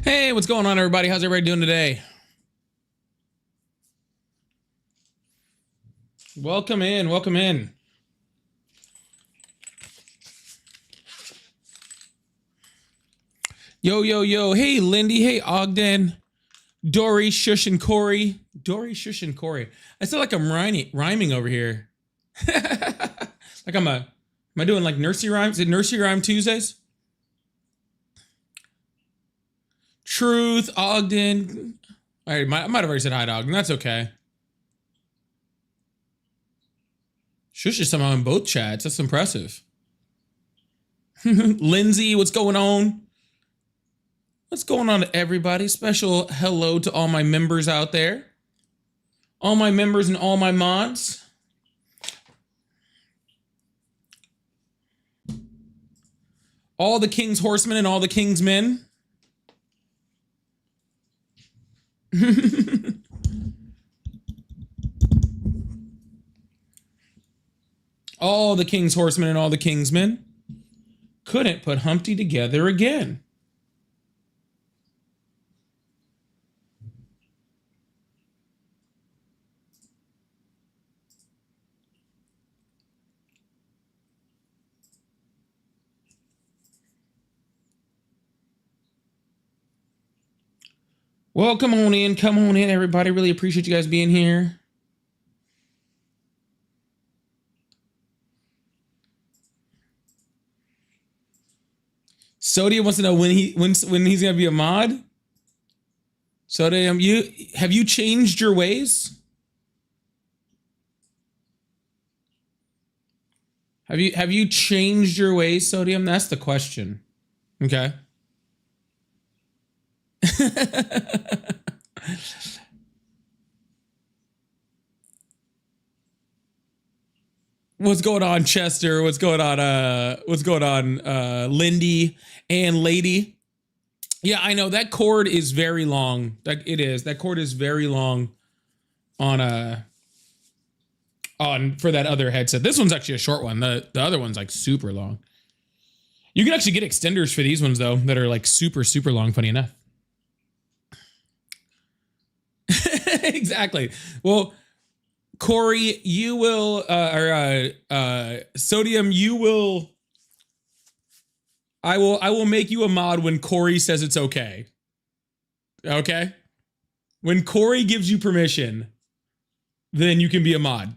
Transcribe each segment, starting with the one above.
Hey, what's going on, everybody? How's everybody doing today? Welcome in, welcome in. Yo, yo, yo. Hey, Lindy. Hey, Ogden. Dory, Shush, and Corey. Dory, Shush, and Corey. I feel like I'm rhyming over here. Like am I doing like nursery rhymes? Is it nursery rhyme Tuesdays? Truth, Ogden. All right, I might have already said hi to Ogden. That's okay. Shush is somehow in both chats. That's impressive. Lindsay, what's going on? What's going on to everybody? Special hello to all my members out there. All my members and all my mods. All the king's horsemen and all the king's men. All the king's horsemen and all the king's men couldn't put Humpty together again. Well, come on in, everybody. Really appreciate you guys being here. Sodia wants to know when he's gonna be a mod. Sodia, have you changed your ways? Have you changed your ways, Sodium? That's the question. Okay. What's going on, Chester? What's going on, Lindy and Lady? Yeah, I know that cord is very long. That cord is very long on for that other headset. This one's actually a short one. The other one's like super long. You can actually get extenders for these ones though that are like super, super long, funny enough. Exactly. Well, Corey, you will, Sodium, you will, I will make you a mod when Corey says it's okay. Okay? When Corey gives you permission, then you can be a mod.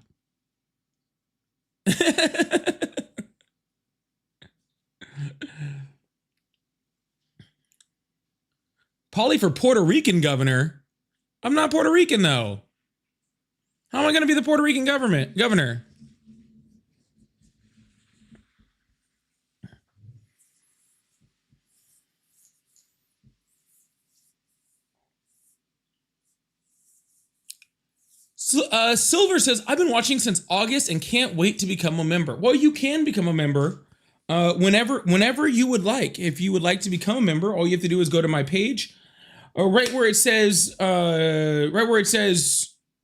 Polly for Puerto Rican governor. I'm not Puerto Rican though. How am I going to be the Puerto Rican governor? Silver says, I've been watching since August and can't wait to become a member. Well, you can become a member whenever you would like. If you would like to become a member, all you have to do is go to my page, right where it says,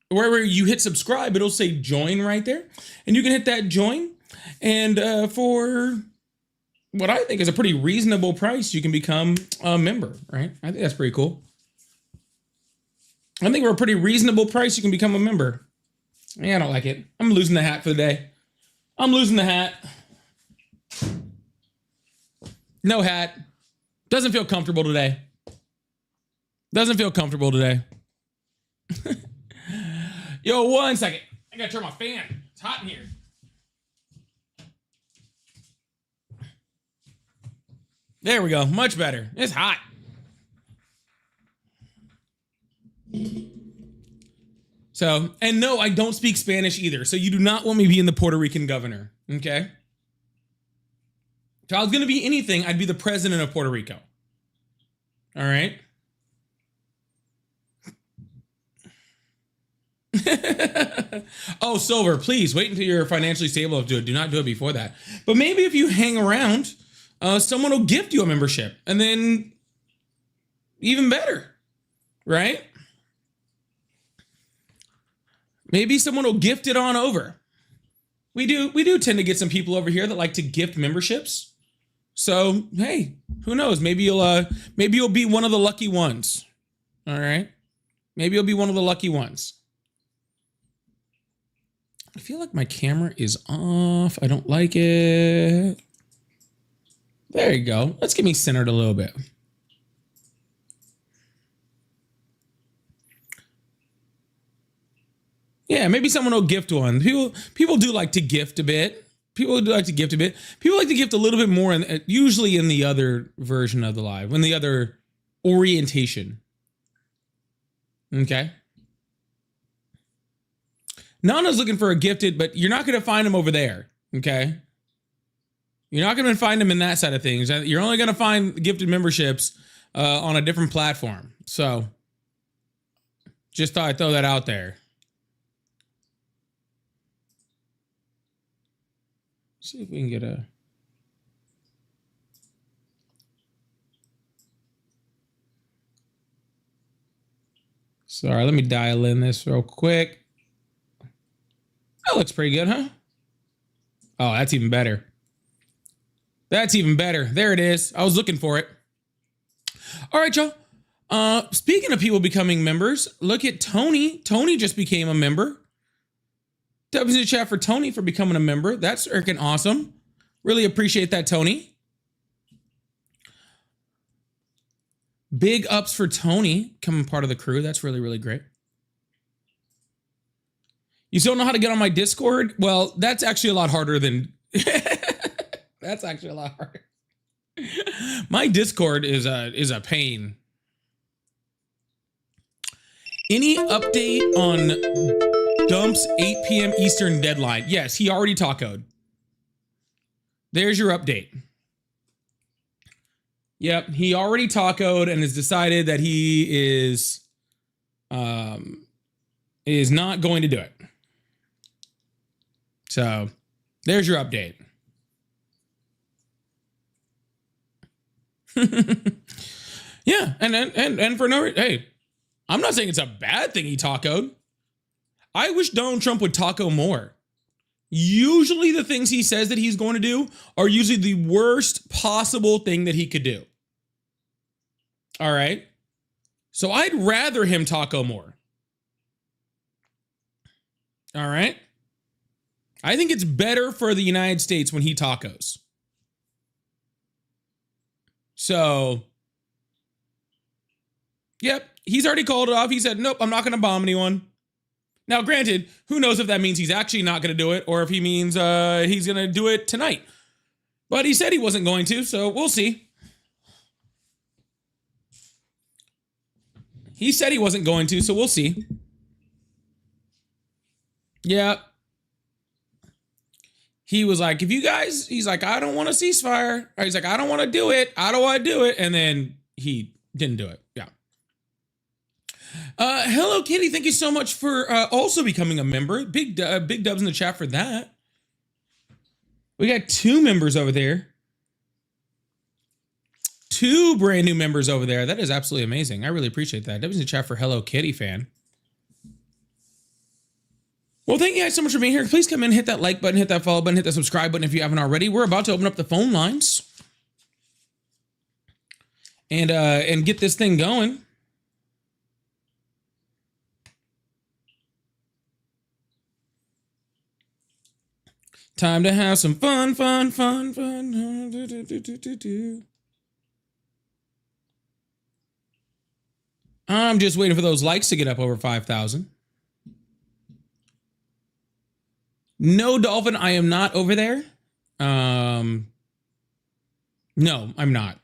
wherever you hit subscribe, it'll say join right there. And you can hit that join. And for what I think is a pretty reasonable price, you can become a member, right? I think that's pretty cool. I think for a pretty reasonable price, you can become a member. Yeah, I don't like it. I'm losing the hat for the day. I'm losing the hat. No hat. Doesn't feel comfortable today. Doesn't feel comfortable today. Yo, 1 second. I gotta turn my fan. It's hot in here. There we go. Much better. It's hot. So, and no, I don't speak Spanish either. So you do not want me being the Puerto Rican governor. Okay? If I was gonna be anything, I'd be the president of Puerto Rico. All right? Oh, Silver, please wait until you're financially stable to do it. Do not do it before that. But maybe if you hang around, someone will gift you a membership, and then even better, right? Maybe someone will gift it on over. We do tend to get some people over here that like to gift memberships. So hey, who knows? Maybe you'll be one of the lucky ones. All right, maybe you'll be one of the lucky ones. I feel like my camera is off. I don't like it. There you go. Let's get me centered a little bit. Yeah, maybe someone will gift one. People do like to gift a bit. People do like to gift a bit. People like to gift a little bit more, usually in the other version of the live, in the other orientation. Okay. Nana's looking for a gifted, but you're not going to find them over there. Okay. You're not going to find them in that side of things. You're only going to find gifted memberships on a different platform. So just thought I'd throw that out there. See if we can get a... Sorry, let me dial in this real quick. That looks pretty good, huh? Oh, that's even better. That's even better. There it is. I was looking for it. All right, y'all. Speaking of people becoming members, look at Tony. Tony just became a member. Dubs in the chat for Tony for becoming a member. That's freaking awesome. Really appreciate that, Tony. Big ups for Tony becoming part of the crew. That's really, really great. You still know how to get on my Discord? Well, that's actually a lot harder than... That's actually a lot harder. My Discord is a pain. Any update on Dump's 8 p.m. Eastern deadline? Yes, he already tacoed. There's your update. Yep, he already tacoed and has decided that he is not going to do it. So, there's your update. Yeah, and for no reason, hey, I'm not saying it's a bad thing he tacoed. I wish Donald Trump would taco more. Usually the things he says that he's going to do are usually the worst possible thing that he could do. All right? So I'd rather him taco more. All right? I think it's better for the United States when he tacos. So, yep, he's already called it off. He said, nope, I'm not going to bomb anyone. Now, granted, who knows if that means he's actually not going to do it or if he means he's going to do it tonight. But he said he wasn't going to, so we'll see. He said he wasn't going to, so we'll see. Yeah. He was like, if you guys, he's like, I don't want a ceasefire. Or he's like, I don't want to do it. I don't want to do it. And then he didn't do it. Yeah. Hello, Kitty. Thank you so much for also becoming a member. Big dubs in the chat for that. We got 2 members over there. 2 brand new members over there. That is absolutely amazing. I really appreciate that. Dubs in the chat for Hello Kitty fan. Well, thank you guys so much for being here. Please come in, hit that like button, hit that follow button, hit that subscribe button if you haven't already. We're about to open up the phone lines and get this thing going. Time to have some fun. I'm just waiting for those likes to get up over 5,000. No, Dolphin, I am not over there. No, I'm not.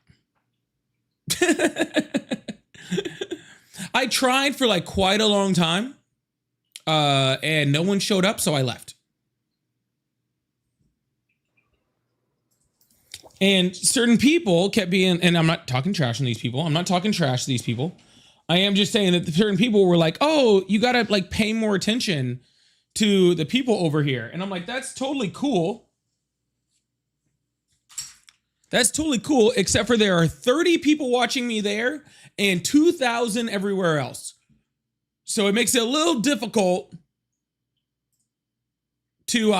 I tried for like quite a long time, and no one showed up, so I left. And certain people kept being, and I'm not talking trash on these people. I'm not talking trash to these people. I am just saying that certain people were like, oh, you got to like pay more attention to the people over here. And I'm like, that's totally cool. That's totally cool, except for there are 30 people watching me there and 2,000 everywhere else. So it makes it a little difficult to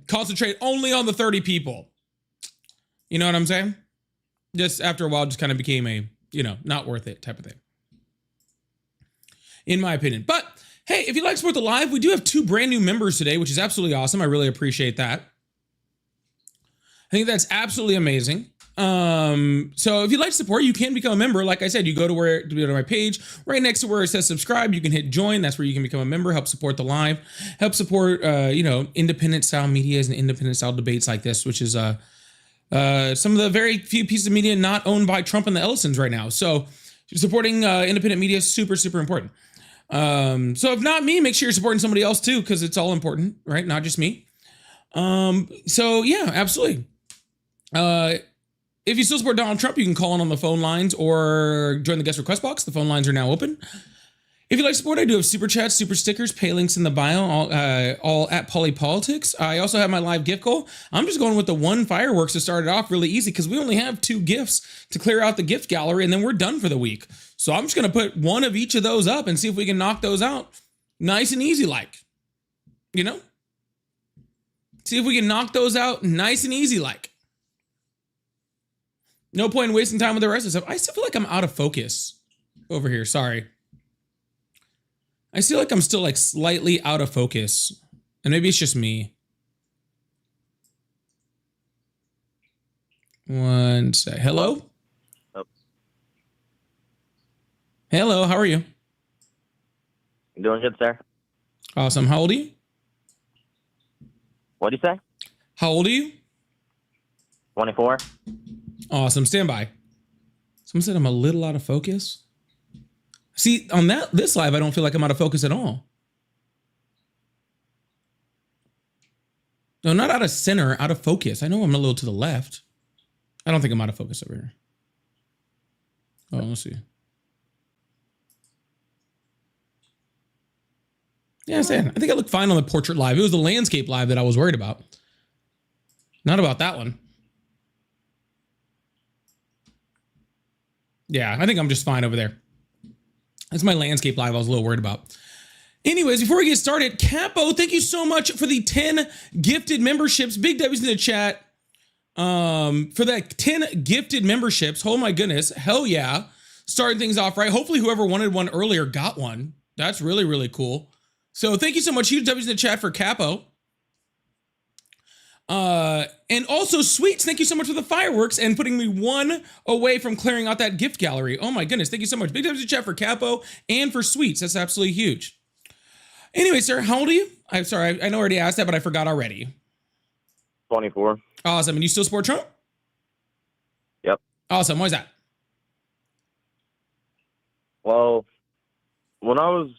concentrate only on the 30 people. You know what I'm saying? Just after a while, just kind of became a, not worth it type of thing. In my opinion. But hey, if you'd like to support the live, we do have 2 brand new members today, which is absolutely awesome. I really appreciate that. I think that's absolutely amazing. So if you'd like to support, you can become a member. Like I said, you go to my page right next to where it says subscribe. You can hit join. That's where you can become a member, help support the live, help support, independent style medias and independent style debates like this, which is, some of the very few pieces of media not owned by Trump and the Ellisons right now. So supporting, independent media is super, super important. So if not me, make sure you're supporting somebody else too, because it's all important, right? Not just me. So yeah, absolutely. If you still support Donald Trump, you can call in on the phone lines or join the guest request box. The phone lines are now open. If you like support, I do have super chats, super stickers, pay links in the bio, all at Polypolitics. I also have my live gift goal. I'm just going with the 1 fireworks to start it off really easy because we only have 2 gifts to clear out the gift gallery and then we're done for the week. So I'm just going to put 1 of each of those up and see if we can knock those out nice and easy like, See if we can knock those out nice and easy like. No point in wasting time with the rest of the stuff. I still feel like I'm out of focus over here. Sorry. I feel like I'm still like slightly out of focus. And maybe it's just me. One sec. Hello? Oh. Hello, how are you? Doing good, sir. Awesome. How old are you? What'd you say? How old are you? 24. Awesome. Stand by. Someone said I'm a little out of focus. See, on this live, I don't feel like I'm out of focus at all. No, not out of center, out of focus. I know I'm a little to the left. I don't think I'm out of focus over here. Oh, let's see. Yeah, I think I look fine on the portrait live. It was the landscape live that I was worried about. Not about that one. Yeah, I think I'm just fine over there. That's my landscape live I was a little worried about. Anyways, before we get started, Capo, thank you so much for the 10 gifted memberships. Big W's in the chat. For that 10 gifted memberships. Oh my goodness. Hell yeah. Starting things off right. Hopefully whoever wanted one earlier got one. That's really, really cool. So thank you so much. Huge W's in the chat for Capo. And also Sweets, thank you so much for the fireworks and putting me 1 away from clearing out that gift gallery. Oh my goodness, thank you so much. Big W's in the chat for Capo and for Sweets. That's absolutely huge. Anyway, sir, how old are you? I'm sorry, I know I already asked that, but I forgot already. 24. Awesome. And you still support Trump? Yep. Awesome. Why is that? Well, when I was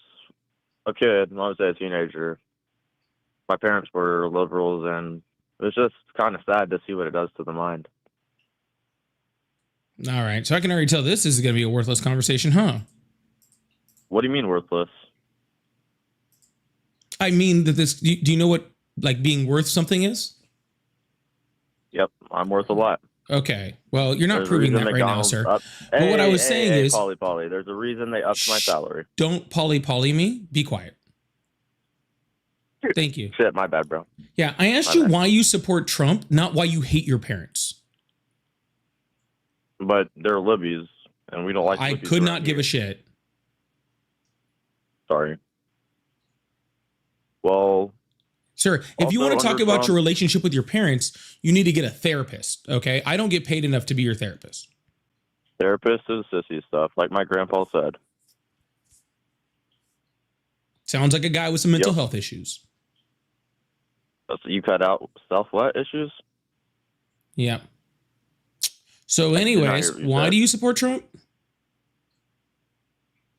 a kid, when I was a teenager, my parents were liberals, and it was just kind of sad to see what it does to the mind. All right. So I can already tell this is going to be a worthless conversation, huh? What do you mean worthless? I mean that this, do you know what like being worth something is? Yep, I'm worth a lot. Okay. Well, you're not proving that right now, sir. But what I was saying is, Polly, there's a reason they upped my salary. Don't poly me. Be quiet. Thank you. Shit, my bad, bro. Yeah, I asked you why you support Trump, not why you hate your parents. But they're libbies, and we don't like. I could not give a shit. Sorry. Well, sir, if you want to talk about your relationship with your parents, you need to get a therapist, okay? I don't get paid enough to be your therapist. Therapist is sissy stuff, like my grandpa said. Sounds like a guy with some mental health issues. So you cut out what issues? Yeah. So anyways, why do you support Trump?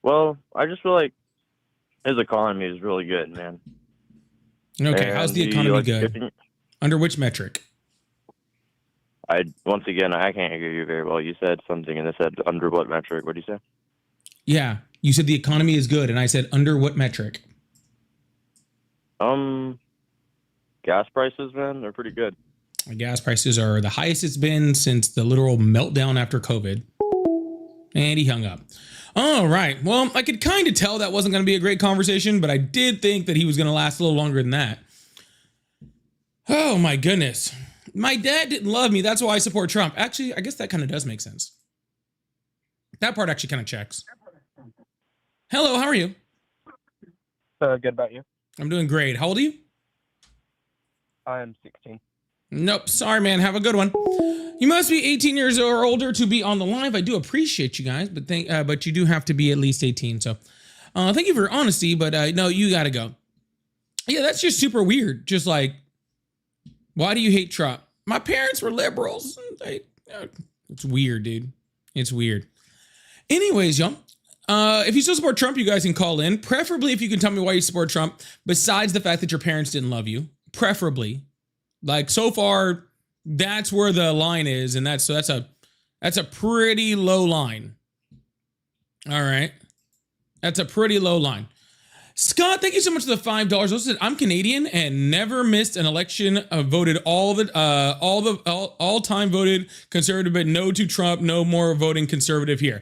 Well, I just feel like his economy is really good, man. Okay, how's the economy good? Under which metric? Once again, I can't hear you very well. You said something and it said under what metric? What did you say? Yeah, you said the economy is good, and I said under what metric? Gas prices, man, they're pretty good. Gas prices are the highest it's been since the literal meltdown after COVID. And he hung up. All right. Well, I could kind of tell that wasn't going to be a great conversation, but I did think that he was going to last a little longer than that. Oh, my goodness. My dad didn't love me. That's why I support Trump. Actually, I guess that kind of does make sense. That part actually kind of checks. Hello, how are you? Good about you. I'm doing great. How old are you? I am 16. Nope. Sorry, man. Have a good one. You must be 18 years or older to be on the live. I do appreciate you guys, but you do have to be at least 18. So thank you for your honesty, but no, you got to go. Yeah, that's just super weird. Just like, why do you hate Trump? My parents were liberals. It's weird, dude. It's weird. Anyways, y'all. If you still support Trump, you guys can call in. Preferably if you can tell me why you support Trump, besides the fact that your parents didn't love you. Preferably. Like, so far, that's where the line is, and that's a pretty low line. All right. That's a pretty low line. Scott, thank you so much for the $5. Listen, I'm Canadian and never missed an election. Voted all time voted conservative, but no to Trump. No more voting conservative here.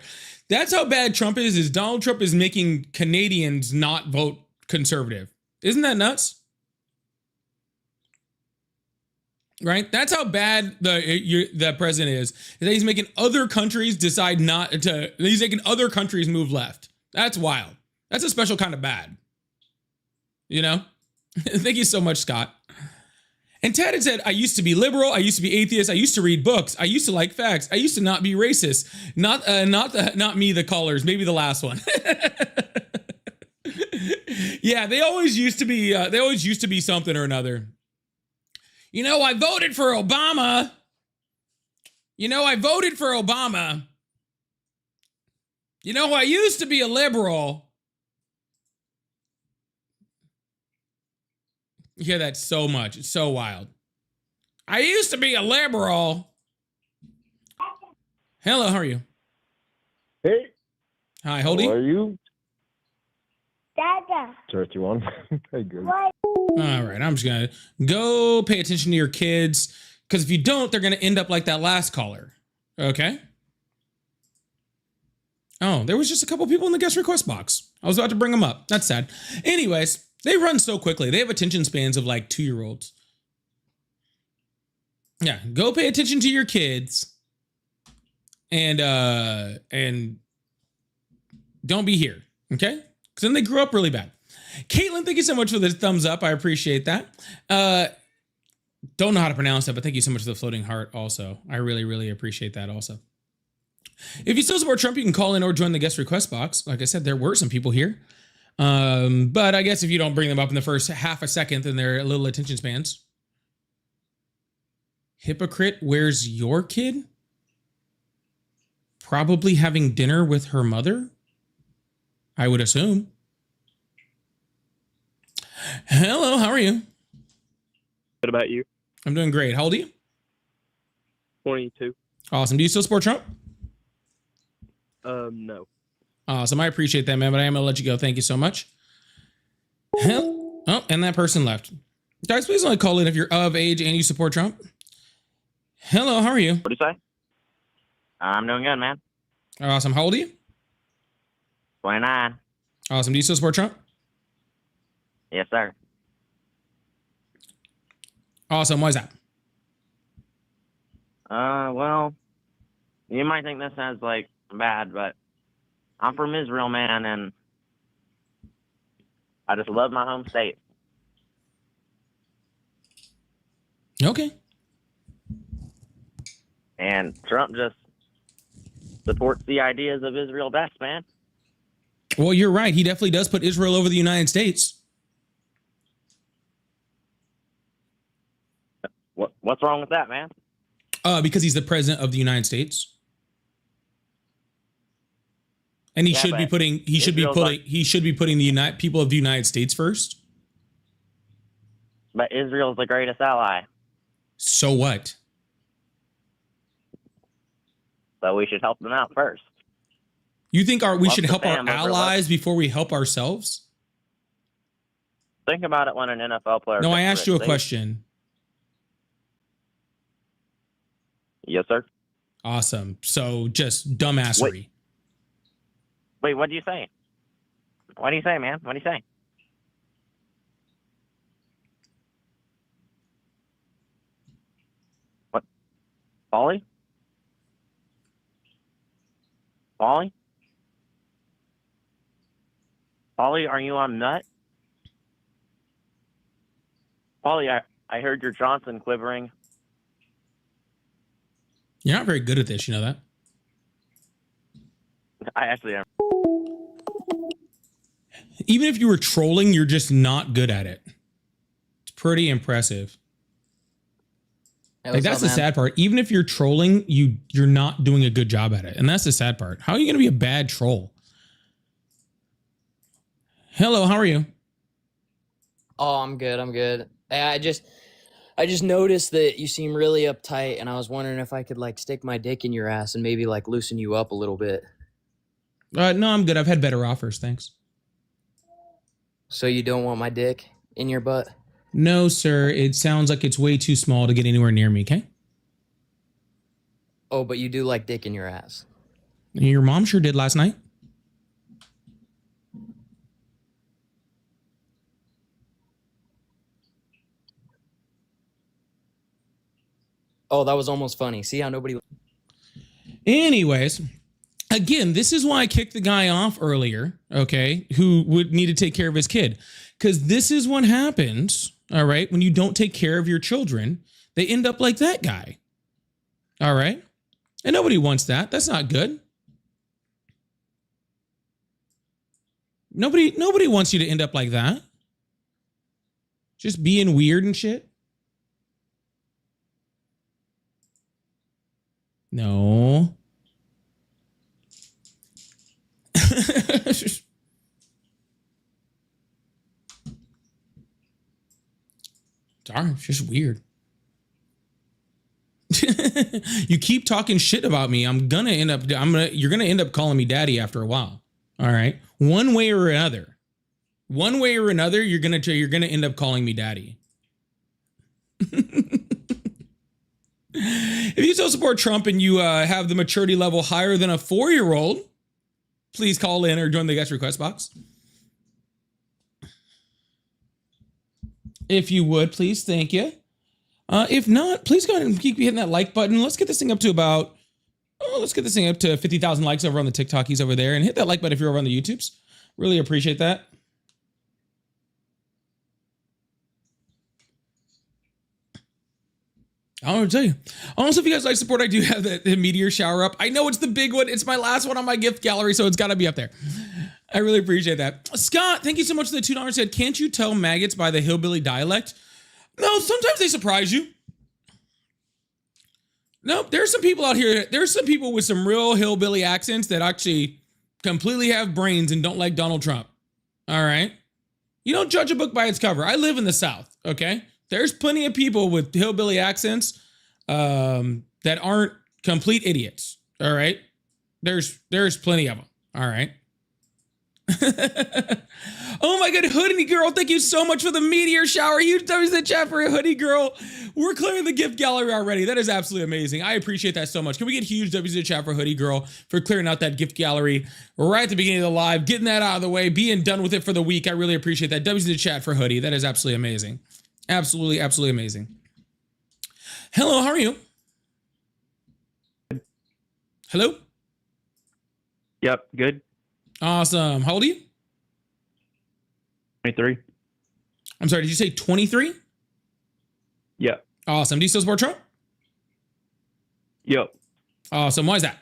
That's how bad Trump is Donald Trump is making Canadians not vote conservative. Isn't that nuts? Right? That's how bad the president is. That he's making other countries decide not to. He's making other countries move left. That's wild. That's a special kind of bad. You know? Thank you so much, Scott. And Ted had said, I used to be liberal. I used to be atheist. I used to read books. I used to like facts. I used to not be racist. Not me, the callers. Maybe the last one. Yeah, they always used to be something or another. You know, I voted for Obama. You know, I used to be a liberal. You hear that so much. It's so wild. I used to be a liberal. Hello, how are you? Hey. Hi, how old How are are you? you? Dada. 31. Hey, good. What? All right, I'm just going to go pay attention to your kids, because if you don't, they're going to end up like that last caller. Okay? Oh, there was just a couple people in the guest request box. I was about to bring them up. That's sad. Anyways, they run so quickly. They have attention spans of like 2-year-olds. Yeah, go pay attention to your kids, and don't be here, okay? Because then they grew up really bad. Caitlin, thank you so much for the thumbs up. I appreciate that. Don't know how to pronounce that, but thank you so much for the floating heart also. I really, really appreciate that also. If you still support Trump, you can call in or join the guest request box. Like I said, there were some people here. But I guess if you don't bring them up in the first half a second, then they're a little attention spans. Hypocrite, where's your kid? Probably having dinner with her mother, I would assume. Hello, how are you? What about you? I'm doing great. How old are you? 22. Awesome. Do you still support Trump? No. Awesome. I appreciate that, man, but I am going to let you go. Thank you so much. Oh, and that person left. Guys, please only call in if you're of age and you support Trump. Hello, how are you? What do you say? I'm doing good, man. Awesome. How old are you? 29. Awesome. Do you still support Trump? Yes, sir. Awesome. Why is that? Well, you might think this sounds like bad, but I'm from Israel, man, and I just love my home state. Okay. And Trump just supports the ideas of Israel best, man. Well, you're right. He definitely does put Israel over the United States. What's wrong with that, man? Because he's the president of the United States. And he Yeah, should be but putting he should be putting the people of the United States first. But Israel's the greatest ally, So what? so we should help them out first. You think we Love should the help our fam over allies before we help ourselves? Think about it when an NFL player. No, I gets asked you a rich. question. Yes, sir. Awesome. So just dumbassery. Wait, what do you say? What do you say, man? What do you say? Polly? Polly? Polly, are you on nut? Polly, I heard your Johnson quivering. You're not very good at this, you know that? I actually am. Even if you were trolling, you're just not good at it. It's pretty impressive. Hey, Like what's that's up, the man? sad part. Even if you're trolling, you're not doing a good job at it. And that's the sad part. How are you going to be a bad troll? Hello, how are you? Oh, I'm good. I'm good. Hey, I just noticed that you seem really uptight, and I was wondering if I could like stick my dick in your ass and maybe like loosen you up a little bit. No, I'm good. I've had better offers, thanks. So you don't want my dick in your butt? No, sir. It sounds like it's way too small to get anywhere near me, okay? Oh, but you do like dick in your ass. Your mom sure did last night. Oh, that was almost funny. See how nobody... Anyways, again, this is why I kicked the guy off earlier, okay, who would need to take care of his kid. Because this is what happens, all right, when you don't take care of your children. They end up like that guy, all right? And nobody wants that. That's not good. Nobody wants you to end up like that. Just being weird and shit. No. Sorry, it's just weird. You keep talking shit about me. You're gonna end up calling me daddy after a while. All right. One way or another. One way or another, you're gonna end up calling me daddy. If you still support Trump and you have the maturity level higher than a 4-year-old, please call in or join the guest request box. If you would, please, thank you. If not, please go ahead and keep hitting that like button. Let's get this thing up to about, let's get this thing up to 50,000 likes over on the TikTokies over there, and hit that like button if you're over on the YouTubes. Really appreciate that. I don't know what to tell you. Also, if you guys like support, I do have the meteor shower up. I know it's the big one. It's my last one on my gift gallery, so it's got to be up there. I really appreciate that. Scott, thank you so much for the $2. Said, can't you tell maggots by the hillbilly dialect? No, sometimes they surprise you. No, there's some people out here. There's some people with some real hillbilly accents that actually completely have brains and don't like Donald Trump. All right? You don't judge a book by its cover. I live in the South, okay? There's plenty of people with hillbilly accents that aren't complete idiots, all right? There's plenty of them, all right? Oh my god, Hoodie Girl, thank you so much for the meteor shower. You W's the chat for a Hoodie Girl. We're clearing the gift gallery already. That is absolutely amazing. I appreciate that so much. Can we get huge W's in the chat for Hoodie Girl for clearing out that gift gallery right at the beginning of the live, getting that out of the way, being done with it for the week. I really appreciate that. W's in the chat for Hoodie. That is absolutely amazing. Absolutely, absolutely amazing. Hello, how are you? Hello? Yep, good. Awesome. How old are you? 23. I'm sorry, did you say 23? Yep. Awesome. Do you still support Trump? Yep. Awesome. Why is that?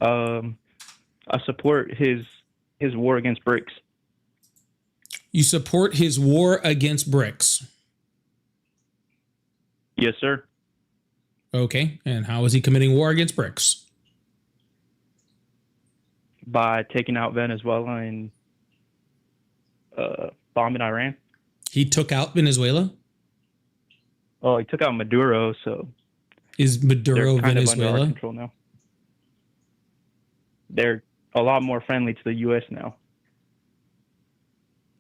I support his war against BRICS. You support his war against BRICS. Yes, sir. Okay. And how is he committing war against BRICS? By taking out Venezuela and bombing Iran. He took out Venezuela? Oh, he took out Maduro, so Is Maduro they're kind of Venezuela? under our control now. They're a lot more friendly to the U.S. now.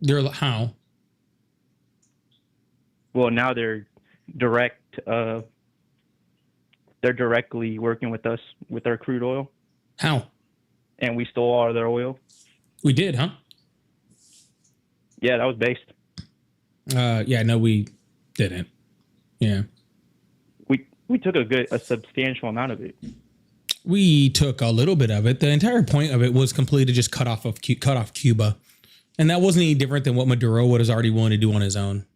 They're how? Well, now they're directly working with us with our crude oil, How? and we stole all of their oil. We did, huh? Yeah, that was based. Yeah, no, we didn't. Yeah. We took a substantial amount of it. We took a little bit of it. The entire point of it was completely to just cut off Cuba, and that wasn't any different than what Maduro was already willing to do on his own.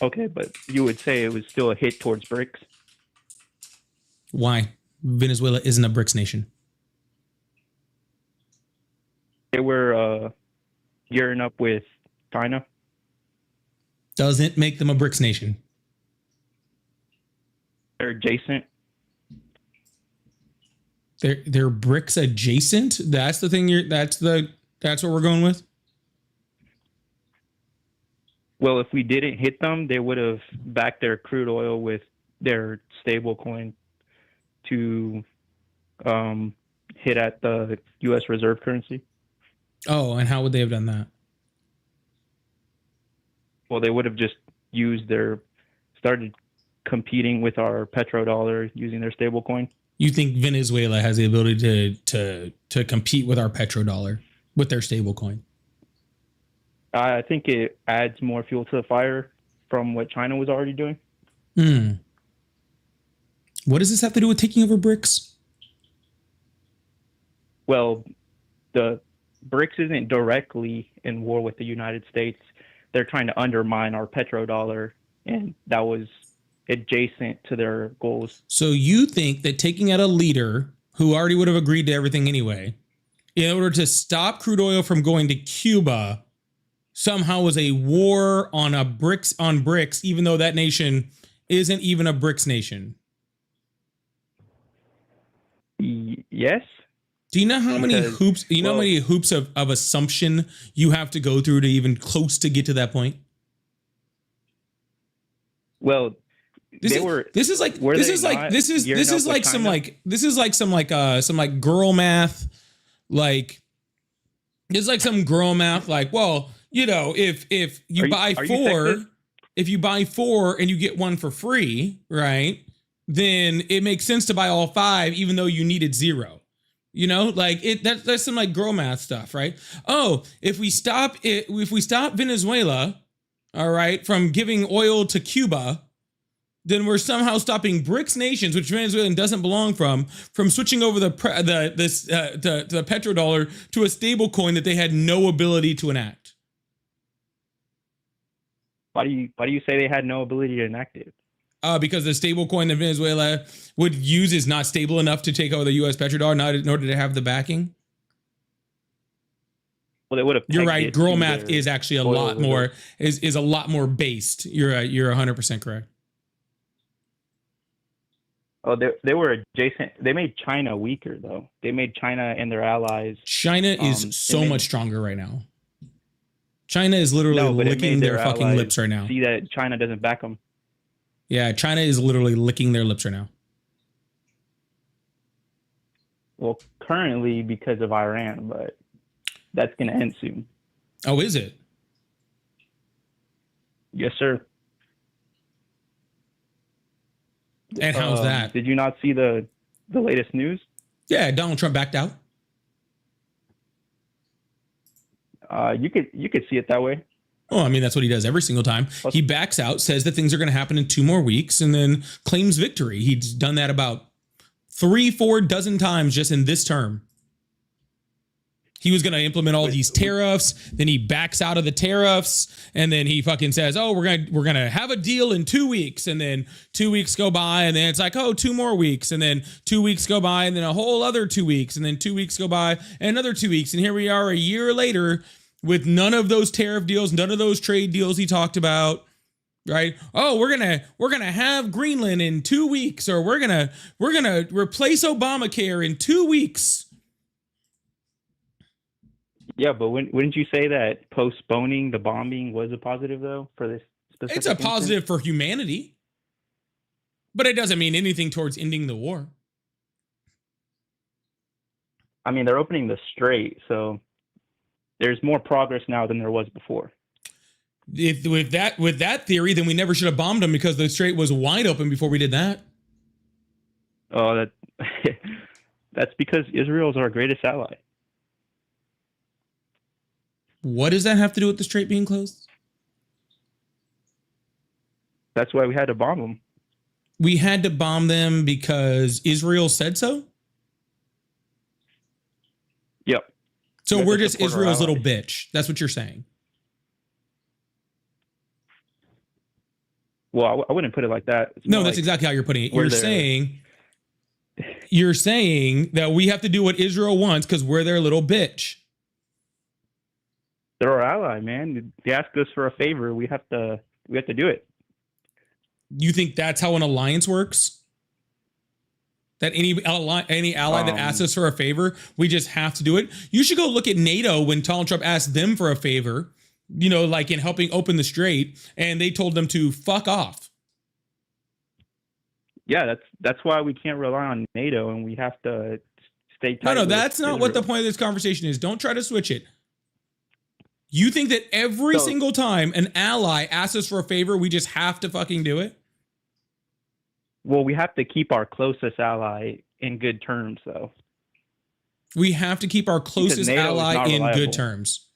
Okay, but you would say it was still a hit towards BRICS. Why? Venezuela isn't a BRICS nation. They were gearing up with China. Doesn't make them a BRICS nation. They're adjacent. They're BRICS adjacent. That's the thing. That's what we're going with. Well, if we didn't hit them, they would have backed their crude oil with their stable coin to hit at the U.S. reserve currency. Oh, and how would they have done that? Well, they would have just started competing with our petrodollar using their stable coin. You think Venezuela has the ability to compete with our petrodollar with their stable coin? I think it adds more fuel to the fire from what China was already doing. What does this have to do with taking over BRICS? Well, the BRICS isn't directly in war with the United States. They're trying to undermine our petrodollar, and that was adjacent to their goals. So you think that taking out a leader who already would have agreed to everything anyway, in order to stop crude oil from going to Cuba, somehow was a war on BRICS, even though that nation isn't even a BRICS nation? Yes. Do you know how many hoops? You know how many hoops of assumption you have to go through to even close to get to that point? Well, This is like some girl math, like this is like some girl math, like, well, you know, if you buy four and you get one for free, right? Then it makes sense to buy all five, even though you needed zero. You know, like that's some like girl math stuff, right? Oh, if we stop Venezuela, all right, from giving oil to Cuba, then we're somehow stopping BRICS nations, which Venezuela doesn't belong from switching over the petrodollar to a stable coin that they had no ability to enact. Why do you say they had no ability to enact it? Because the stable coin that Venezuela would use is not stable enough to take over the U.S. petrodollar, not in order to have the backing. Well, they would have. You're right. Girl math is actually a lot more is a lot more based. You're 100% correct. Oh, they were adjacent. They made China weaker, though. They made China and their allies. China is so much stronger right now. China is literally licking their fucking lips right now. See that China doesn't back them. Yeah, China is literally licking their lips right now. Well, currently because of Iran, but that's going to end soon. Oh, is it? Yes, sir. And how's that? Did you not see the latest news? Yeah, Donald Trump backed out. You could see it that way. Oh, I mean, that's what he does every single time. He backs out, says that things are going to happen in 2 more weeks, and then claims victory. He's done that about 3-4 dozen times just in this term. He was going to implement all these tariffs, then he backs out of the tariffs, and then he fucking says, "Oh, we're going to have a deal in 2 weeks." And then 2 weeks go by, and then it's like, "Oh, 2 more weeks." And then 2 weeks go by, and then a whole other 2 weeks, and then 2 weeks go by, and another 2 weeks. And here we are a year later with none of those tariff deals, none of those trade deals he talked about. Right? Oh, we're gonna have Greenland in 2 weeks, or we're gonna replace Obamacare in 2 weeks. Yeah, but wouldn't you say that postponing the bombing was a positive, though, for this specific It's a instance? positive for humanity, but it doesn't mean anything towards ending the war. I mean, they're opening the strait, so there's more progress now than there was before. With that theory, then we never should have bombed them because the strait was wide open before we did that. Oh, that's because Israel is our greatest ally. What does that have to do with the strait being closed? That's why we had to bomb them. We had to bomb them because Israel said so? Yep. So We have we're to just support our Israel's little allies. bitch. That's what you're saying. Well, I wouldn't put it like that. It's No, more that's like exactly how you're putting it. we're You're saying that we have to do what Israel wants because we're their little bitch. they're our ally, man. They ask us for a favor, we have to do it. You think that's how an alliance works? That any ally that asks us for a favor, we just have to do it? You should go look at NATO when Donald Trump asked them for a favor, you know, like in helping open the strait, and they told them to fuck off. Yeah, that's why we can't rely on NATO, and we have to stay tight. No, with that's not what the Israel. point of this conversation is. Don't try to switch it. You think that every So- single time an ally asks us for a favor, we just have to fucking do it? Well, we have to keep our closest ally in good terms, though. We have to keep our closest NATO is ally not in reliable. good terms.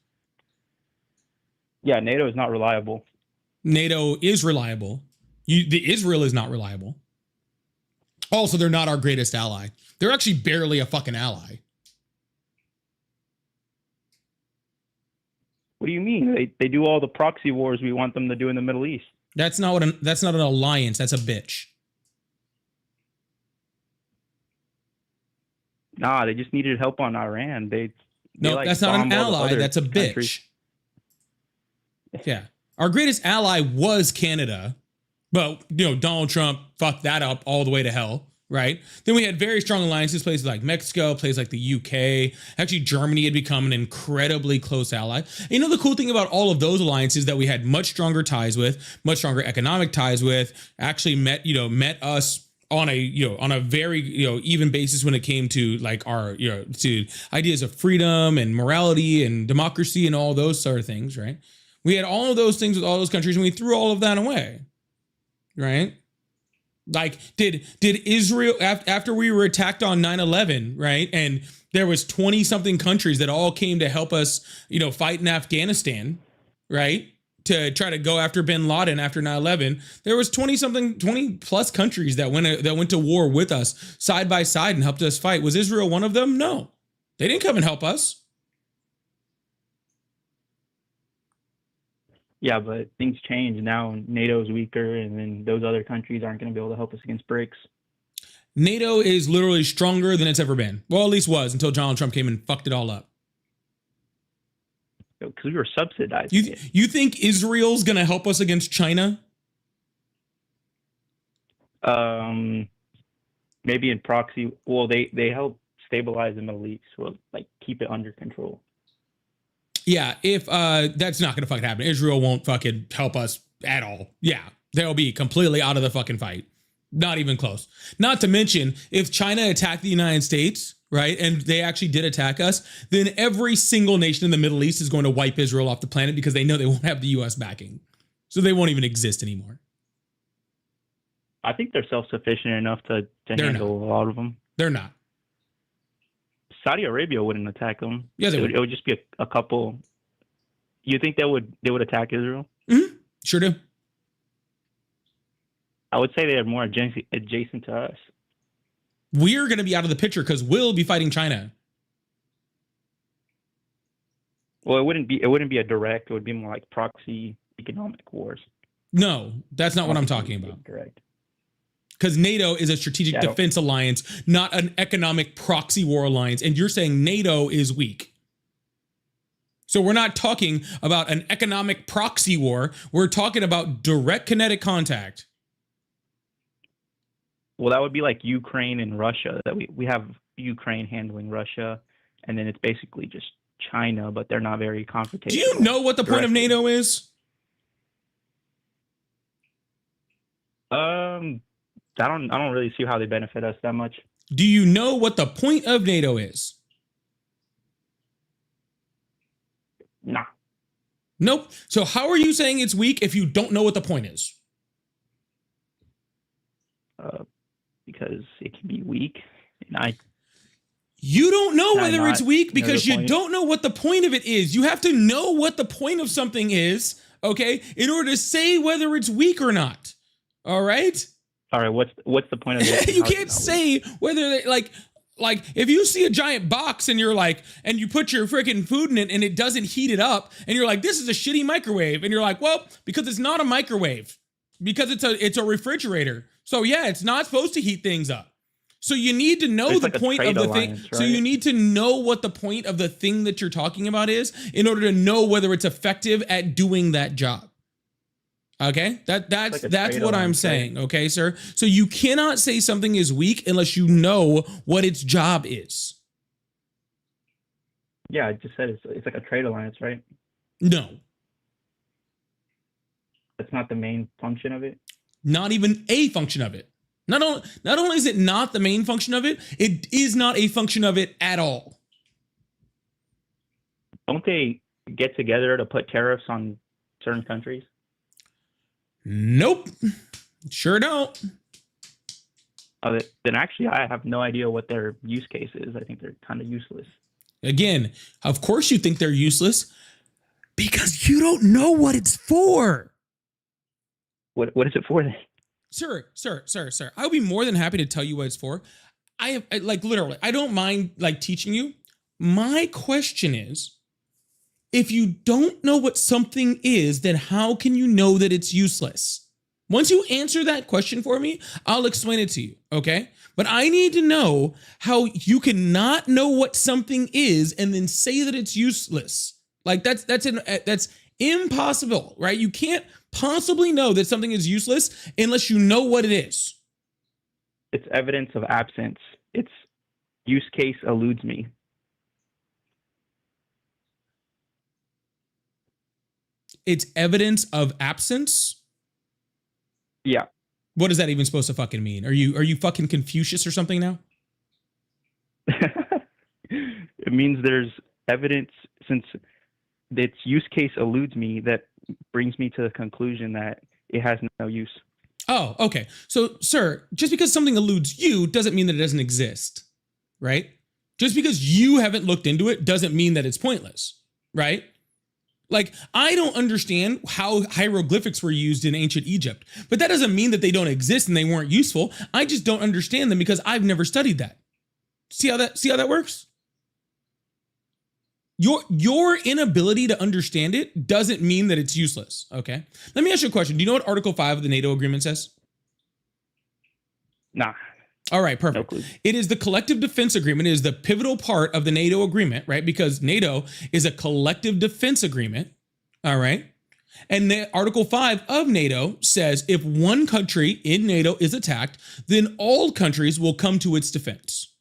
Yeah, NATO is not reliable. NATO is reliable. The Israel is not reliable. Also, they're not our greatest ally. They're actually barely a fucking ally. What do you mean? They do all the proxy wars we want them to do in the Middle East. That's not an alliance. That's a bitch. Nah, they just needed help on Iran. They No, like that's not an bombed all the ally. other That's a bitch. countries. Yeah. Our greatest ally was Canada. But, you know, Donald Trump fucked that up all the way to hell, right? Then we had very strong alliances, places like Mexico, places like the UK. Actually, Germany had become an incredibly close ally. And you know, the cool thing about all of those alliances that we had much stronger ties with, much stronger economic ties with, actually met us on a very, even basis when it came to like our, to ideas of freedom and morality and democracy and all those sort of things, right? We had all of those things with all those countries and we threw all of that away, right? Like, did Israel, after we were attacked on 9/11, right? And there was 20 something countries that all came to help us, fight in Afghanistan, right? To try to go after bin Laden after 9/11, there was 20 plus countries that went to war with us side by side and helped us fight. Was Israel one of them? No, they didn't come and help us. Yeah, but things change now. NATO's weaker, and then those other countries aren't going to be able to help us against BRICS. NATO is literally stronger than it's ever been. Well, at least was until Donald Trump came and fucked it all up. Because we were subsidizing it. You think Israel's going to help us against China? Maybe in proxy. Well, they help stabilize the Middle East. Well, like keep it under control. Yeah, if that's not gonna fucking happen. Israel won't fucking help us at all. Yeah, they'll be completely out of the fucking fight. Not even close. Not to mention, if China attacked the United States, right, and they actually did attack us, then every single nation in the Middle East is going to wipe Israel off the planet because they know they won't have the U.S. backing. So they won't even exist anymore. I think they're self-sufficient enough to handle a lot of them. They're not. Saudi Arabia wouldn't attack them. Yeah, they would. It would just be a couple. You think they would attack Israel? Mm-hmm. Sure do. I would say they are more adjacent to us. We're going to be out of the picture because we'll be fighting China. Well, it wouldn't be a direct. It would be more like proxy economic wars. No, that's not what I'm talking about. Direct. Because NATO is a strategic defense alliance, not an economic proxy war alliance. And you're saying NATO is weak. So we're not talking about an economic proxy war. We're talking about direct kinetic contact. Well, that would be like Ukraine and Russia. That we have Ukraine handling Russia, and then it's basically just China, but they're not very confrontational. Do you know what the point of NATO is? I don't really see how they benefit us that much. Do you know what the point of NATO is? Nah. Nope. So how are you saying it's weak if you don't know what the point is? Because it can be weak, and you don't know whether it's weak know because the you point? don't know what the point of it is. You have to know what the point of something is, okay, in order to say whether it's weak or not. All right. All right, what's the point of it? You can't say whether they like if you see a giant box and you're like, and you put your freaking food in it and it doesn't heat it up, and you're like, this is a shitty microwave, and you're like, well, because it's not a microwave, because it's a refrigerator. So yeah, it's not supposed to heat things up. So you need to know the point of the thing. So you need to know what the point of the thing that you're talking about is in order to know whether it's effective at doing that job. Okay, that's what I'm saying. Okay, sir. So you cannot say something is weak unless you know what its job is. Yeah, I just said it's like a trade alliance, right? No, That's not the main function of it. not even a function of it. Not only is it not the main function of it, it is not a function of it at all. Don't they get together to put tariffs on certain countries? Nope, sure don't. Then actually, I have no idea what their use case is. I think they're kind of useless. Again, of course you think they're useless because you don't know what it's for. What is it for then? Sir, I would be more than happy to tell you what it's for. Literally, I don't mind teaching you. My question is, if you don't know what something is, then how can you know that it's useless? Once you answer that question for me, I'll explain it to you, okay? But I need to know how you cannot know what something is and then say that it's useless. That's impossible, right? You can't possibly know that something is useless unless you know what it is. It's evidence of absence. Its use case eludes me. It's evidence of absence? Yeah. What is that even supposed to fucking mean? Are you fucking Confucius or something now? It means there's evidence, since its use case eludes me, that brings me to the conclusion that it has no use. Oh, okay. So, sir, just because something eludes you doesn't mean that it doesn't exist, right? Just because you haven't looked into it doesn't mean that it's pointless, right? Like, I don't understand how hieroglyphics were used in ancient Egypt, but that doesn't mean that they don't exist and they weren't useful. I just don't understand them because I've never studied that. See how that works? Your inability to understand it doesn't mean that it's useless, okay? Let me ask you a question. Do you know what Article 5 of the NATO agreement says? Nah. All right, perfect. No clue. It is the collective defense agreement. It is the pivotal part of the NATO agreement, right? Because NATO is a collective defense agreement, all right? And the Article 5 of NATO says if one country in NATO is attacked, then all countries will come to its defense.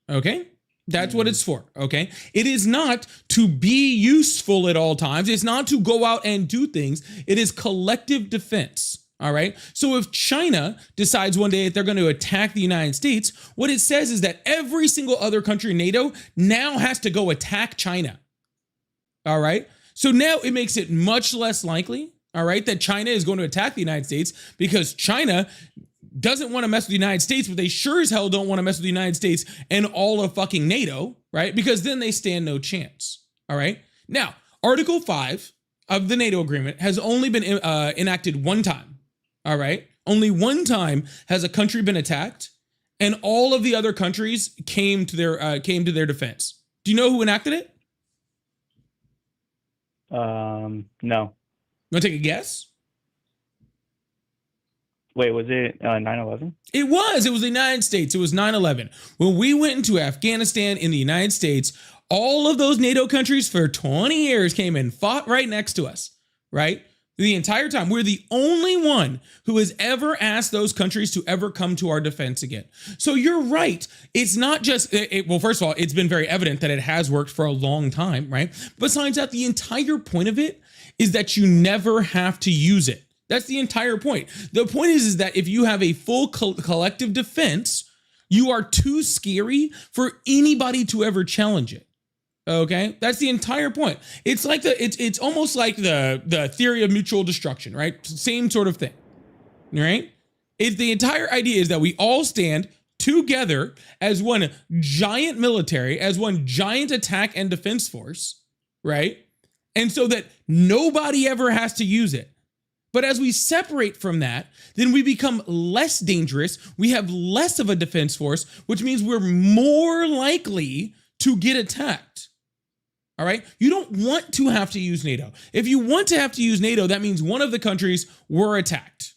Okay? That's what it's for, okay? It is not to be useful at all times. It's not to go out and do things. It is collective defense. All right. So if China decides one day that they're going to attack the United States, what it says is that every single other country in NATO now has to go attack China. All right. So now it makes it much less likely, all right, that China is going to attack the United States because China doesn't want to mess with the United States, but they sure as hell don't want to mess with the United States and all of fucking NATO, right? Because then they stand no chance. All right. Now, Article 5 of the NATO agreement has only been enacted one time. All right. Only one time has a country been attacked, and all of the other countries came to their defense. Do you know who enacted it? No. Want to take a guess? Wait, was it 9/11? It was the United States. It was 9/11. When we went into Afghanistan in the United States, all of those NATO countries for 20 years came and fought right next to us, right? The entire time. We're the only one who has ever asked those countries to ever come to our defense again. So you're right. It's not just, well, first of all, it's been very evident that it has worked for a long time, right? Besides that, the entire point of it is that you never have to use it. That's the entire point. The point is that if you have a full collective defense, you are too scary for anybody to ever challenge it. Okay, that's the entire point. It's like it's almost like the theory of mutual destruction, right? Same sort of thing, right? It's the entire idea is that we all stand together as one giant military, as one giant attack and defense force, right? And so that nobody ever has to use it. But as we separate from that, then we become less dangerous. We have less of a defense force, which means we're more likely to get attacked. All right? You don't want to have to use NATO. If you want to have to use NATO, that means one of the countries were attacked.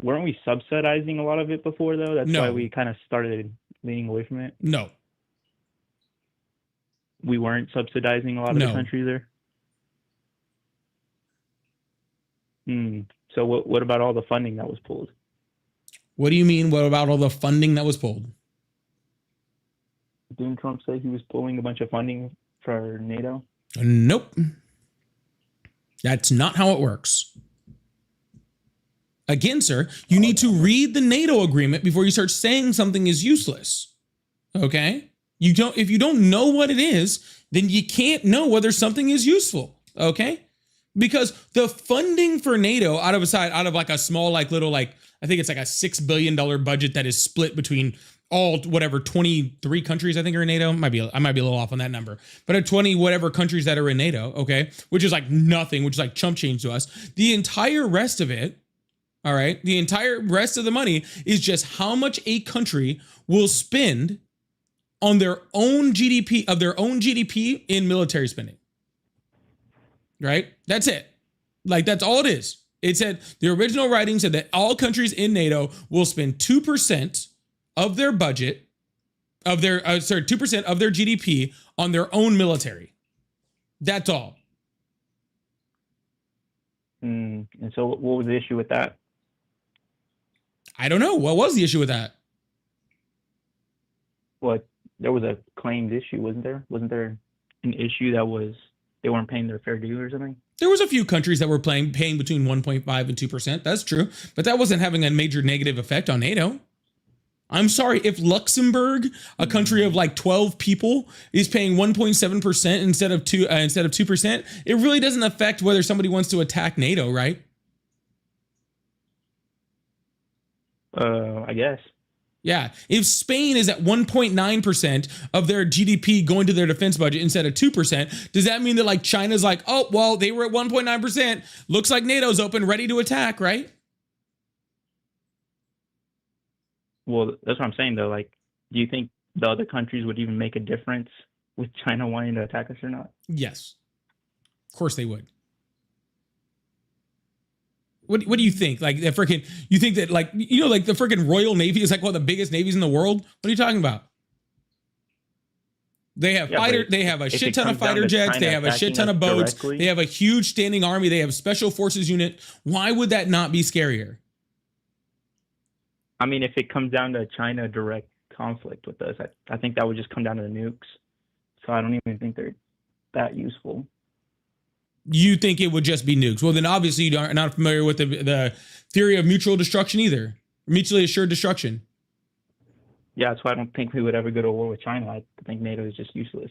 Weren't we subsidizing a lot of it before, though? That's No. why we kind of started leaning away from it. No. We weren't subsidizing a lot of No. the countries there. So what about all the funding that was pulled? What do you mean? What about all the funding that was pulled? Didn't Trump say he was pulling a bunch of funding for NATO? Nope. That's not how it works. Again, sir, you need to read the NATO agreement before you start saying something is useless. Okay? If you don't know what it is, then you can't know whether something is useful. Okay? Because the funding for NATO out of like a small, like little, like, I think it's like a $6 billion budget that is split between all whatever 23 countries I think are in NATO. I might be a little off on that number, but at 20 whatever countries that are in NATO, okay, which is like nothing, which is like chump change to us. The entire rest of it, all right, the entire rest of the money is just how much a country will spend on their own GDP in military spending. Right? That's it. Like, that's all it is. It said, the original writing said that all countries in NATO will spend 2% of their budget, 2% of their GDP on their own military. That's all. And so what was the issue with that? I don't know. What was the issue with that? Well, there was a claimed issue, wasn't there? Wasn't there an issue that was they weren't paying their fair due or something? There was a few countries that were paying between 1.5 and 2%. That's true. But that wasn't having a major negative effect on NATO. I'm sorry, if Luxembourg, a country of like 12 people, is paying 1.7% instead of 2%, it really doesn't affect whether somebody wants to attack NATO, right? I guess. Yeah. If Spain is at 1.9% of their GDP going to their defense budget instead of 2%, does that mean that like China's like, oh, well, they were at 1.9%. Looks like NATO's open, ready to attack, right? Well, that's what I'm saying, though. Like, do you think the other countries would even make a difference with China wanting to attack us or not? Yes. Of course they would. What do you think? Like you think that like, like the freaking Royal Navy is like one of the biggest navies in the world? What are you talking about? They have they have a shit ton of fighter jets, they have a shit ton of boats, they have a huge standing army, they have special forces unit. Why would that not be scarier? I mean, if it comes down to China direct conflict with us, I think that would just come down to the nukes. So I don't even think they're that useful. You think it would just be nukes? Well, then obviously you are not familiar with the theory of mutual destruction either. Mutually assured destruction. Yeah, that's why I don't think we would ever go to war with China. I think NATO is just useless.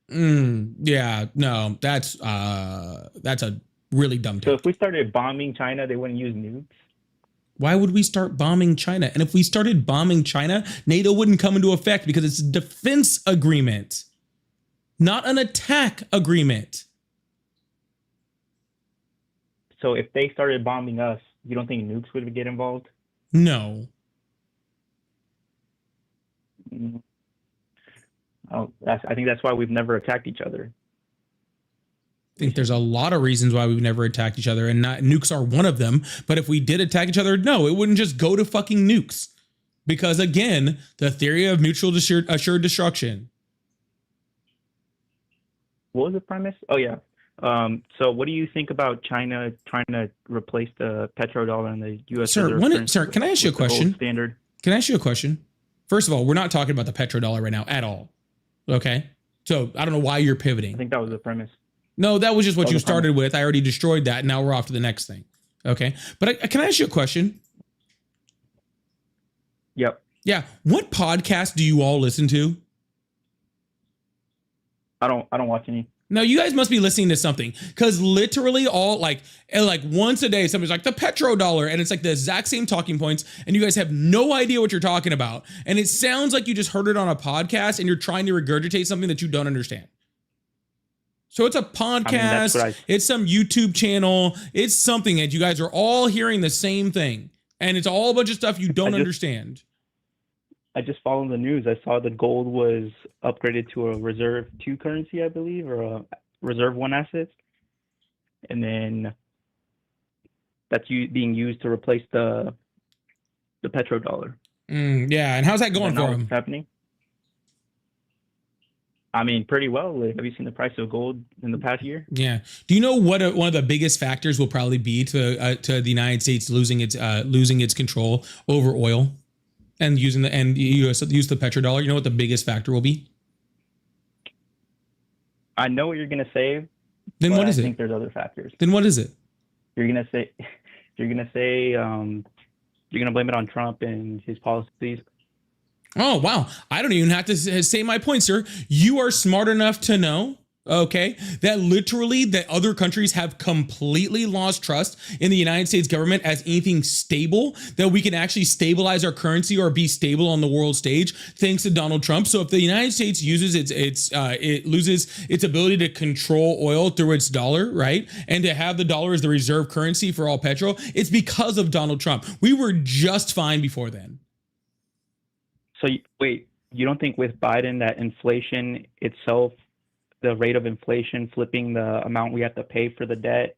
Yeah, no, that's a really dumb take. So if we started bombing China, they wouldn't use nukes? Why would we start bombing China? And if we started bombing China, NATO wouldn't come into effect because it's a defense agreement, not an attack agreement. So if they started bombing us, you don't think nukes would get involved? No. I think that's why we've never attacked each other. I think there's a lot of reasons why we've never attacked each other, and nukes are one of them. But if we did attack each other, no, it wouldn't just go to fucking nukes. Because again, the theory of mutual assured destruction. What was the premise? Oh, yeah. So what do you think about China trying to replace the petrodollar and the U.S. Sir, can I ask you a question? Standard? Can I ask you a question? First of all, we're not talking about the petrodollar right now at all. Okay? So I don't know why you're pivoting. I think that was the premise. No, that was just what you started with. I already destroyed that. Now we're off to the next thing. Okay? But can I ask you a question? Yep. Yeah. What podcast do you all listen to? I don't watch any. No, you guys must be listening to something, because literally all like once a day, somebody's like the petrodollar, and it's like the exact same talking points, and you guys have no idea what you're talking about. And it sounds like you just heard it on a podcast and you're trying to regurgitate something that you don't understand. So it's a podcast, it's some YouTube channel, it's something that you guys are all hearing the same thing. And it's all a bunch of stuff you don't understand. I just followed the news. I saw that gold was upgraded to a reserve 2 currency, I believe, or a reserve 1 asset. And then that's being used to replace the petrodollar. Yeah, and how's that going for them? Happening? I mean, pretty well. Have you seen the price of gold in the past year? Yeah. Do you know what one of the biggest factors will probably be to the United States losing its control over oil and use the petrodollar? You know what the biggest factor will be? I know what you're gonna say. Then what is it? I think there's other factors. Then what is it? You're gonna say you're gonna blame it on Trump and his policies. Oh, wow. I don't even have to say my point, sir. You are smart enough to know, okay, that literally that other countries have completely lost trust in the United States government as anything stable, that we can actually stabilize our currency or be stable on the world stage thanks to Donald Trump. So if the United States uses it loses its ability to control oil through its dollar, right? And to have the dollar as the reserve currency for all petrol, it's because of Donald Trump. We were just fine before then. So wait, you don't think with Biden that inflation itself, the rate of inflation flipping the amount we have to pay for the debt,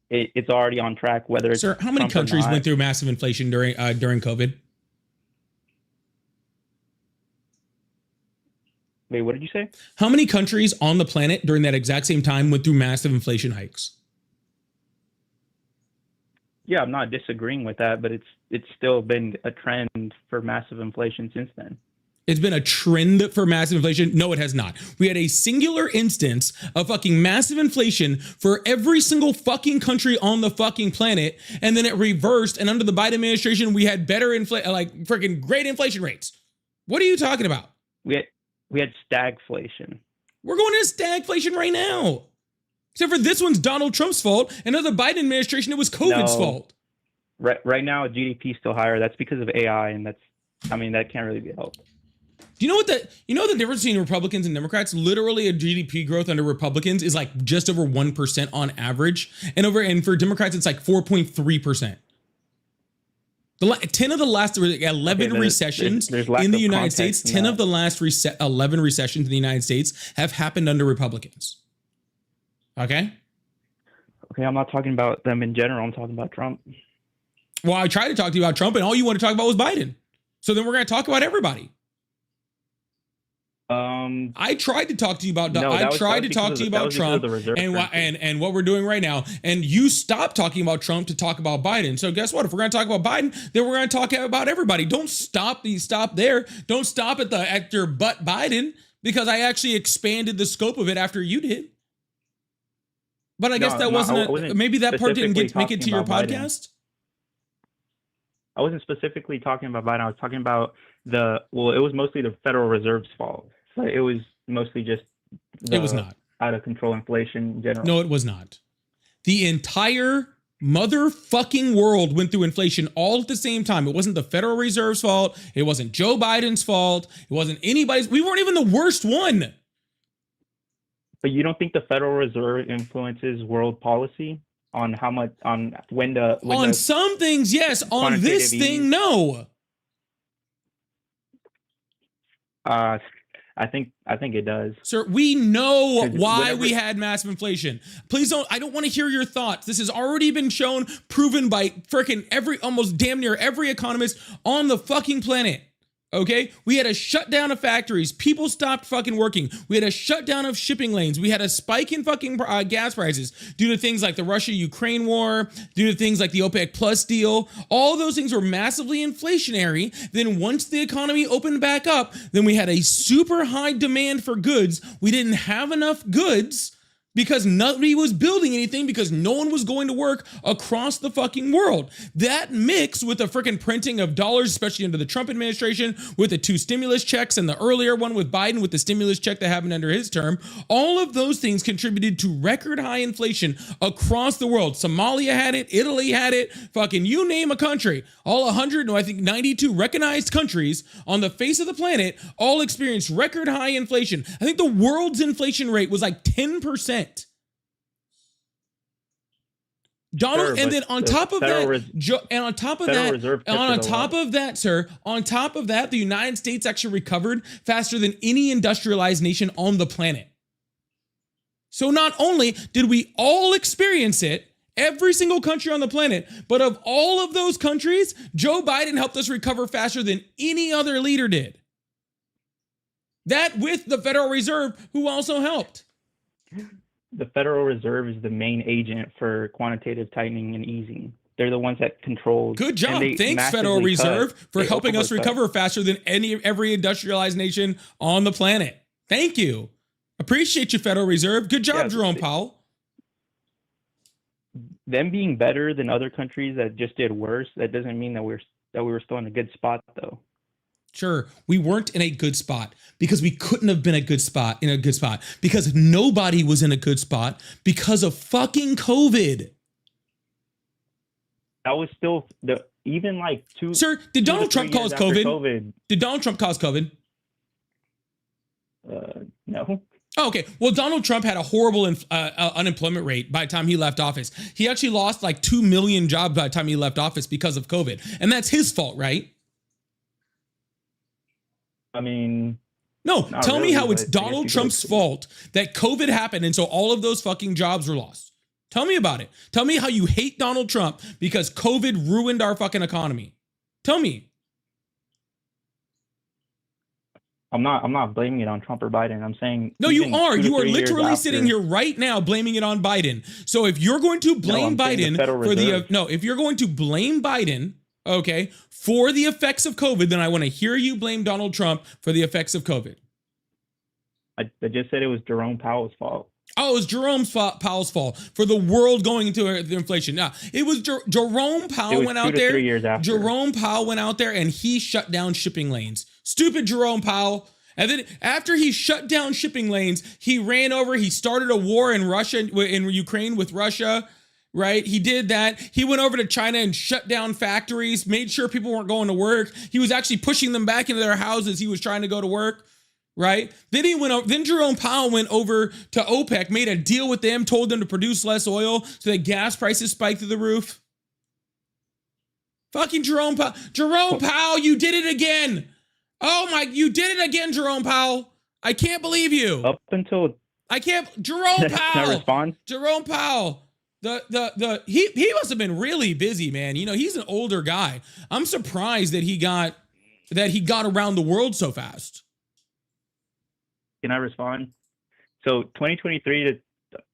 it's already on track? Whether it's Sir, how many countries went through massive inflation during COVID? Wait, what did you say? How many countries on the planet during that exact same time went through massive inflation hikes? Yeah, I'm not disagreeing with that, but it's still been a trend for massive inflation since then. It's been a trend for massive inflation? No, it has not. We had a singular instance of fucking massive inflation for every single fucking country on the fucking planet, and then it reversed, and under the Biden administration, we had better freaking great inflation rates. What are you talking about? We had stagflation. We're going into stagflation right now. Except for this one's Donald Trump's fault, and under the Biden administration, it was COVID's fault. Right now, GDP is still higher. That's because of AI, and that can't really be helped. Do you know the difference between Republicans and Democrats? Literally, a GDP growth under Republicans is like just over 1% on average, and for Democrats, it's like 4.3%. 10 of the last 11 recessions in the United States, 10 of the last 11 recessions in the United States have happened under Republicans. Okay, I'm not talking about them in general. I'm talking about Trump. Well, I tried to talk to you about Trump, and all you want to talk about was Biden. So then we're going to talk about everybody. I tried to talk to you about. I tried to talk to you about Trump and what we're doing right now, and you stopped talking about Trump to talk about Biden. So guess what? If we're going to talk about Biden, then we're going to talk about everybody. Don't stop there. Don't stop at your butt Biden, because I actually expanded the scope of it after you did. But I guess maybe that part didn't make it to your podcast. I wasn't specifically talking about Biden. I was talking about it was mostly the Federal Reserve's fault. Like, it was mostly just it was not out of control inflation in general. No, it was not. The entire motherfucking world went through inflation all at the same time. It wasn't the Federal Reserve's fault. It wasn't Joe Biden's fault. It wasn't anybody's. We weren't even the worst one. But you don't think the Federal Reserve influences world policy on how much, on when some things, yes. On this thing, no. I think it does. Sir, we know why we had massive inflation. Please I don't want to hear your thoughts. This has already been shown, proven by freaking almost damn near every economist on the fucking planet. Okay, we had a shutdown of factories. People stopped fucking working. We had a shutdown of shipping lanes. We had a spike in fucking gas prices due to things like the Russia-Ukraine war, due to things like the OPEC Plus deal. All those things were massively inflationary. Then once the economy opened back up, then we had a super high demand for goods. We didn't have enough goods because nobody was building anything because no one was going to work across the fucking world. That mixed with the freaking printing of dollars, especially under the Trump administration, with the 2 stimulus checks and the earlier one with Biden with the stimulus check that happened under his term, all of those things contributed to record high inflation across the world. Somalia had it, Italy had it, fucking you name a country. All 100, no, I think 92 recognized countries on the face of the planet all experienced record high inflation. I think the world's inflation rate was like 10%. Donald, Sure, and then on top of that, on top of that, the United States actually recovered faster than any industrialized nation on the planet. So not only did we all experience it, every single country on the planet, but of all of those countries, Joe Biden helped us recover faster than any other leader did. That with the Federal Reserve, who also helped. The Federal Reserve is the main agent for quantitative tightening and easing. They're the ones that control. Good job. Thanks, Federal Reserve, for helping us recover faster than every industrialized nation on the planet. Thank you. Appreciate you, Federal Reserve. Good job, Jerome Powell. Them being better than other countries that just did worse, that doesn't mean that we were still in a good spot, though. Sure, we weren't in a good spot because we couldn't have been in a good spot because nobody was in a good spot because of fucking COVID. That was still even like two. Sir, did Donald Trump cause COVID? Did Donald Trump cause COVID? No. Oh, okay. Well, Donald Trump had a horrible unemployment rate by the time he left office. He actually lost like 2 million jobs by the time he left office because of COVID. And that's his fault, right? I mean, no, tell me how it's Donald Trump's fault that COVID happened and so all of those fucking jobs were lost. Tell me about it. Tell me how you hate Donald Trump because COVID ruined our fucking economy. Tell me. I'm not blaming it on Trump or Biden. I'm saying no, you are. You are literally sitting here right now blaming it on Biden. So if you're going to blame Biden for if you're going to blame Biden, okay, for the effects of COVID, then I want to hear you blame Donald Trump for the effects of COVID. I just said it was Jerome Powell's fault. Oh, it was Jerome Powell's fault for the world going into the inflation. Now, it was Jerome Powell went out there. 3 years after. Jerome Powell went out there and he shut down shipping lanes. Stupid Jerome Powell. And then after he shut down shipping lanes, he ran over, he started a war in Ukraine with Russia, right? He did that. He went over to China and shut down factories, made sure people weren't going to work. He was actually pushing them back into their houses. He was trying to go to work. Right? Then Jerome Powell went over to OPEC, made a deal with them, told them to produce less oil so that gas prices spiked through the roof. Fucking Jerome Powell. Jerome Powell, you did it again. Oh my, you did it again, Jerome Powell. I can't believe you. Up until Jerome Powell. Response? Jerome Powell. He must have been really busy, man. You know, he's an older guy. I'm surprised that he got around the world so fast. Can I respond? So 2023 to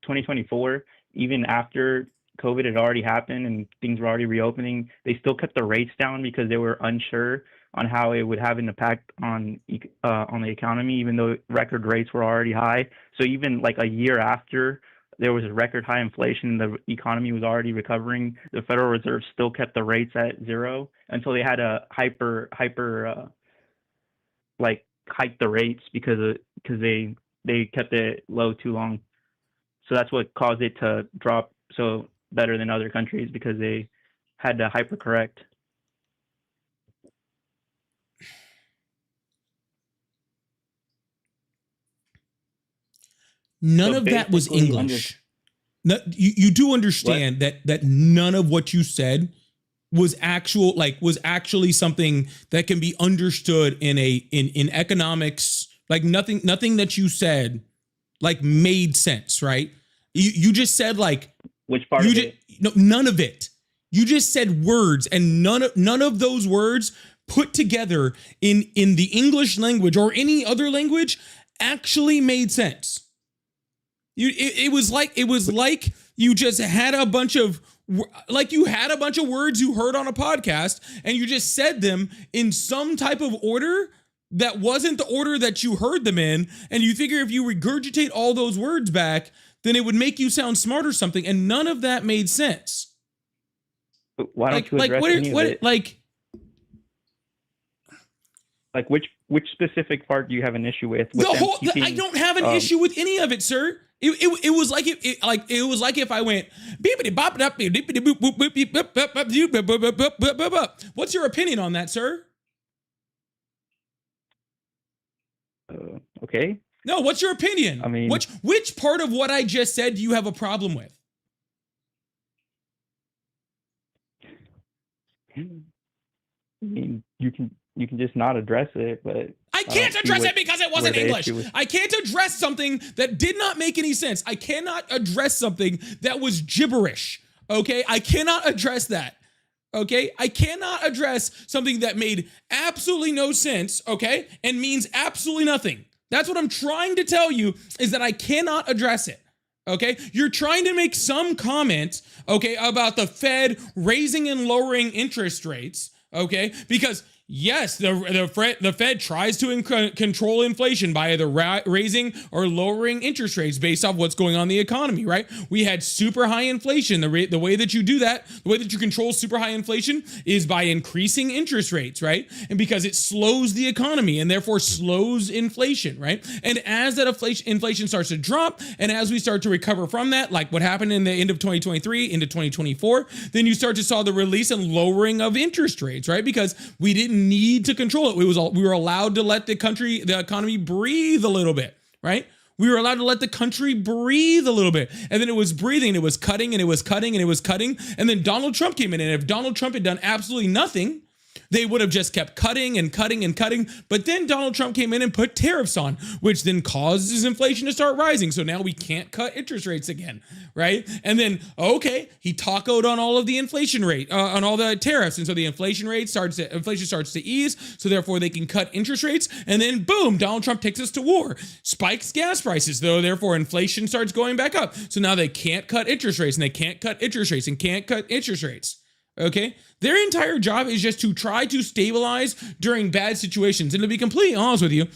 2024, even after COVID had already happened and things were already reopening, they still kept the rates down because they were unsure on how it would have an impact on the economy, even though record rates were already high. So even like a year after there was a record high inflation, the economy was already recovering, the Federal Reserve still kept the rates at zero until they had a hyper hike the rates because they kept it low too long. So that's what caused it to drop so better than other countries because they had to hypercorrect. None of that was English. You do understand that none of what you said was actually something that can be understood in economics. Like nothing that you said like made sense, right? You just said like which part of it? No, none of it. You just said words, and none of those words put together in the English language or any other language actually made sense. It was like you just had a bunch of words you heard on a podcast and you just said them in some type of order that wasn't the order that you heard them in, and you figure if you regurgitate all those words back, then it would make you sound smart or something, and none of that made sense. But why don't you address any of it? Like which specific part do you have an issue with? The whole. I don't have an issue with any of it, sir. It was like it was like if I went beepity bop it up. What's your opinion on that, sir? Okay. No, what's your opinion? I mean, which part of what I just said do you have a problem with? I mean, you can just not address it, but I can't address it because it wasn't English. I can't address something that did not make any sense. I cannot address something that was gibberish. Okay, I cannot address that. Okay, I cannot address something that made absolutely no sense. Okay, and means absolutely nothing. That's what I'm trying to tell you, is that I cannot address it. Okay, you're trying to make some comment, okay, about the Fed raising and lowering interest rates, okay, because yes, the Fed tries to control inflation by either raising or lowering interest rates based off what's going on in the economy, right? We had super high inflation. The way that you do that, the way that you control super high inflation is by increasing interest rates, right? And because it slows the economy and therefore slows inflation, right? And as that inflation starts to drop, and as we start to recover from that, like what happened in the end of 2023 into 2024, then you start to saw the release and lowering of interest rates, right? Because we didn't need to control it. We were allowed to let the economy breathe a little bit, right? We were allowed to let the country breathe a little bit. And then it was breathing, and it was cutting, and it was cutting, and it was cutting. And then Donald Trump came in, and if Donald Trump had done absolutely nothing, they would have just kept cutting and cutting and cutting. But then Donald Trump came in and put tariffs on, which then causes inflation to start rising. So now we can't cut interest rates again, right? And then, okay, he tacoed on all of the inflation rate, on all the tariffs. And so the inflation starts to ease. So therefore they can cut interest rates. And then boom, Donald Trump takes us to war, spikes gas prices, though. Therefore inflation starts going back up. So now they can't cut interest rates, and they can't cut interest rates and can't cut interest rates. Okay, their entire job is just to try to stabilize during bad situations. And to be completely honest with you,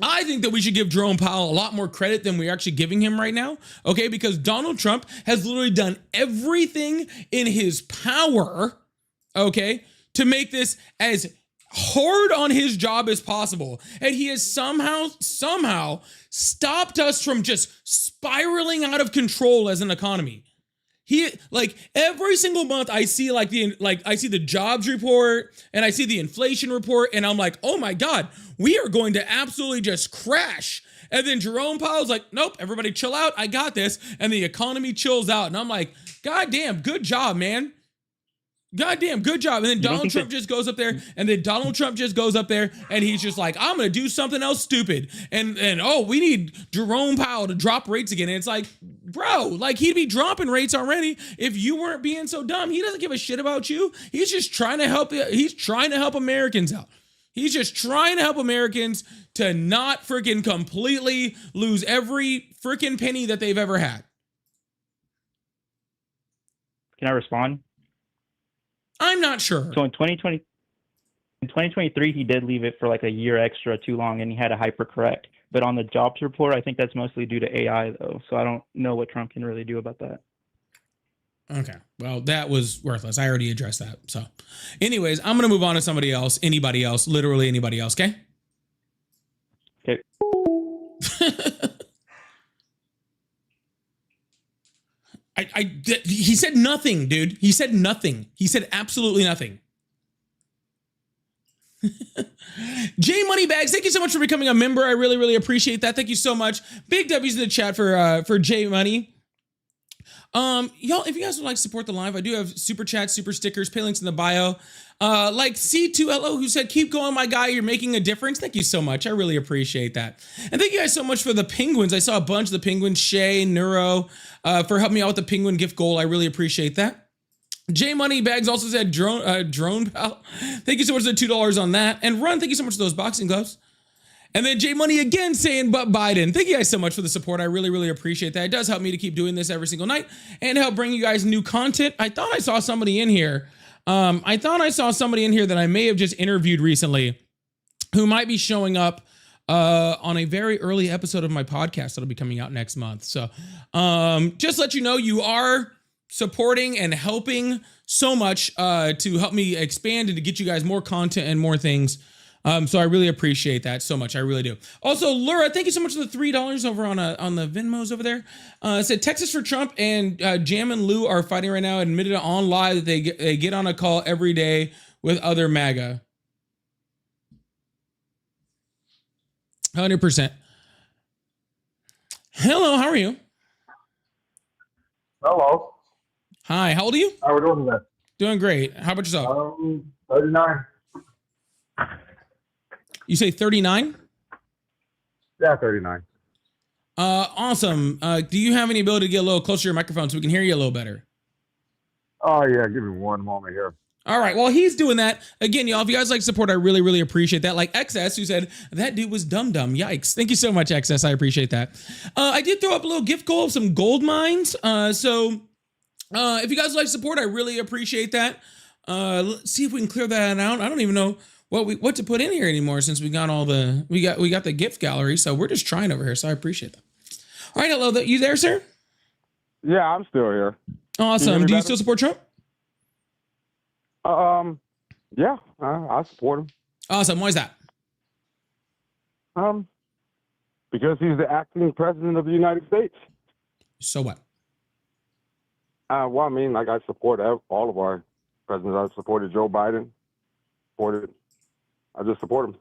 I think that we should give Jerome Powell a lot more credit than we're actually giving him right now. Okay, because Donald Trump has literally done everything in his power, okay, to make this as hard on his job as possible. And he has somehow stopped us from just spiraling out of control as an economy. He, like, every single month I see I see the jobs report and I see the inflation report, and I'm like, oh my God, we are going to absolutely just crash. And then Jerome Powell's like, nope, everybody chill out, I got this. And the economy chills out. And I'm like, God damn, good job, man. Goddamn, good job. And then Donald Trump just goes up there, and he's just like, I'm going to do something else stupid. And oh, we need Jerome Powell to drop rates again. And it's like, bro, like, he'd be dropping rates already if you weren't being so dumb. He doesn't give a shit about you. He's just trying to help. He's trying to help Americans out. He's just trying to help Americans to not freaking completely lose every freaking penny that they've ever had. Can I respond? I'm not sure. So in 2023, he did leave it for like a year extra too long, and he had a hypercorrect. But on the jobs report, I think that's mostly due to AI, though. So I don't know what Trump can really do about that. Okay. Well, that was worthless. I already addressed that. So anyways, I'm going to move on to somebody else, anybody else, literally anybody else. Okay. Okay. He said nothing, dude. He said nothing. He said absolutely nothing. J Moneybags, thank you so much for becoming a member. I really, really appreciate that. Thank you so much. Big W's in the chat for J Money. Y'all, if you guys would like to support the live, I do have super chats, super stickers, pay links in the bio. Like C2LO, who said, keep going, my guy, you're making a difference. Thank you so much. I really appreciate that. And thank you guys so much for the penguins. I saw a bunch of the penguins, Shay, Neuro, for helping me out with the penguin gift goal. I really appreciate that. J Moneybags also said drone pal. Thank you so much for the $2 on that. And Run, thank you so much for those boxing gloves. And then J Money again saying, but Biden. Thank you guys so much for the support. I really, really appreciate that. It does help me to keep doing this every single night and help bring you guys new content. I thought I saw somebody in here. That I may have just interviewed recently. who might be showing up on a very early episode of my podcast that'll be coming out next month. So just let you know, you are supporting and helping so much to help me expand and to get you guys more content and more things. So I really appreciate that so much. I really do. Also, Laura, thank you so much for the $3 over on the Venmos over there. It said Texas for Trump and Jam and Lou are fighting right now. Admitted on live that they get on a call every day with other MAGA. 100%. Hello, how are you? Hello. Hi, how old are you? How are we doing today? Doing great. How about yourself? 39. You say 39? Yeah, 39. Awesome. Do you have any ability to get a little closer to your microphone so we can hear you a little better? Oh, yeah. Give me one moment here. All right. Well, he's doing that. Again, y'all, if you guys like support, I really, really appreciate that. Like XS, who said, that dude was dumb. Yikes. Thank you so much, XS. I appreciate that. I did throw up a little gift goal of some gold mines. So if you guys like support, I really appreciate that. Let's see if we can clear that out. I don't even know what to put in here anymore since we got we got the gift gallery. So we're just trying over here. So I appreciate that. All right. Hello. You there, sir? Yeah, I'm still here. Awesome. Do you still support Trump? Yeah, I support him. Awesome. Why is that? Because he's the acting president of the United States. So what? Well, I mean, like I support all of our presidents. I supported Joe Biden. I just support him.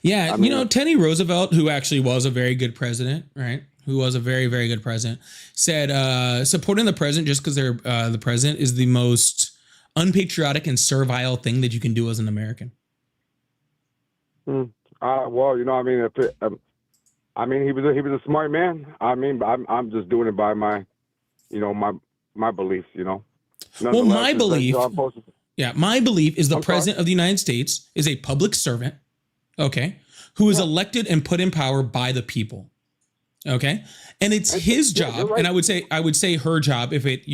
Yeah, Teddy Roosevelt, who actually was a very good president, right? Who was a very, very good president, said supporting the president just because they're the president is the most unpatriotic and servile thing that you can do as an American. Well, he was a smart man. I mean, I'm just doing it by my beliefs. Well, my belief is the president of the United States is a public servant, okay, who is elected and put in power by the people. Okay. And it's his job. Right. And I would say her job if it,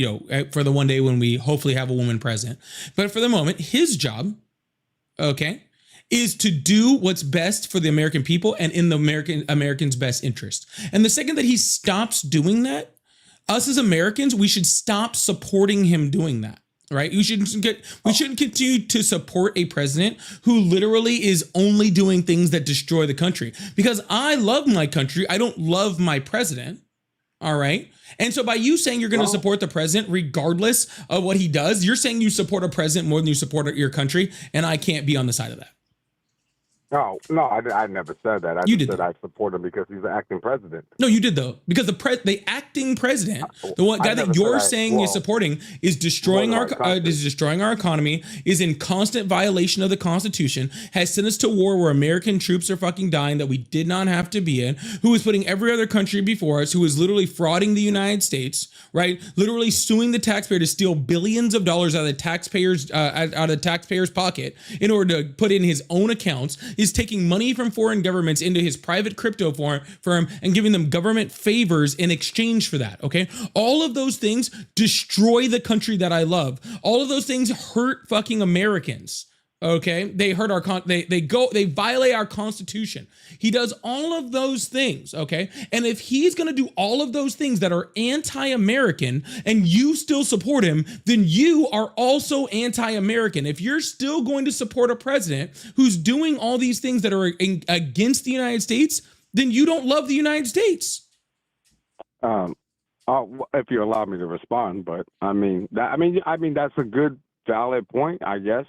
for the one day when we hopefully have a woman president, but for the moment, his job, okay, is to do what's best for the American people and in the Americans' best interest. And the second that he stops doing that, us as Americans, we should stop supporting him doing that. Right? We shouldn't continue to support a president who literally is only doing things that destroy the country. Because I love my country. I don't love my president. All right. And so by you saying you're going to support the president, regardless of what he does, you're saying you support a president more than you support your country. And I can't be on the side of that. No, I never said that. I just said I support him because he's the acting president. No, you did though, because the acting president, the one guy that you're saying is supporting, is destroying our economy, is in constant violation of the Constitution, has sent us to war where American troops are fucking dying that we did not have to be in, who is putting every other country before us, who is literally frauding the United States, right? Literally suing the taxpayer to steal billions of dollars out of the taxpayer's pocket in order to put in his own accounts. Is taking money from foreign governments into his private crypto firm and giving them government favors in exchange for that. Okay. All of those things destroy the country that I love. All of those things hurt fucking Americans. Okay. They hurt they violate our Constitution. He does all of those things. Okay. And if he's going to do all of those things that are anti-American and you still support him, then you are also anti-American. If you're still going to support a president who's doing all these things that are against the United States, then you don't love the United States. If you allow me to respond, but I mean, that's a good, valid point, I guess.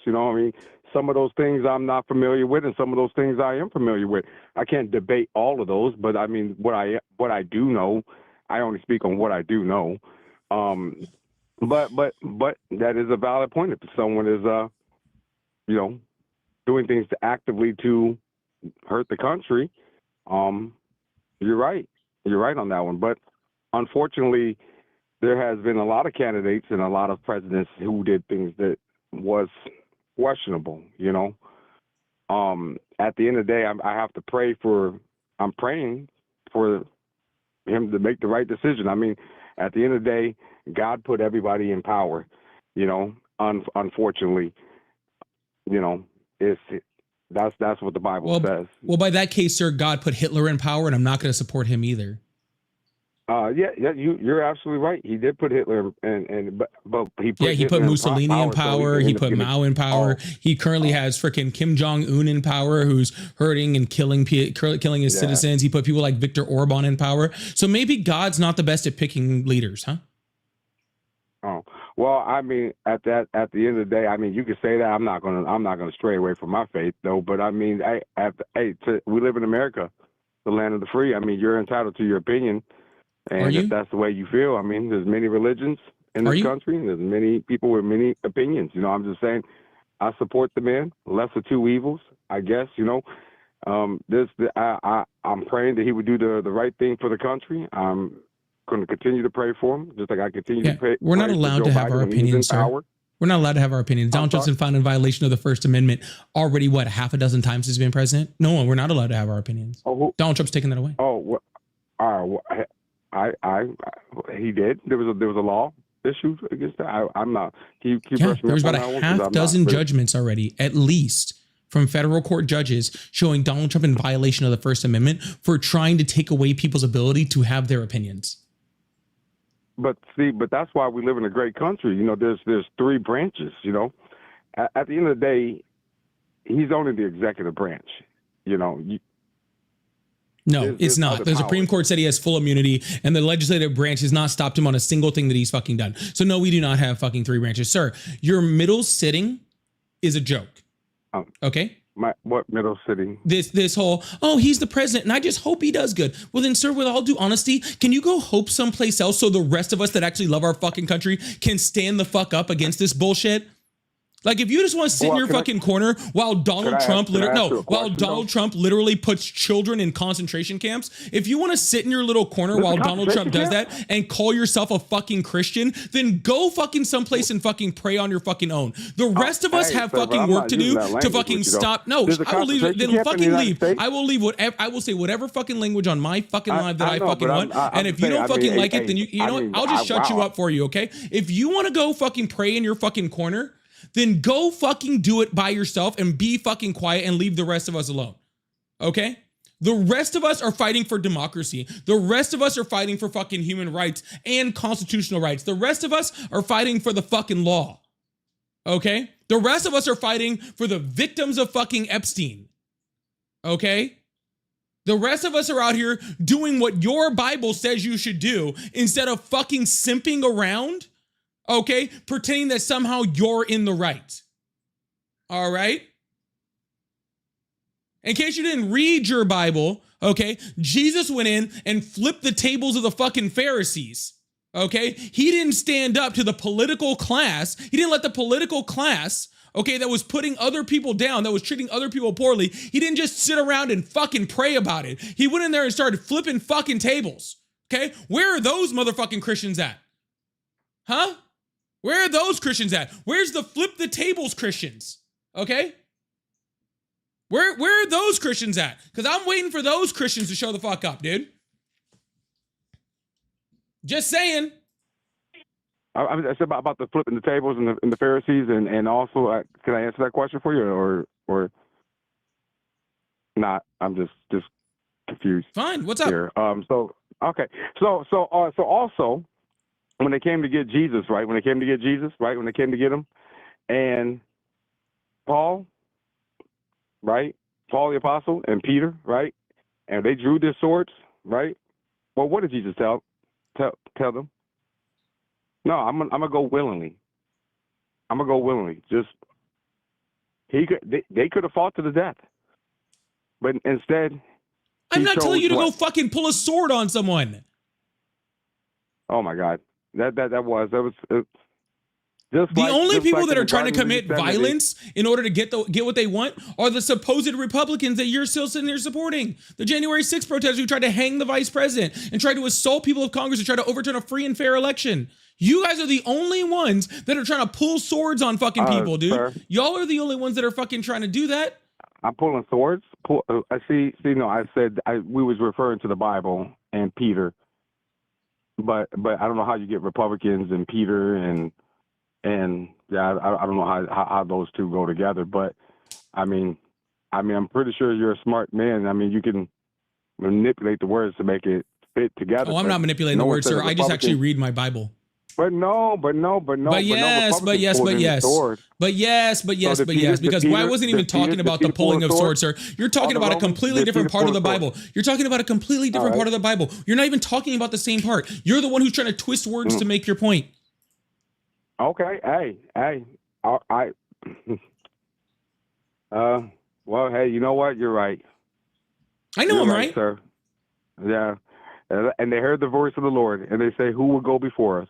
Some of those things I'm not familiar with, and some of those things I am familiar with. I can't debate all of those, but I mean, what I do know, I only speak on what I do know. But that is a valid point. If someone is, doing things actively to hurt the country, you're right. You're right on that one. But unfortunately, there has been a lot of candidates and a lot of presidents who did things that was questionable, At the end of the day, I have to I'm praying for him to make the right decision. I mean, at the end of the day, God put everybody in power, unfortunately, That's what the Bible says. Well, by that case, sir, God put Hitler in power, and I'm not going to support him either. Yeah, you're absolutely right. He did put Hitler but he put he put Mussolini in power. He put Mao in power. He currently has freaking Kim Jong-un in power, who's hurting and killing his citizens. He put people like Viktor Orban in power. So maybe God's not the best at picking leaders, huh? Oh, well, I mean, at the end of the day, I mean, you could say that. I'm not gonna stray away from my faith, though. But I mean, we live in America, the land of the free. I mean, you're entitled to your opinion. And if that's the way you feel, I mean, there's many religions in this country. And there's many people with many opinions. You know, I'm just saying, I support the man. Lesser two evils, I guess. You know, I'm praying that he would do the right thing for the country. I'm going to continue to pray for him, just like I continue to pray. We're not allowed to have our opinions, sir. We're not allowed to have our opinions. Donald Trump's been found in violation of the First Amendment already. What, half a dozen times he's been president? No, we're not allowed to have our opinions. Donald Trump's taking that away. He did. There was a law issue against that. I'm not. He there was about a half dozen judgments already, at least, from federal court judges showing Donald Trump in violation of the First Amendment for trying to take away people's ability to have their opinions. But that's why we live in a great country. You know, there's three branches. You know, at the end of the day, he's only the executive branch. You know. No, it's not. The Supreme Court said he has full immunity, and the legislative branch has not stopped him on a single thing that he's fucking done. So no, we do not have fucking three branches. Sir, your middle sitting is a joke. Okay? What middle sitting? This whole, he's the president, and I just hope he does good. Well then, sir, with all due honesty, can you go hope someplace else so the rest of us that actually love our fucking country can stand the fuck up against this bullshit? Like, if you just want to sit in your fucking corner while Donald Trump literally puts children in concentration camps, if you want to sit in your little corner while Donald Trump does that and call yourself a fucking Christian, then go fucking someplace and fucking pray on your fucking own. The rest of us have fucking work to do to fucking stop. No, I will leave it. Then fucking leave. I will leave whatever. I will say whatever fucking language on my fucking live that I fucking want. And if you don't fucking like it, then you know what? I'll just shut you up for you, okay? If you want to go fucking pray in your fucking corner, then go fucking do it by yourself and be fucking quiet and leave the rest of us alone. Okay? The rest of us are fighting for democracy. The rest of us are fighting for fucking human rights and constitutional rights. The rest of us are fighting for the fucking law. Okay? The rest of us are fighting for the victims of fucking Epstein. Okay? The rest of us are out here doing what your Bible says you should do instead of fucking simping around. Okay, pretending that somehow you're in the right. All right? In case you didn't read your Bible, okay, Jesus went in and flipped the tables of the fucking Pharisees. Okay? He didn't stand up to the political class. He didn't let the political class, okay, that was putting other people down, that was treating other people poorly, he didn't just sit around and fucking pray about it. He went in there and started flipping fucking tables. Okay? Where are those motherfucking Christians at? Huh? Where are those Christians at? Where's the flip the tables Christians? Okay? Where are those Christians at? Because I'm waiting for those Christians to show the fuck up, dude. Just saying. I said about the flipping the tables and the Pharisees, and also, can I answer that question for you, or not? I'm just confused. Fine. What's up? Here. So also, when they came to get Jesus, right? When they came to get him, and Paul, right? Paul the apostle and Peter, right? And they drew their swords, right? Well, what did Jesus tell them? No, I'm gonna go willingly. Just they could have fought to the death, but instead, I'm not telling you to go fucking pull a sword on someone. Oh my God. That was just the only people that are trying to commit violence in order to get what they want are the supposed Republicans that you're still sitting there supporting. The January 6th protesters who tried to hang the vice president and tried to assault people of Congress and try to overturn a free and fair election. You guys are the only ones that are trying to pull swords on fucking people, dude. Sir. Y'all are the only ones that are fucking trying to do that. I'm pulling swords. I see. No, I said we was referring to the Bible and Peter. But I don't know how you get Republicans and Peter and yeah, I don't know how those two go together. But I mean, I mean, I'm pretty sure you're a smart man. I mean, you can manipulate the words to make it fit together. Oh, I'm not manipulating the words, sir. I just actually read my Bible. But no. But yes. Because I wasn't even talking about the pulling of swords, sir. You're talking about a completely different part of the Bible. You're talking about a completely different part of the Bible. You're not even talking about the same part. You're the one who's trying to twist words to make your point. Okay. Hey. Well, hey, you know what? You're right. I know I'm right. Sir. Yeah. And they heard the voice of the Lord, and they say, "Who will go before us?"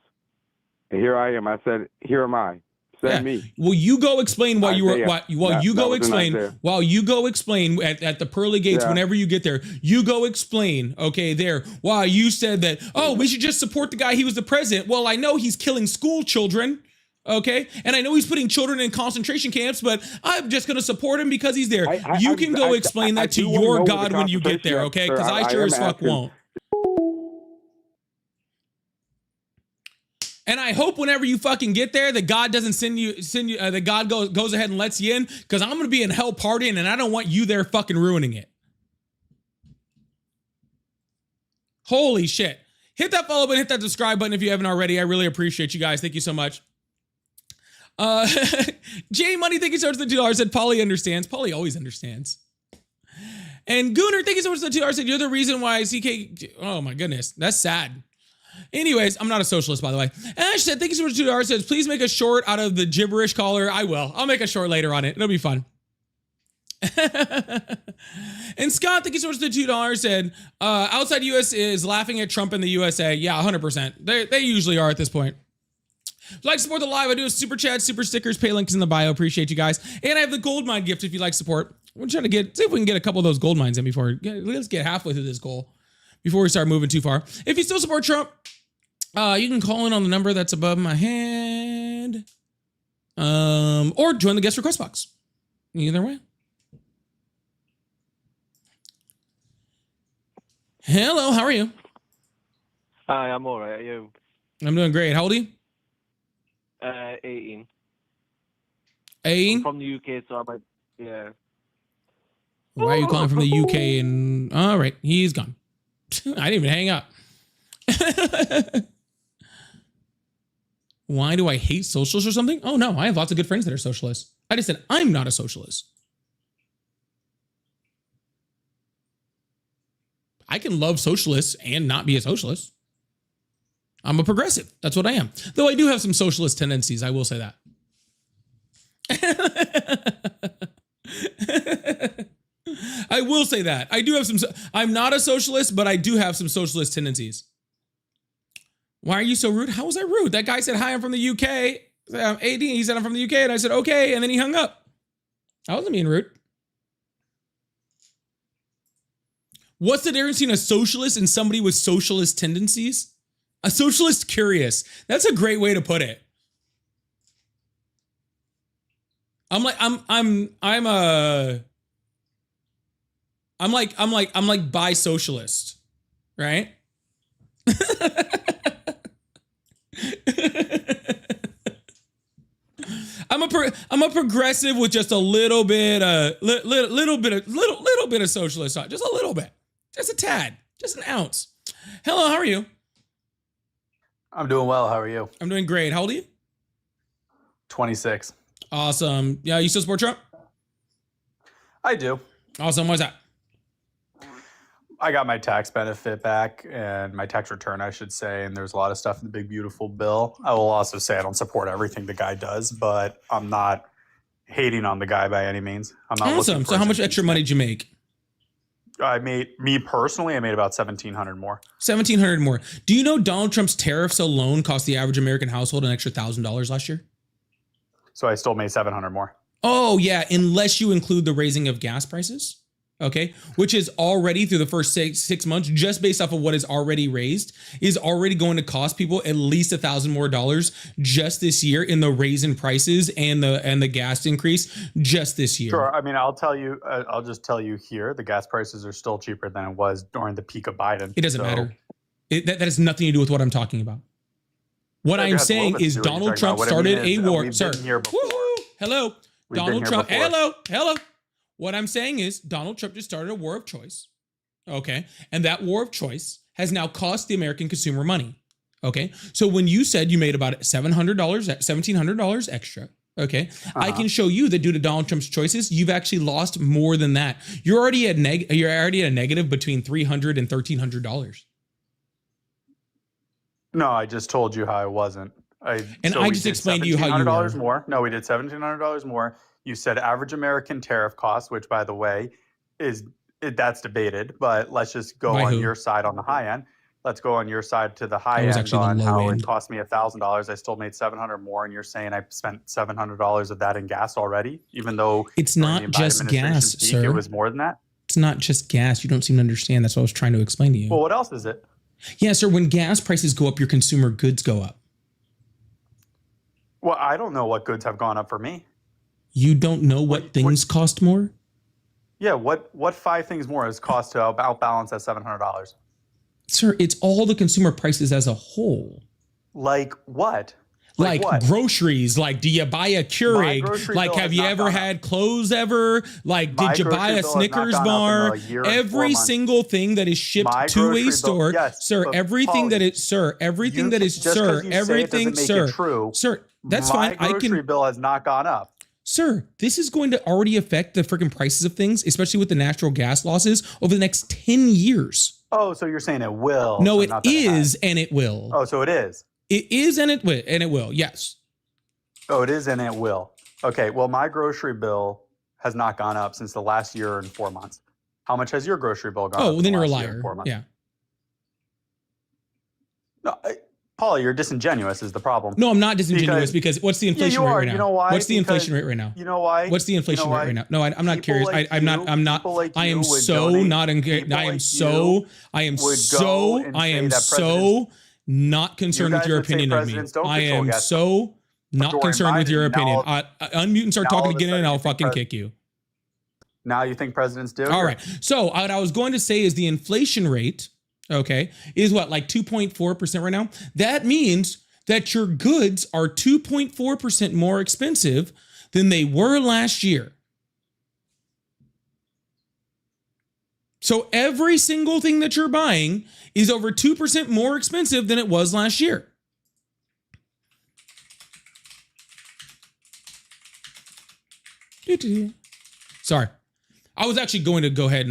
And here I am. I said, "Here am I. Send me." Well, you go explain while you were you go explain at the pearly gates whenever you get there. You go explain, okay, there. While you said that, we should just support the guy. He was the president. Well, I know he's killing school children. Okay, and I know he's putting children in concentration camps, but I'm just going to support him because he's there. You can go explain that to your God when you get there, okay? Because I sure as fuck won't. And I hope whenever you fucking get there, that God doesn't send you. That God goes ahead and lets you in, because I'm going to be in hell partying, and I don't want you there fucking ruining it. Holy shit! Hit that follow button, hit that subscribe button if you haven't already. I really appreciate you guys. Thank you so much. J Money, thank you so much for the $2. Said Polly understands. Polly always understands. And Gooner, thank you so much for the $2. Said you're the reason why CK. Oh my goodness, that's sad. Anyways, I'm not a socialist, by the way. Ash said, thank you so much for the $2. Says, please make a short out of the gibberish caller. I will. I'll make a short later on it. It'll be fun. And Scott, thank you so much for the $2. Said, outside US is laughing at Trump in the USA. Yeah, 100%. They usually are at this point. If you'd like to support the live, I do a super chat, super stickers, pay links in the bio. Appreciate you guys. And I have the gold mine gift if you'd like support. We're trying to see if we can get a couple of those gold mines in before. Let's get halfway through this goal before we start moving too far. If you still support Trump, you can call in on the number that's above my head. Or join the guest request box. Either way. Hello, how are you? Hi, I'm all right. Are you? I'm doing great. How old are you? 18. 18? I'm from the UK, so I might, yeah. Why are you calling from the UK? And all right, he's gone. I didn't even hang up. Why do I hate socialists or something? Oh no, I have lots of good friends that are socialists. I just said I'm not a socialist. I can love socialists and not be a socialist. I'm a progressive. That's what I am. Though I do have some socialist tendencies. I will say that. I will say that. I do have some. I'm not a socialist, but I do have some socialist tendencies. Why are you so rude? How was I rude? That guy said, hi, I'm from the UK. I'm 18. He said, I'm from the UK. And I said, okay. And then he hung up. I wasn't being rude. What's the difference between a socialist and somebody with socialist tendencies? A socialist curious. That's a great way to put it. I'm like bi-socialist, right? I'm a progressive with just a little bit of socialist, just a little bit, just a tad, just an ounce. Hello, how are you? I'm doing well. How are you? I'm doing great. How old are you? 26. Awesome. Yeah, you still support Trump? I do. Awesome. Why's that? I got my tax benefit back and my tax return, I should say, and there's a lot of stuff in the big, beautiful bill. I will also say I don't support everything the guy does, but I'm not hating on the guy by any means. I'm not awesome. So how much extra money did you make? Me personally, I made about $1,700 more. $1,700 more. Do you know Donald Trump's tariffs alone cost the average American household an extra $1,000 last year? So I still made $700 more. Oh yeah, unless you include the raising of gas prices. Okay, which is already through the first six months, just based off of what is already raised, is already going to cost people at least $1,000 more just this year in the raise in prices and the gas increase just this year. Sure. I mean, I'll just tell you here, the gas prices are still cheaper than it was during the peak of Biden. It doesn't matter. That has nothing to do with what I'm talking about. What I'm saying is Donald Trump started a war. Sir, hello, Donald Trump. Hello. What I'm saying is Donald Trump just started a war of choice. Okay. And that war of choice has now cost the American consumer money. Okay. So when you said you made about $1,700 extra, okay, I can show you that due to Donald Trump's choices, you've actually lost more than that. You're already at a negative between $300 and $1,300. No, I just told you how I wasn't. I just explained to you how you were. More. No, we did $1,700 more. You said average American tariff cost, which, by the way, that's debated. But let's just go on your side on the high end. Let's go on your side to the high end on how it cost me $1,000. I still made $700 more, and you're saying I spent $700 of that in gas already, even though it's not just gas, sir. It was more than that. It's not just gas. You don't seem to understand. That's what I was trying to explain to you. Well, what else is it? Yeah, sir. When gas prices go up, your consumer goods go up. Well, I don't know what goods have gone up for me. You don't know what things cost more? Yeah, what 5 things more has cost to outbalance that $700? Sir, it's all the consumer prices as a whole. Like what? Like what? Groceries. Like, do you buy a Keurig? Like, have you ever had clothes ever? Like, did you buy a Snickers bar? Every single thing that is shipped to a store, sir, everything that is, sir, everything that is, sir, everything, sir, sir, that's fine. My grocery bill has not gone up. Sir, this is going to already affect the freaking prices of things, especially with the natural gas losses over the next 10 years. Oh, so you're saying it will? No, it is, and it will. Oh, so it is. It is, and it will. Yes. Oh, it is, and it will. Okay. Well, my grocery bill has not gone up since the last year and 4 months. How much has your grocery bill gone up? Oh, well, then you're a liar. Yeah. No, Paula, you're disingenuous is the problem. No, I'm not disingenuous because what's the inflation rate right now? You know why? What's the inflation rate right now? You know why? What's the inflation rate right now? No, I'm not curious. I'm not. I am so not not concerned with your opinion of me. I am so not concerned with your opinion. Unmute and start talking again, and I'll fucking kick you. Now you think presidents do? All right. So what I was going to say is the inflation rate, okay, is what, like 2.4% right now? That means that your goods are 2.4% more expensive than they were last year. So every single thing that you're buying is over 2% more expensive than it was last year. Sorry. I was actually going to go ahead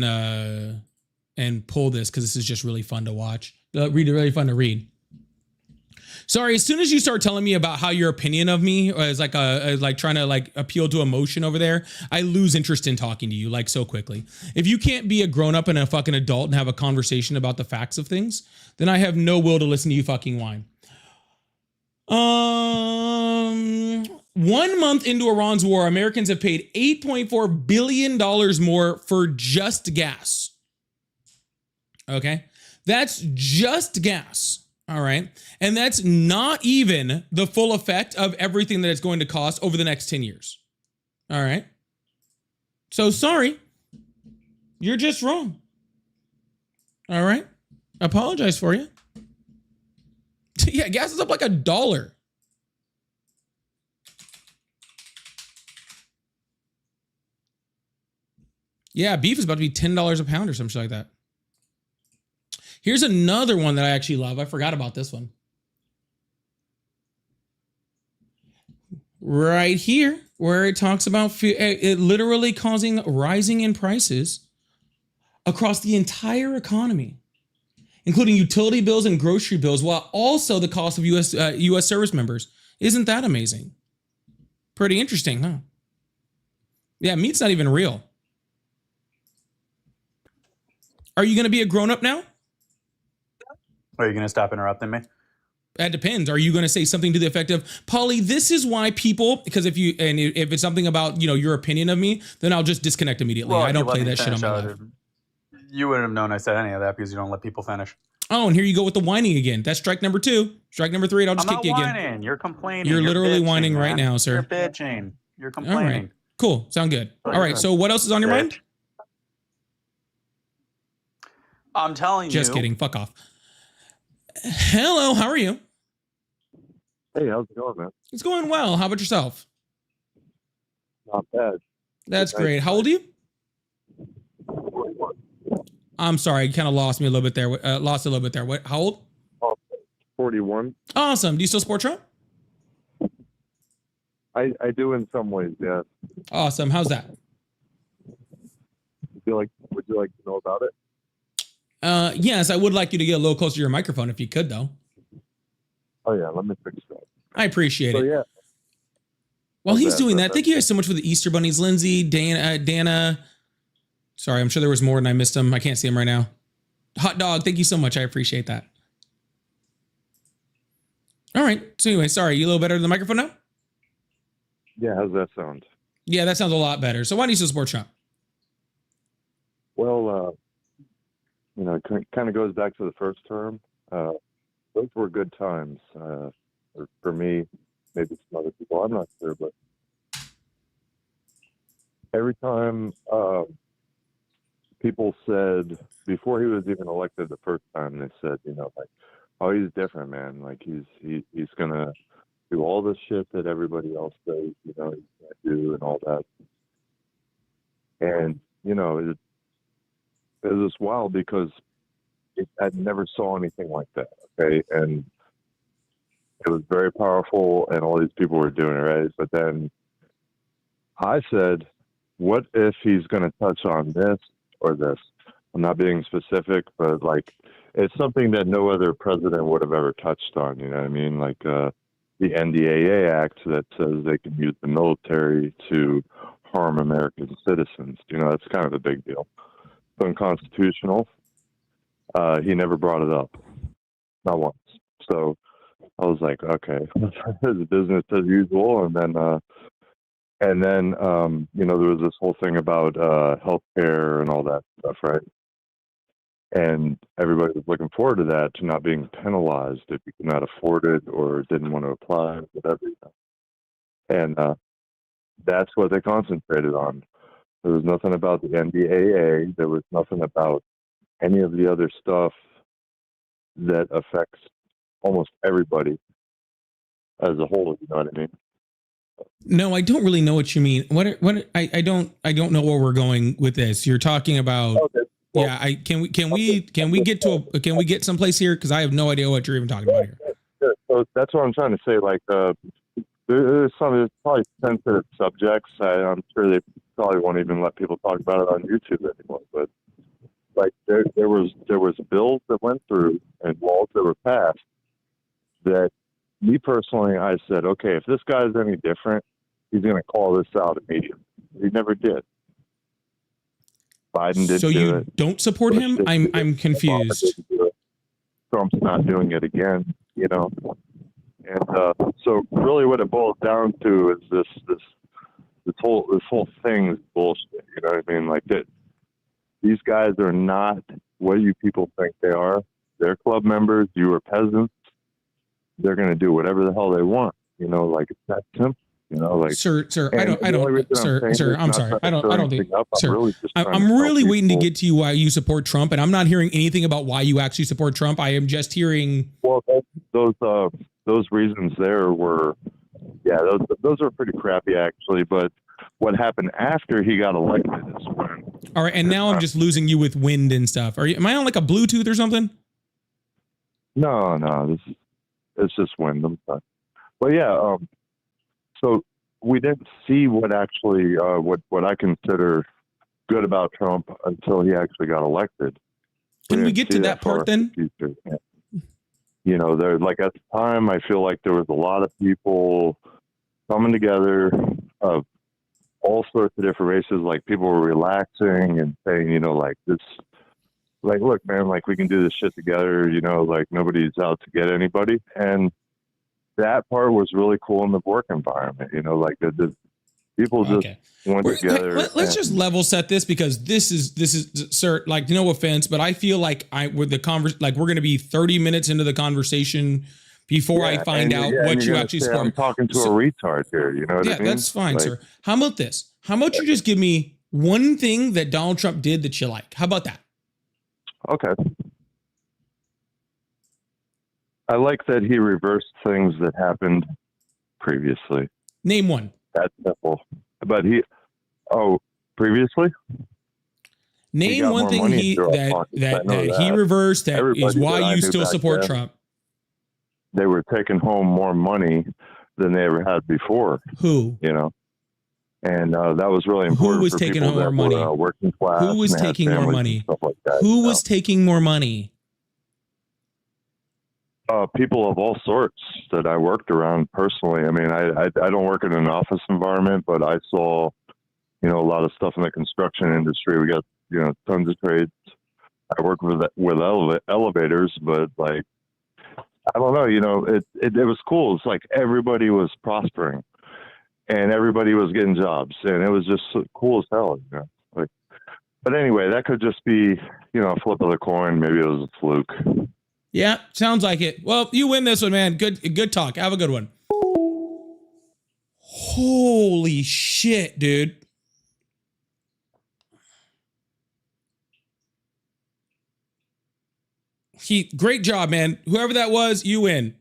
and pull this because this is just really fun to watch. Really fun to read. Sorry, as soon as you start telling me about how your opinion of me is like trying to like appeal to emotion over there, I lose interest in talking to you like so quickly. If you can't be a grown up and a fucking adult and have a conversation about the facts of things, then I have no will to listen to you fucking whine. 1 month into Iran's war, Americans have paid $8.4 billion more for just gas. Okay, that's just gas. All right. And that's not even the full effect of everything that it's going to cost over the next 10 years. All right. So sorry. You're just wrong. All right. I apologize for you. Yeah, gas is up like $1. Yeah, beef is about to be $10 a pound or something like that. Here's another one that I actually love. I forgot about this one. Right here, where it talks about it literally causing rising in prices across the entire economy, including utility bills and grocery bills, while also the cost of U.S. service members. Isn't that amazing? Pretty interesting, huh? Yeah, meat's not even real. Are you going to be a grown-up now? Are you going to stop interrupting me? That depends. Are you going to say something to the effect of, Paulie, this is why people, because if it's something about, your opinion of me, then I'll just disconnect immediately. I don't play that shit on my life. You wouldn't have known I said any of that because you don't let people finish. Oh, and here you go with the whining again. That's strike number 2. Strike number 3, and I'll just kick you again. Whining. You're complaining. You're literally bitching, whining man. right now, sir. You're bitching. You're complaining. All right. Cool. Sound good. All right. So what else is on your mind? I'm telling you. Just kidding. Fuck off. Hello, how are you? Hey, how's it going, man? It's going well. How about yourself? Not bad. That's great. How old are you? I'm sorry, you kind of lost me a little bit there. Lost a little bit there. What? How old? 41. Awesome. Do you still support Trump? I do in some ways, yeah. Awesome. How's that? Would you like to know about it? Yes, I would like you to get a little closer to your microphone if you could, though. Oh yeah, let me fix that. I appreciate So it. yeah, While he's bad, doing not that, bad. thank you guys so much for the Easter bunnies, Lindsay, Dana. Sorry, I'm sure there was more and I missed them. I can't see them right now. Hot dog, thank you so much. I appreciate that. All right. So anyway, sorry, you a little better than the microphone now? yeah. How's that sound? Yeah, that sounds a lot better. So why do you still support Trump? Well, it kind of goes back to the first term. Those were good times for me. Maybe some other people. I'm not sure, but every time people said before he was even elected the first time, they said, like, oh, he's different, man. Like he's gonna do all the shit that everybody else does, he's gonna do and all that. And it was wild because I never saw anything like that. Okay, and it was very powerful, and all these people were doing it, right? But then I said, what if he's going to touch on this or this? I'm not being specific, but like it's something that no other president would have ever touched on. You know what I mean? Like the NDAA Act that says they can use the military to harm American citizens. That's kind of a big deal. It's unconstitutional. He never brought it up, not once. So I was like, okay, it's business as usual. And then there was this whole thing about healthcare and all that stuff, right? And everybody was looking forward to that, to not being penalized if you could not afford it or didn't want to apply, whatever. And that's what they concentrated on. There was nothing about the NDAA. There was nothing about any of the other stuff that affects almost everybody as a whole. You know what I mean? No, I don't really know what you mean. I don't know where we're going with this. You're talking about. Okay. Well, Yeah, can we get someplace here? Because I have no idea what you're even talking about here. So that's what I'm trying to say. Like, there's probably sensitive subjects. I'm sure they probably won't even let people talk about it on YouTube anymore. But like, there was bills that went through and laws that were passed that me personally, I said, okay, if this guy's any different, he's going to call this out immediately. He never did. Biden didn't So do you it. don't support him? I'm confused. Trump's not doing it again, And so really what it boils down to is this whole thing is bullshit. You know what I mean? Like that, these guys are not what you people think they are. They're club members. You are peasants. They're going to do whatever the hell they want. Like it's that simple. Like, sir, I don't, sir, I'm sorry. I don't think, sir, I'm really waiting to get to you why you support Trump, and I'm not hearing anything about why you actually support Trump. I am just hearing. Well, those reasons there were, those are pretty crappy actually. But what happened after he got elected is when. All right, and now I'm just losing you with wind and stuff. Am I on like a Bluetooth or something? No, it's just wind. I'm sorry. But yeah, so we didn't see what actually what I consider good about Trump until he actually got elected. Can we get to that part then? There, like at the time, I feel like there was a lot of people coming together of all sorts of different races. Like people were relaxing and saying, like this, like, look, man, like we can do this shit together. Like nobody's out to get anybody. And that part was really cool in the work environment. Like the people just went together. Let's just level set this, because this is, sir, like, no offense, but I feel like we're going to be 30 minutes into the conversation before I find out what you actually support. I'm talking to a retard here. You know what I mean? That's fine, sir. How about this? How about you just give me one thing that Donald Trump did that you like? How about that? Okay. I like that he reversed things that happened previously. Name one. That's simple. But previously? Name got one more thing money he into our that pockets. I that know that he that. reversed that is Everybody why that I you knew still back support then, Trump. they were taking home more money than they ever had before. Who? You know, and that was really Who important was for taking people more that money? were working class Who was and had taking more families and money? stuff like that. Who you know? was taking more money? People of all sorts that I worked around personally. I mean, I don't work in an office environment, but I saw, you know, a lot of stuff in the construction industry. We got, you know, tons of trades. I work with elevators, but like, I don't know, you know, it was cool. It's like everybody was prospering and everybody was getting jobs, and it was just cool as hell, you know. Like, but anyway, that could just be, you know, a flip of the coin. Maybe it was a fluke. Yeah, sounds like it. Well, you win this one, man. Good talk. Have a good one. Holy shit, dude. Great job, man. Whoever that was, you win.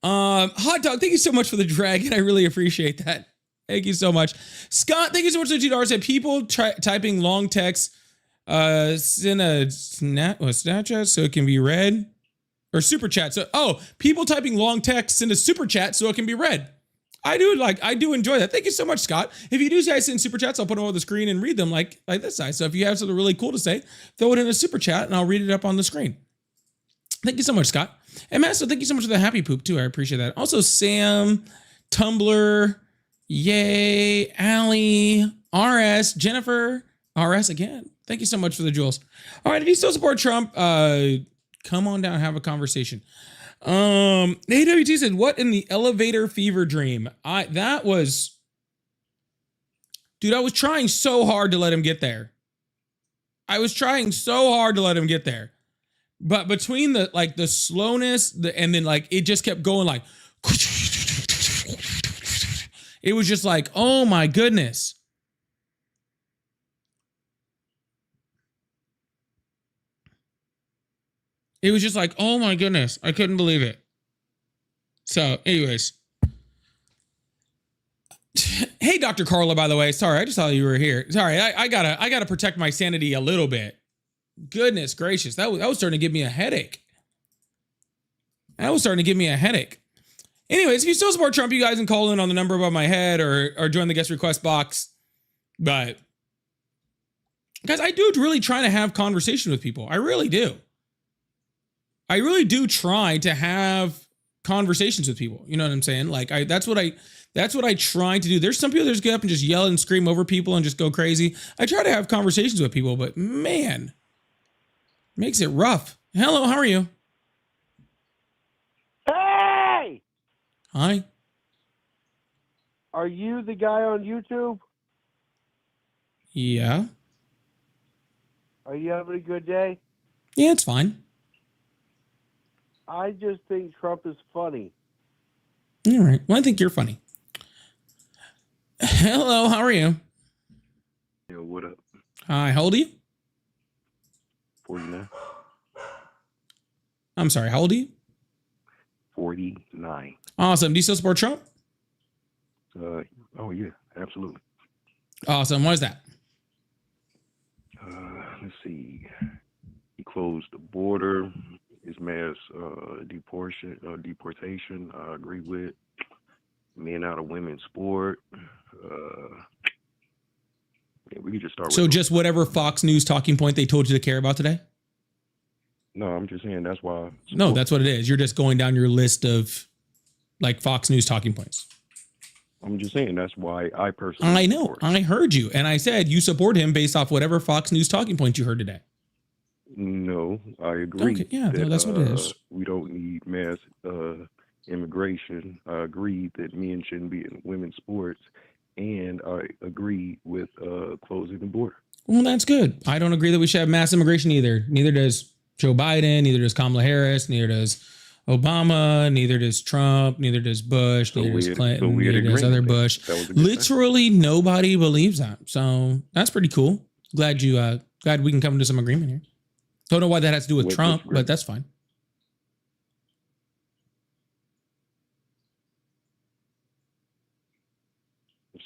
Hot dog, thank you so much for the dragon. I really appreciate that. Thank you so much. Scott, thank you so much for the $2. Said people typing long text send a Snapchat so it can be read. Or super chat. So, people typing long text send a super chat so it can be read. I do enjoy that. Thank you so much, Scott. If you do guys send super chats, I'll put them on the screen and read them like this size. So if you have something really cool to say, throw it in a super chat and I'll read it up on the screen. Thank you so much, Scott. And Master, thank you so much for the happy poop too. I appreciate that. Also, Sam, Tumblr, Yay, Allie, RS, Jennifer, RS again. Thank you so much for the jewels. All right, if you still support Trump, come on down and have a conversation. AWT said, what in the elevator fever dream? I was trying so hard to let him get there. But between the slowness, and then it just kept going like, it was just like, oh my goodness. It was just like, oh my goodness. I couldn't believe it. So, anyways. Hey, Dr. Carla, by the way. Sorry, I just saw you were here. Sorry, I gotta protect my sanity a little bit. Goodness gracious. That was starting to give me a headache. Anyways, if you still support Trump, you guys can call in on the number above my head or join the guest request box. But guys, I do really try to have conversation with people. I really do. I really do try to have conversations with people. You know what I'm saying? That's what I try to do. There's some people that just get up and just yell and scream over people and just go crazy. I try to have conversations with people, but man, makes it rough. Hello, how are you? Hey! Hi. Are you the guy on YouTube? Yeah. Are you having a good day? Yeah, it's fine. I just think Trump is funny. All right. Well, I think you're funny. Hello, how are you? Yo, what up? Hi, how old are you? 49. I'm sorry, how old are you? 49. Awesome. Do you still support Trump? Oh yeah, absolutely. Awesome. Why is that? Let's see. He closed the border. His mass deportation. I agree with. Men out of women's sport. Yeah, we could just start. So just whatever Fox News talking point they told you to care about today? No, I'm just saying that's why. No, that's what it is. You're just going down your list of Fox News talking points. I'm just saying that's why I personally. I know. I heard you, and I said you support him based off whatever Fox News talking point you heard today. No, I agree. Okay, yeah, no, that's what it is. We don't need mass immigration. I agree that men shouldn't be in women's sports, and I agree with closing the border. Well, that's good. I don't agree that we should have mass immigration either. Neither does Joe Biden, neither does Kamala Harris, neither does Obama, neither does Trump, neither does Bush, neither does Clinton, neither does other Bush. Literally nobody believes that. So that's pretty cool. Glad we can come to some agreement here. Don't know why that has to do with Trump, but that's fine.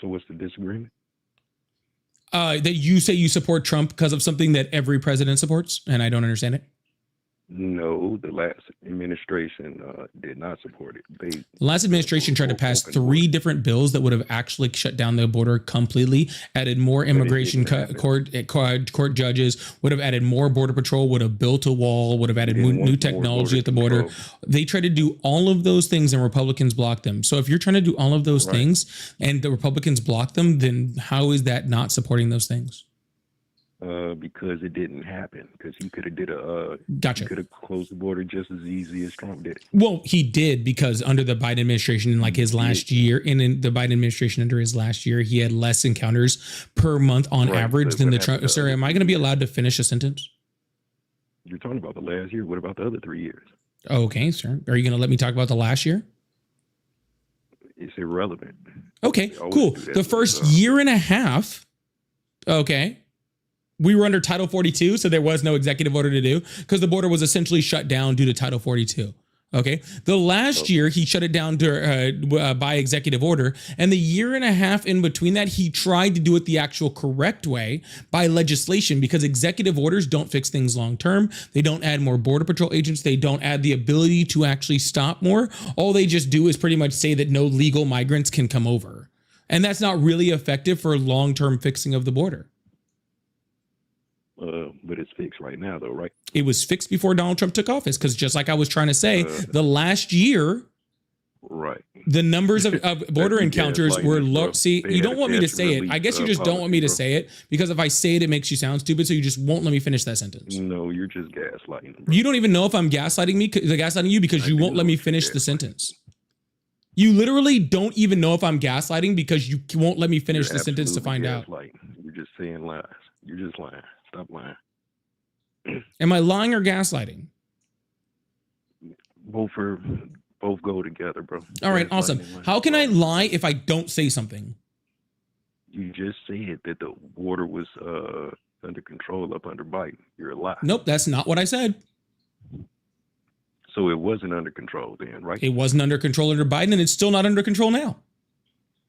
So what's the disagreement? That you say you support Trump because of something that every president supports, and I don't understand it. No, the last administration did not support it. The last administration tried to pass 3 different bills that would have actually shut down the border completely, added more immigration court judges, would have added more border patrol, would have built a wall, would have added new technology at the border. They tried to do all of those things and Republicans blocked them. So if you're trying to do all of those things and the Republicans block them, then how is that not supporting those things? Because it didn't happen. Because he could have did Gotcha. He could have closed the border just as easy as Trump did it. Well, he did, because under the Biden administration, in like his last year, in the Biden administration under his last year, he had less encounters per month on average than the Trump. Sir, am I going to be allowed to finish a sentence? You're talking about the last year. What about the other 3 years? Okay, sir. Are you going to let me talk about the last year? It's irrelevant. Okay, cool. The first year and a half. Okay. We were under Title 42, so there was no executive order to do because the border was essentially shut down due to Title 42. Okay. The last year he shut it down by executive order, and the year and a half in between that, he tried to do it the actual correct way by legislation, because executive orders don't fix things long term. They don't add more border patrol agents. They don't add the ability to actually stop more. All they just do is pretty much say that no legal migrants can come over. And that's not really effective for long-term fixing of the border. But it's fixed right now, though, right? It was fixed before Donald Trump took office, because just like I was trying to say, the last year, the numbers of border encounters were low. See, you don't want me to say it. I guess you just don't want me to say it, because if I say it, it makes you sound stupid. So you just won't let me finish that sentence. No, you're just gaslighting. Bro. You don't even know if I'm gaslighting you because you won't let me finish the sentence. You literally don't even know if I'm gaslighting because you won't let me finish the sentence to find out. You're just saying lies. You're just lying. Stop lying. Am I lying or gaslighting? Both go together, bro. All right, awesome. How can I lie if I don't say something? You just said that the border was under control up under Biden. You're a liar. Nope, that's not what I said. So it wasn't under control then, right? It wasn't under control under Biden, and it's still not under control now.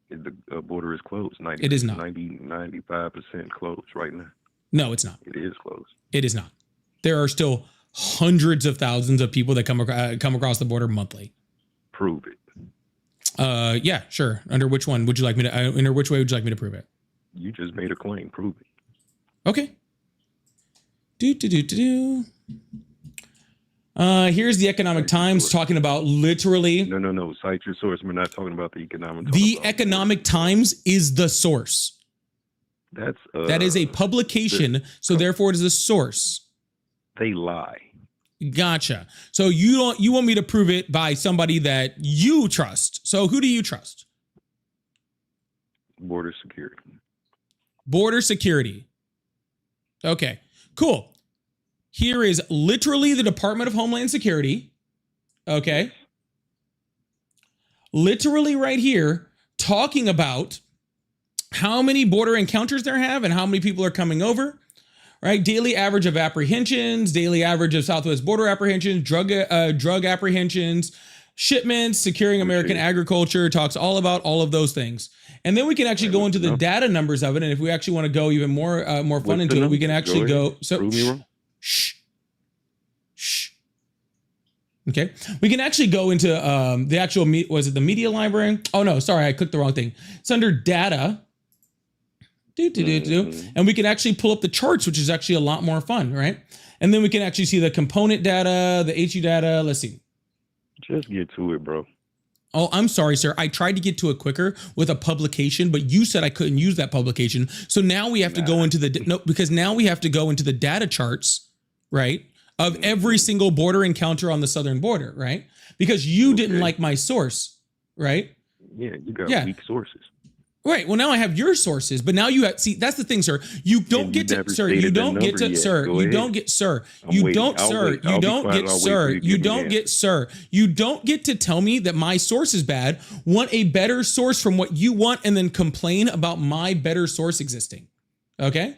The border is closed. It is not. 95% closed right now. No, it's not. It is closed. It is not. There are still hundreds of thousands of people that come across the border monthly. Prove it. Yeah, sure. Under which one would you like me to? Under which way would you like me to prove it? You just made a claim. Prove it. Okay. Here's the Economic Times talking about literally. No. Cite your source. We're not talking about the Economic Times. The Economic Times is the source. That is a publication, so therefore it is a source. They lie. Gotcha. So you want me to prove it by somebody that you trust. So who do you trust? Border security. Border security. Okay, cool. Here is literally the Department of Homeland Security. Okay. Literally right here talking about how many border encounters there have and how many people are coming over, right? Daily average of apprehensions, daily average of Southwest border apprehensions, drug apprehensions, shipments, securing American agriculture, talks all about all of those things. And then we can actually go into the data numbers of it. And if we actually want to go even more fun into it, we can actually go. So, shh. Okay, we can actually go into the actual was it the media library? Oh no, sorry, I clicked the wrong thing. It's under data. And we can actually pull up the charts, which is actually a lot more fun, right? And then we can actually see the component data, the HU data. Let's see. Just get to it, bro. Oh, I'm sorry, sir. I tried to get to it quicker with a publication, but you said I couldn't use that publication. So now we have to go into because now we have to go into the data charts, right? Of every single border encounter on the southern border, right? Because you didn't like my source, right? Yeah, you got weak sources. Right. Well, now I have your sources, but now you have, see, that's the thing, sir. You don't get to, sir, you don't get to, sir, you don't get, sir, you don't, sir, you don't get, sir, you don't get, sir, you don't get to tell me that my source is bad, want a better source from what you want, and then complain about my better source existing. Okay.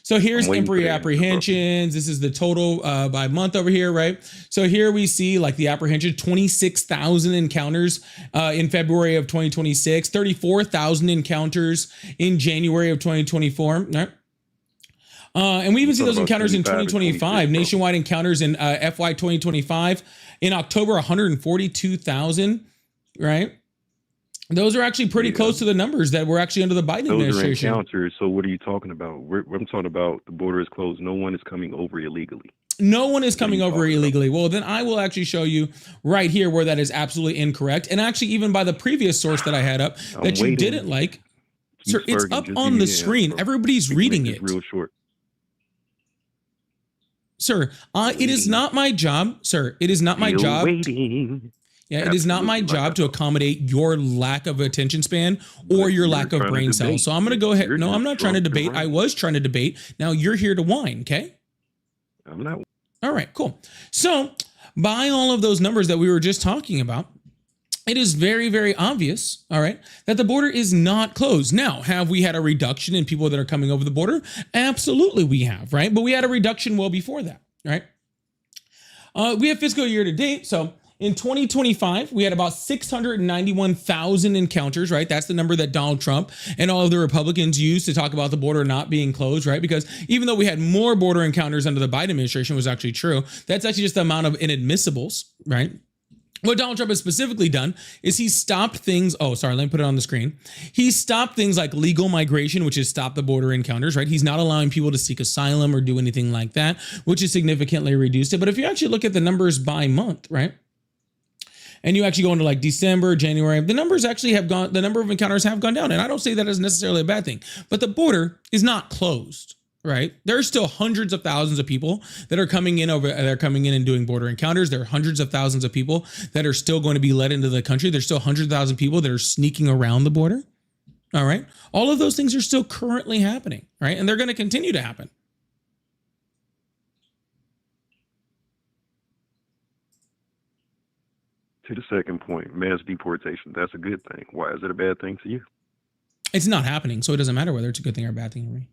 So here's waiting for inquiry the answer, bro. apprehensions. This is the total by month over here, right? So here we see like the apprehension, 26,000 encounters in February of 2026, 34,000 encounters in January of 2024, right? And we even see those encounters in 2025, nationwide encounters in FY 2025. In October, 142,000, right? Those are actually pretty close to the numbers that were actually under the Biden administration. Those are encounters. So what are you talking about? I'm talking about the border is closed. No one is coming over illegally. No one is coming over illegally. Well, then I will actually show you right here where that is absolutely incorrect. And actually, even by the previous source that I had up that you didn't like, sir, it's up on the screen. Everybody's reading it. Real short. Sir, it is not my job, sir. It is not my job. Waiting. Yeah, it is not my job to accommodate your lack of attention span or your lack of brain cells. So I'm going to go ahead. No, I'm not trying to debate. I was trying to debate. Now you're here to whine, okay? I'm not. All right, cool. So by all of those numbers that we were just talking about, it is very, very obvious, all right, that the border is not closed. Now, have we had a reduction in people that are coming over the border? Absolutely we have, right? But we had a reduction well before that, right? We have fiscal year to date. So in 2025, we had about 691,000 encounters, right? That's the number that Donald Trump and all of the Republicans used to talk about the border not being closed, right? Because even though we had more border encounters under the Biden administration, was actually true, that's actually just the amount of inadmissibles, right? What Donald Trump has specifically done is he stopped things. Oh, sorry, let me put it on the screen. He stopped things like legal migration, which is stop the border encounters, right? He's not allowing people to seek asylum or do anything like that, which has significantly reduced it. But if you actually look at the numbers by month, right? And you actually go into like December, January, the numbers actually have gone, the number of encounters have gone down. And I don't say that as necessarily a bad thing, but the border is not closed. Right. There's still hundreds of thousands of people that are coming in and doing border encounters. There are hundreds of thousands of people that are still going to be let into the country. There's still 100,000 people that are sneaking around the border. All right. All of those things are still currently happening. Right. And they're going to continue to happen. To the second point, mass deportation. That's a good thing. Why is it a bad thing to you? It's not happening. So it doesn't matter whether it's a good thing or a bad thing to me.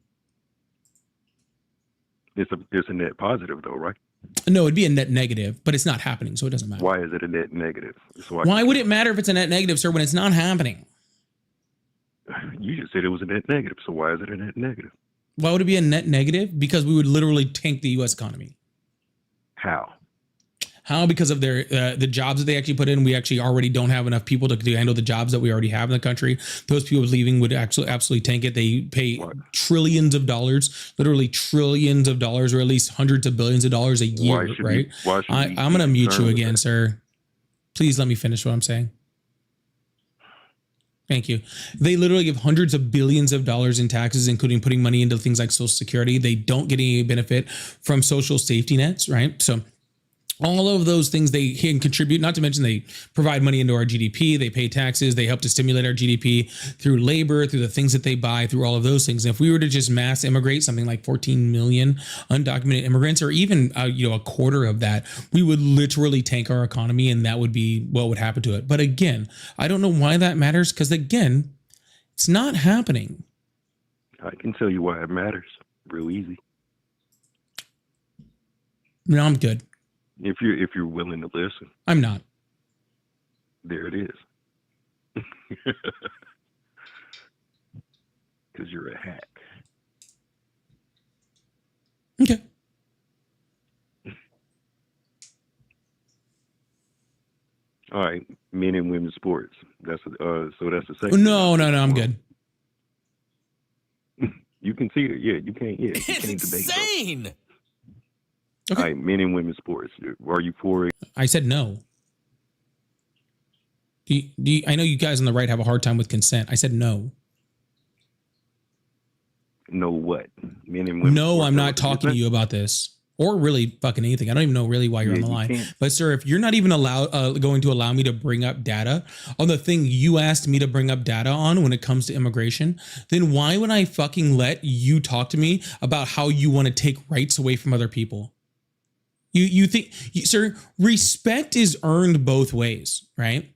It's a net positive though, right? No, it'd be a net negative, but it's not happening, so it doesn't matter. Why is it a net negative? Why would it matter if it's a net negative, sir, when it's not happening? You just said it was a net negative, so why is it a net negative? Why would it be a net negative? Because we would literally tank the U.S. economy. How? How? Because of their the jobs that they actually put in. We actually already don't have enough people to handle the jobs that we already have in the country. Those people leaving would actually absolutely tank it. They pay trillions of dollars, literally trillions of dollars, or at least hundreds of billions of dollars a year, right? I'm going to mute you again, sir. Please let me finish what I'm saying. Thank you. They literally give hundreds of billions of dollars in taxes, including putting money into things like Social Security. They don't get any benefit from social safety nets, right? So all of those things they can contribute, not to mention they provide money into our GDP, they pay taxes, they help to stimulate our GDP through labor, through the things that they buy, through all of those things. And if we were to just mass immigrate something like 14 million undocumented immigrants, or even a quarter of that, we would literally tank our economy, and that would be what would happen to it. But again, I don't know why that matters, because again, it's not happening. I can tell you why it matters. Real easy. No, I'm good. If you're willing to listen. I'm not. There it is. Because you're a hack. Okay. All right, men and women's sports. That's so that's the second. No, I'm good. You can see it. Yeah, you can't. Yeah, you it's can't insane. Debate, okay. All right, men and women's sports. Are you for it? I said no. I know you guys on the right have a hard time with consent. I said no. No what? Men and women. No, I'm not talking to you about this. Or really fucking anything. I don't even know really why you're on the line. But sir, if you're not even going to allow me to bring up data on the thing you asked me to bring up data on when it comes to immigration, then why would I fucking let you talk to me about how you want to take rights away from other people? You think, sir, respect is earned both ways, right?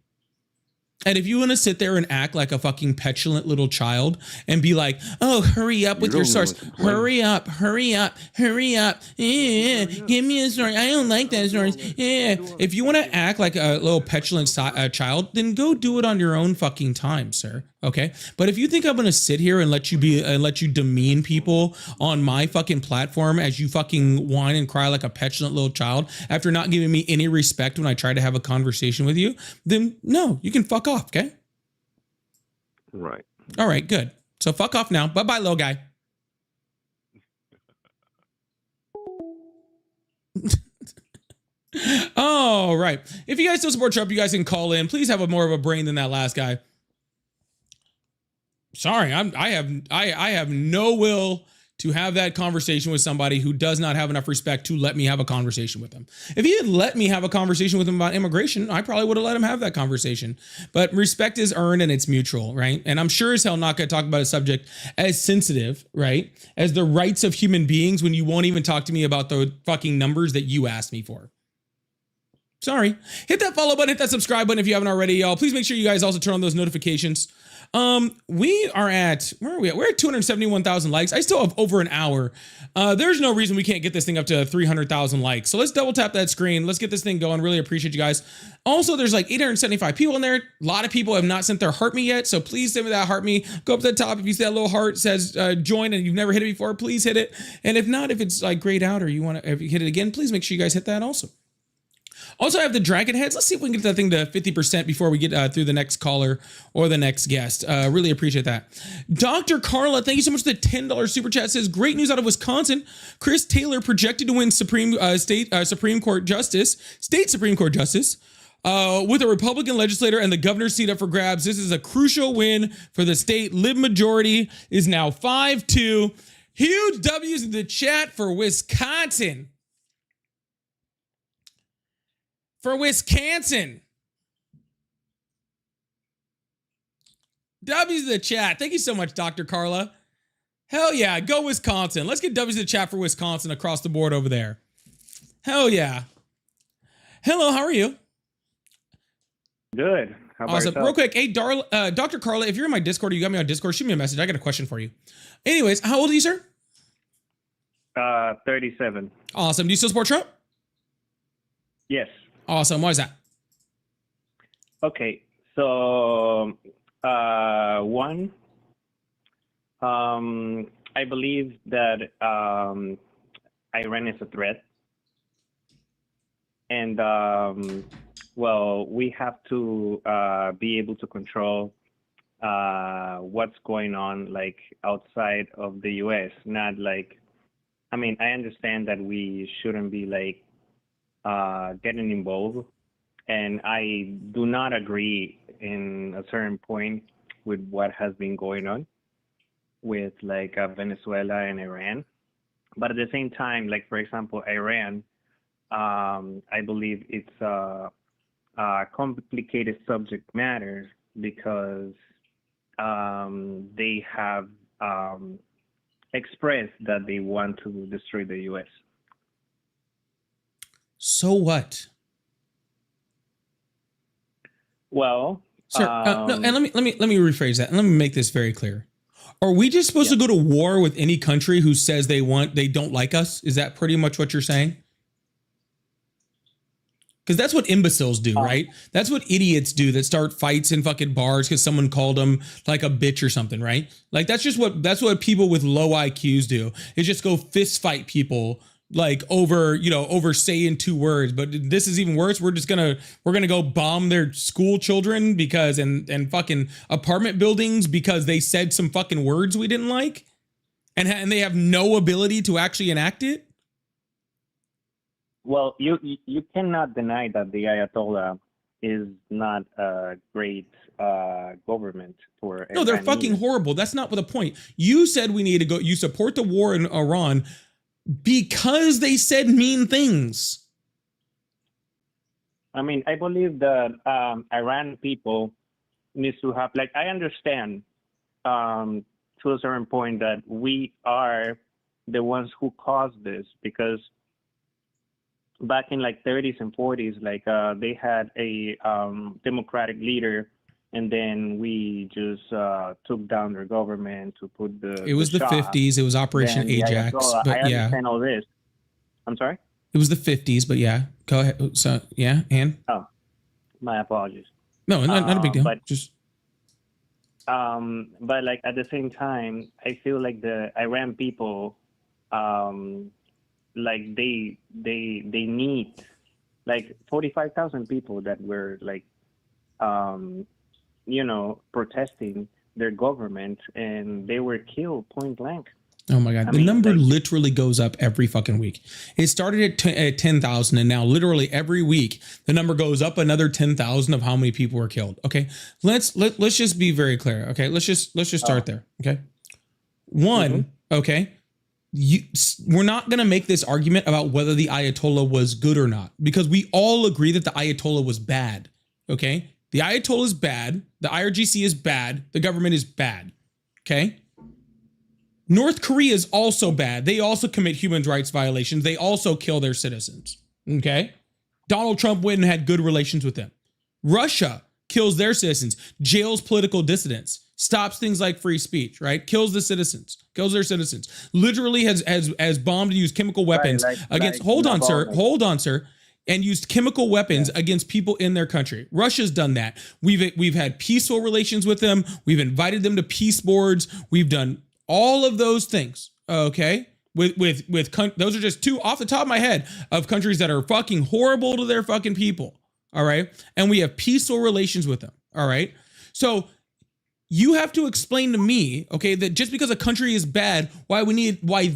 And if you want to sit there and act like a fucking petulant little child and be like, oh, hurry up with your source. Hurry up, hurry up, hurry up. Yeah, give me a story. I don't like that story. Yeah. If you want to act like a little petulant child, then go do it on your own fucking time, sir. Okay. But if you think I'm going to sit here and let you demean people on my fucking platform as you fucking whine and cry like a petulant little child after not giving me any respect when I try to have a conversation with you, then no, you can fuck off. Okay. Right. All right, good. So fuck off now. Bye-bye, little guy. All right. If you guys still support Trump, you guys can call in. Please have more of a brain than that last guy. Sorry, I have no will to have that conversation with somebody who does not have enough respect to let me have a conversation with them. If he had let me have a conversation with him about immigration, I probably would have let him have that conversation. But respect is earned and it's mutual, right? And I'm sure as hell not going to talk about a subject as sensitive, right, as the rights of human beings when you won't even talk to me about the fucking numbers that you asked me for. Sorry. Hit that follow button, hit that subscribe button if you haven't already, y'all. Please make sure you guys also turn on those notifications. We are at, where are we at? We're at 271,000 likes. I still have over an hour. There's no reason we can't get this thing up to 300,000 likes. So let's double tap that screen. Let's get this thing going. Really appreciate you guys. Also, there's like 875 people in there. A lot of people have not sent their heart me yet. So please send me that heart me. Go up to the top. If you see that little heart says join and you've never hit it before, please hit it. And if not, if it's like grayed out or you want to, if you hit it again, please make sure you guys hit that also. Also, I have the dragon heads. Let's see if we can get that thing to 50% before we get through the next caller or the next guest. Really appreciate that. Dr. Carla, thank you so much for the $10 super chat. Says, great news out of Wisconsin. Chris Taylor projected to win state Supreme Court Justice with a Republican legislator and the governor's seat up for grabs. This is a crucial win for the state. Lib majority is now 5-2. Huge W's in the chat for Wisconsin. For Wisconsin. W's in the chat. Thank you so much, Dr. Carla. Hell yeah, go Wisconsin. Let's get W's in the chat for Wisconsin across the board over there. Hell yeah. Hello, how are you? Good. How about awesome. yourself? Real quick, hey, Dr. Carla, if you're in my Discord or you got me on Discord, shoot me a message. I got a question for you. Anyways, how old are you, sir? 37. Awesome. Do you still support Trump? Yes. Awesome. Why is that? Okay. So, one, I believe that Iran is a threat. And, well, we have to be able to control what's going on, like, outside of the U.S. Not like, I mean, I understand that we shouldn't be, like, getting involved, and I do not agree in a certain point with what has been going on with like Venezuela and Iran. But at the same time, like for example, Iran, I believe it's a complicated subject matter because they have expressed that they want to destroy the U.S. So what? Well, sir, no, and let me rephrase that, and let me make this very clear. Are we just supposed to go to war with any country who says they don't like us? Is that pretty much what you're saying? Because that's what imbeciles do, right? That's what idiots do that start fights in fucking bars because someone called them like a bitch or something, right? Like that's what people with low IQs do. Is just go fist fight people like over saying 2 words. But this is even worse. We're gonna go bomb their school children because and fucking apartment buildings because they said some fucking words we didn't like, and they have no ability to actually enact it. Well, you cannot deny that the Ayatollah is not a great government for No, they're fucking horrible. That's not the point. You said we need to go. You support the war in Iran because they said mean things. I mean, I believe that Iran people needs to have, like, I understand to a certain point that we are the ones who caused this because back in like 30s and 40s, like they had a democratic leader and then we just took down their government to put It was the Shah. 50s. It was Operation Then the Ajax. Ayatollah, But I yeah, understand all this. I'm sorry? it was the 50s. But yeah, go ahead. So yeah, and Oh, my apologies. no, not a big deal. But Just but like at the same time, I feel like the Iran people, like they need like 45,000 people that were like, protesting their government, and they were killed point blank. oh my God, the number literally goes up every fucking week. It started at 10,000, and now literally every week the number goes up another 10,000 of how many people were killed. Okay, let's just be very clear. Okay, let's just start there. Okay, one. Okay, we're not going to make this argument about whether the Ayatollah was good or not, because we all agree that the Ayatollah was bad. Okay, the Ayatollah is bad. The IRGC is bad. The government is bad. Okay. North Korea is also bad. They also commit human rights violations. They also kill their citizens. Okay. Donald Trump went and had good relations with them. Russia kills their citizens, jails political dissidents, stops things like free speech, right? Kills the citizens, kills their citizens. Literally has bombed and used chemical weapons against, hold on, sir, and used chemical weapons against people in their country. Russia's done that. We've had peaceful relations with them. We've invited them to peace boards. We've done all of those things, okay? Those are just two off the top of my head of countries that are fucking horrible to their fucking people, all right? And we have peaceful relations with them, all right? So you have to explain to me, okay, that just because a country is bad, why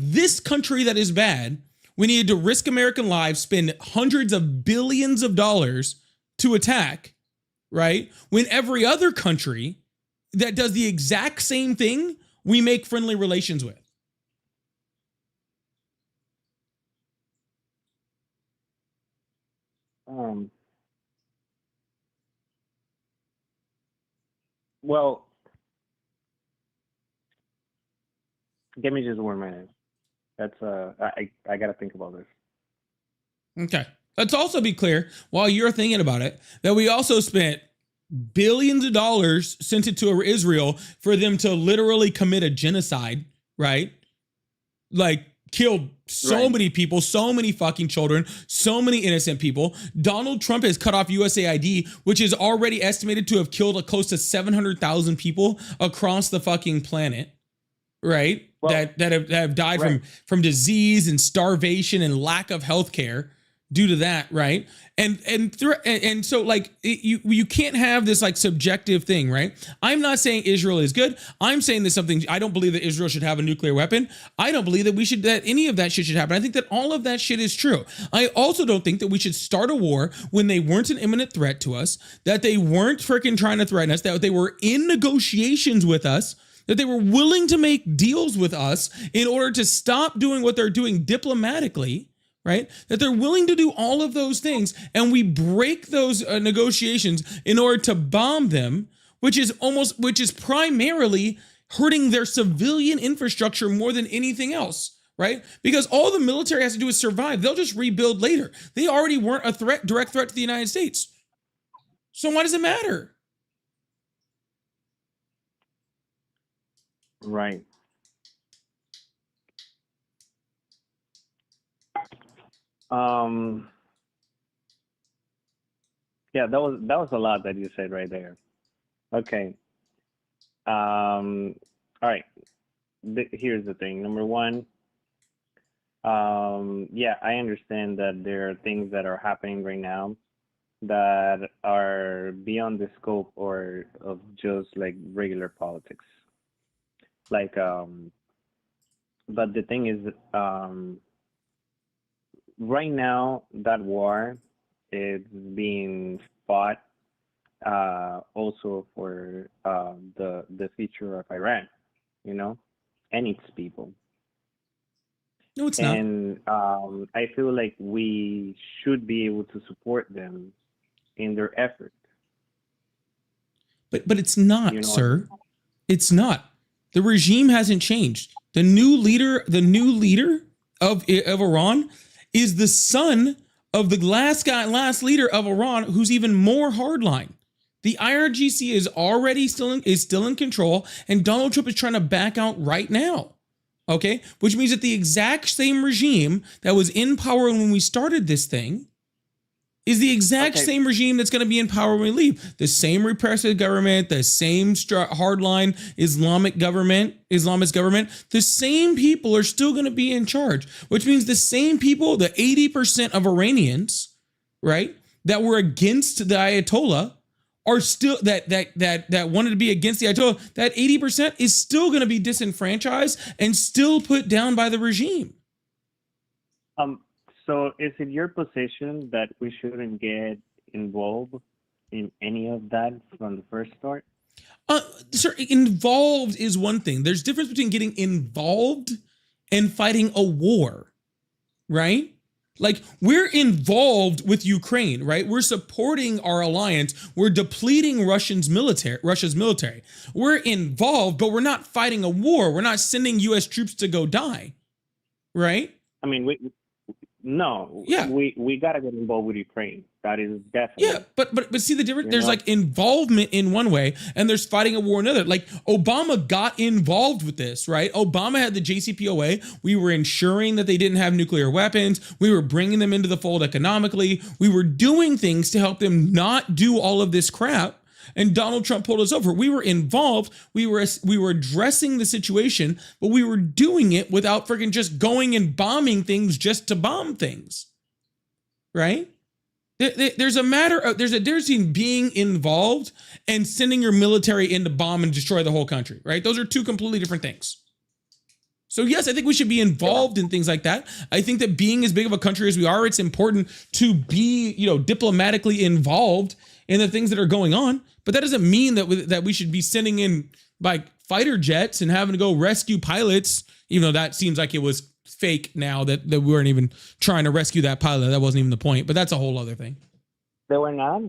this country that is bad, we needed to risk American lives, spend hundreds of billions of dollars to attack, right? When every other country that does the exact same thing, we make friendly relations with. Well, give me just 1 minute. That's I gotta think about this. Okay. Let's also be clear, while you're thinking about it, that we also spent billions of dollars sent it to Israel for them to literally commit a genocide, right? Like killed so many people, so many fucking children, so many innocent people. Donald Trump has cut off USAID, which is already estimated to have killed close to 700,000 people across the fucking planet, right? Well, that have died from disease and starvation and lack of health care due to that, right? And so like you can't have this like subjective thing, right? I'm not saying Israel is good. I'm saying there's something. I don't believe that Israel should have a nuclear weapon. I don't believe that any of that shit should happen. I think that all of that shit is true. I also don't think that we should start a war when they weren't an imminent threat to us, that they weren't freaking trying to threaten us, that they were in negotiations with us, that they were willing to make deals with us in order to stop doing what they're doing diplomatically, right? That they're willing to do all of those things, and we break those negotiations in order to bomb them, which is primarily hurting their civilian infrastructure more than anything else, right? Because all the military has to do is survive. They'll just rebuild later. They already weren't a direct threat to the United States. So why does it matter? Right. Yeah, that was a lot that you said right there. Okay. All right. Here's the thing. Number one, yeah, I understand that there are things that are happening right now that are beyond the scope or of just like regular politics. Like, but the thing is, right now that war is being fought also for the future of Iran, and its people. No, it's not. And I feel like we should be able to support them in their effort. But it's not, sir. It's not. The regime hasn't changed. The new leader of Iran is the son of the last leader of Iran, who's even more hardline. The IRGC is already still in control, and Donald Trump is trying to back out right now. Okay, which means that the exact same regime that was in power when we started this thing is the exact same regime that's going to be in power when we leave. The same repressive government, the same hardline Islamist government. The same people are still going to be in charge, which means the same people, the 80% of Iranians, right, that were against the Ayatollah are still that wanted to be against the Ayatollah. That 80% is still going to be disenfranchised and still put down by the regime. So is it your position that we shouldn't get involved in any of that from the first start? Sir, involved is one thing. There's a difference between getting involved and fighting a war, right? Like, we're involved with Ukraine, right? We're supporting our alliance. We're depleting Russia's military. We're involved, but we're not fighting a war. We're not sending U.S. troops to go die, right? I mean, we got to get involved with Ukraine. That is definitely. Yeah, but see the difference? There's like involvement in one way, and there's fighting a war in another. Like, Obama got involved with this, right? Obama had the JCPOA. We were ensuring that they didn't have nuclear weapons. We were bringing them into the fold economically. We were doing things to help them not do all of this crap. And Donald Trump pulled us over. We were involved. We were addressing the situation, but we were doing it without freaking just going and bombing things just to bomb things, right? There's a difference between being involved and sending your military in to bomb and destroy the whole country, right? Those are two completely different things. So yes, I think we should be involved in things like that. I think that being as big of a country as we are, it's important to be, diplomatically involved in the things that are going on. But that doesn't mean that we should be sending in like fighter jets and having to go rescue pilots, even though that seems like it was fake now that we weren't even trying to rescue that pilot. That wasn't even the point, but that's a whole other thing. They were not.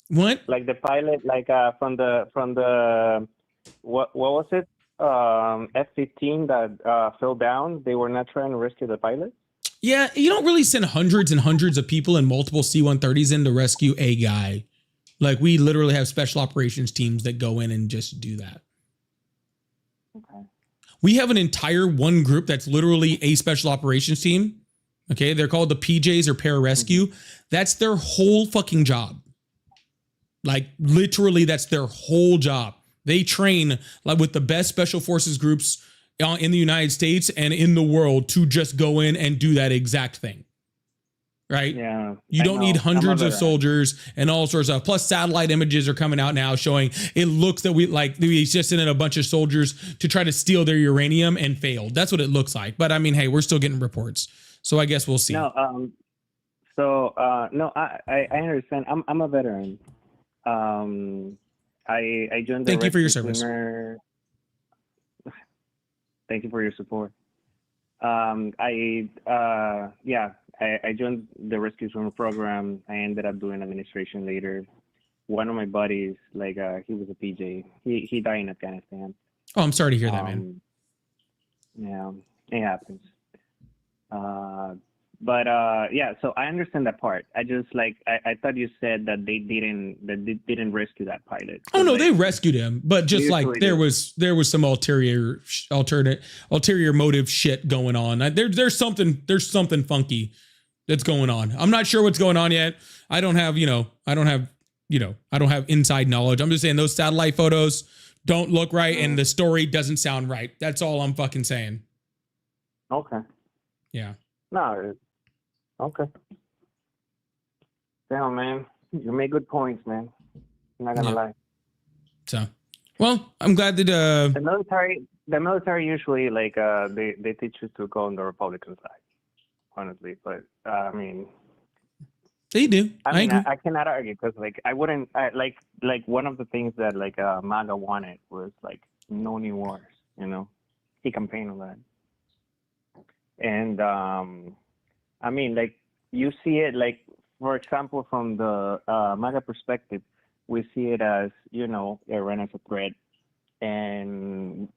What? Like the pilot, like from the what was it? F-15 that fell down. They were not trying to rescue the pilot. Yeah, you don't really send hundreds and hundreds of people in multiple C-130s in to rescue a guy. Like, we literally have special operations teams that go in and just do that. Okay. We have an entire one group that's literally a special operations team. Okay, they're called the PJs or pararescue. That's their whole fucking job. Like, literally, that's their whole job. They train like with the best special forces groups in the United States and in the world to just go in and do that exact thing. Right? Yeah. You don't need hundreds of soldiers and all sorts of stuff. Plus, satellite images are coming out now showing it looks that we just sent in a bunch of soldiers to try to steal their uranium and failed. That's what it looks like. But I mean, hey, we're still getting reports. So I guess we'll see. No, I understand. I'm a veteran. I joined the Thank you for your rescue service. swimmer. Thank you for your support. I joined the rescue swimmer program. I ended up doing administration later. One of my buddies, he was a PJ. He died in Afghanistan. Oh, I'm sorry to hear that, man. Yeah, it happens. So I understand that part. I just I thought you said that they didn't rescue that pilot. Oh no, they rescued him, but just like there do. was some ulterior motive shit going on. There's something funky that's going on. I'm not sure what's going on yet. I don't have inside knowledge. I'm just saying those satellite photos don't look right and the story doesn't sound right. That's all I'm fucking saying. Okay. Yeah. No. Okay. Damn, man. You make good points, man. I'm not gonna lie. So, well, I'm glad that the military usually they teach you to go on the Republican side, honestly. But I mean, they do. I cannot argue because one of the things that MAGA wanted was no new wars. He campaigned on that. And I mean, you see it for example, from the MAGA perspective, we see it as Iran as a threat, and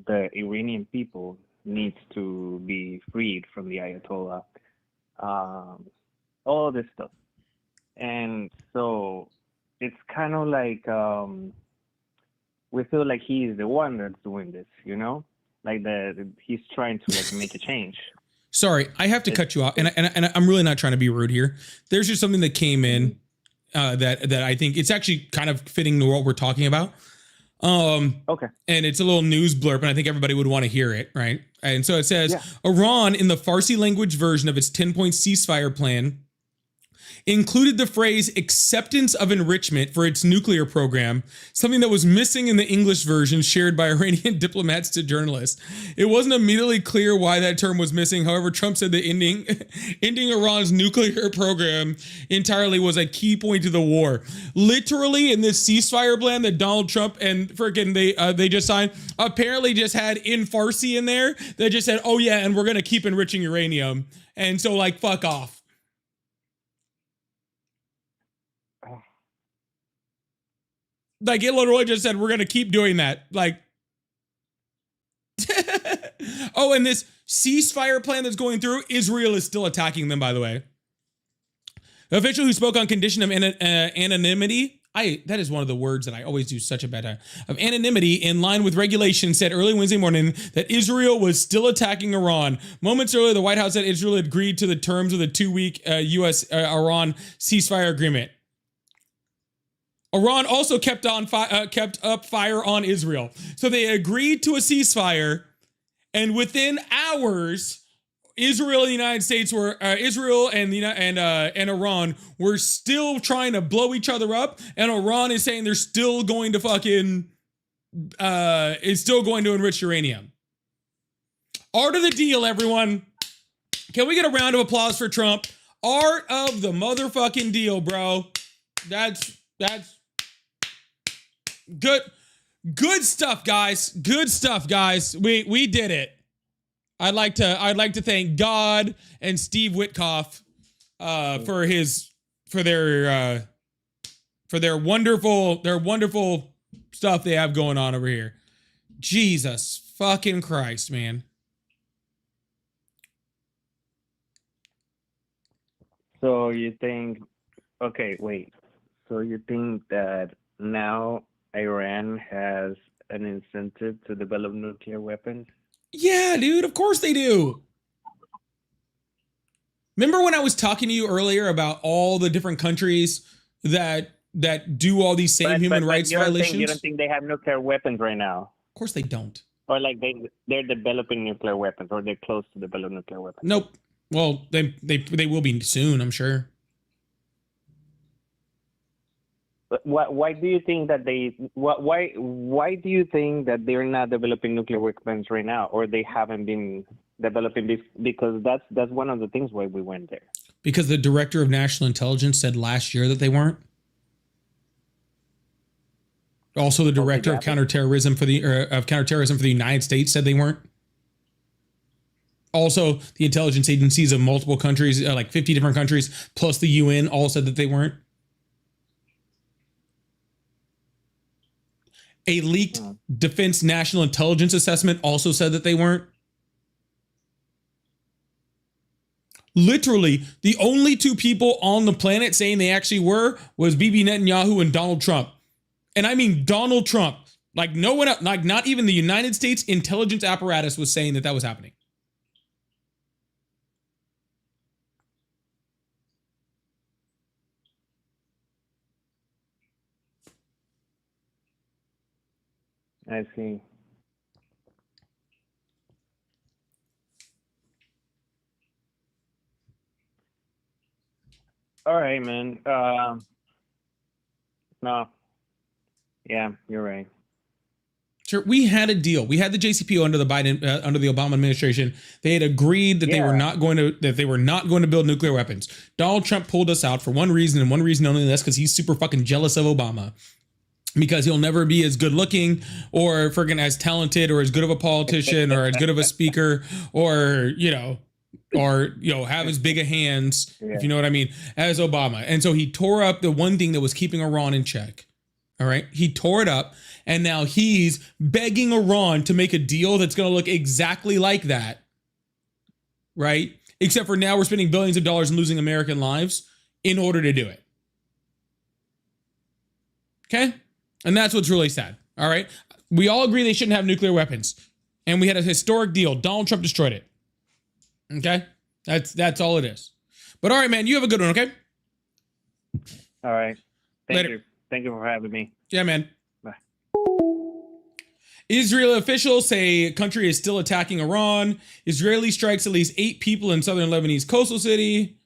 the Iranian people needs to be freed from the Ayatollah, all this stuff. and so it's kind of like we feel like he's the one that's doing this, you know, like he's trying to like make a change. Sorry, I have to cut you off, and I'm really not trying to be rude here. There's just something that came in that I think it's actually kind of fitting to what we're talking about. Okay. And it's a little news blurb, and I think everybody would want to hear it, right? And so it says, Iran, in the Farsi language version of its 10-point ceasefire plan, included the phrase acceptance of enrichment for its nuclear program, something that was missing in the English version shared by Iranian diplomats to journalists. It wasn't immediately clear why that term was missing. However, Trump said that ending Iran's nuclear program entirely was a key point to the war. Literally, in this ceasefire plan that Donald Trump and freaking they just signed, apparently just had in Farsi in there that just said, oh yeah, and we're going to keep enriching uranium. And so like, fuck off. Like it literally just said, we're going to keep doing that. Like, oh, and this ceasefire plan that's going through, Israel is still attacking them, by the way. The official who spoke on condition of anonymity, that is one of the words that I always do such a bad time, of anonymity in line with regulation, said early Wednesday morning that Israel was still attacking Iran. Moments earlier, the White House said Israel had agreed to the terms of the 2-week U.S.-Iran ceasefire agreement. Iran also kept up fire on Israel. So they agreed to a ceasefire, and within hours, Israel and the United States were Israel and Iran were still trying to blow each other up, and Iran is saying they're still going to enrich uranium. Art of the deal, everyone. Can we get a round of applause for Trump? Art of the motherfucking deal, bro. That's good stuff, guys. Good stuff, guys. We did it. I'd like to thank God and Steve Witkoff for their wonderful stuff they have going on over here. Jesus fucking Christ, man. So you think, okay, wait. So you think that now Iran has an incentive to develop nuclear weapons? Yeah, dude, of course they do. Remember when I was talking to you earlier about all the different countries that do all these same human rights violations? You don't think they have nuclear weapons right now? Of course they don't. Or like they're developing nuclear weapons, or they're close to develop nuclear weapons? Nope. Well, they will be soon, I'm sure. But why do you think that why do you think that they're not developing nuclear weapons right now, or they haven't been developing this? Because that's one of the things why we went there. Because the director of national intelligence said last year that they weren't. Also, the director of counterterrorism for the United States said they weren't. Also, the intelligence agencies of multiple countries, like 50 different countries, plus the UN, all said that they weren't. A leaked Defense National Intelligence Assessment also said that they weren't. Literally, the only two people on the planet saying they actually were was Bibi Netanyahu and Donald Trump. And I mean Donald Trump. Like no one else, like not even the United States intelligence apparatus was saying that was happening. I see. All right, man. No. Yeah, you're right. Sure, we had a deal. We had the JCPO under the Obama administration. They had agreed that they were not going to build nuclear weapons. Donald Trump pulled us out for one reason and one reason only, and that's because he's super fucking jealous of Obama. Because he'll never be as good looking or friggin' as talented or as good of a politician or as good of a speaker or have as big a hands, if you know what I mean, as Obama. And so he tore up the one thing that was keeping Iran in check. All right. He tore it up, and now he's begging Iran to make a deal that's going to look exactly like that. Right. Except for now we're spending billions of dollars and losing American lives in order to do it. Okay? And that's what's really sad. All right? We all agree they shouldn't have nuclear weapons. And we had a historic deal. Donald Trump destroyed it. Okay? That's all it is. But all right, man, you have a good one, okay? All right. Later. You. Thank you for having me. Yeah, man. Bye. Israeli officials say country is still attacking Iran. Israeli strikes at least 8 people in southern Lebanese coastal city.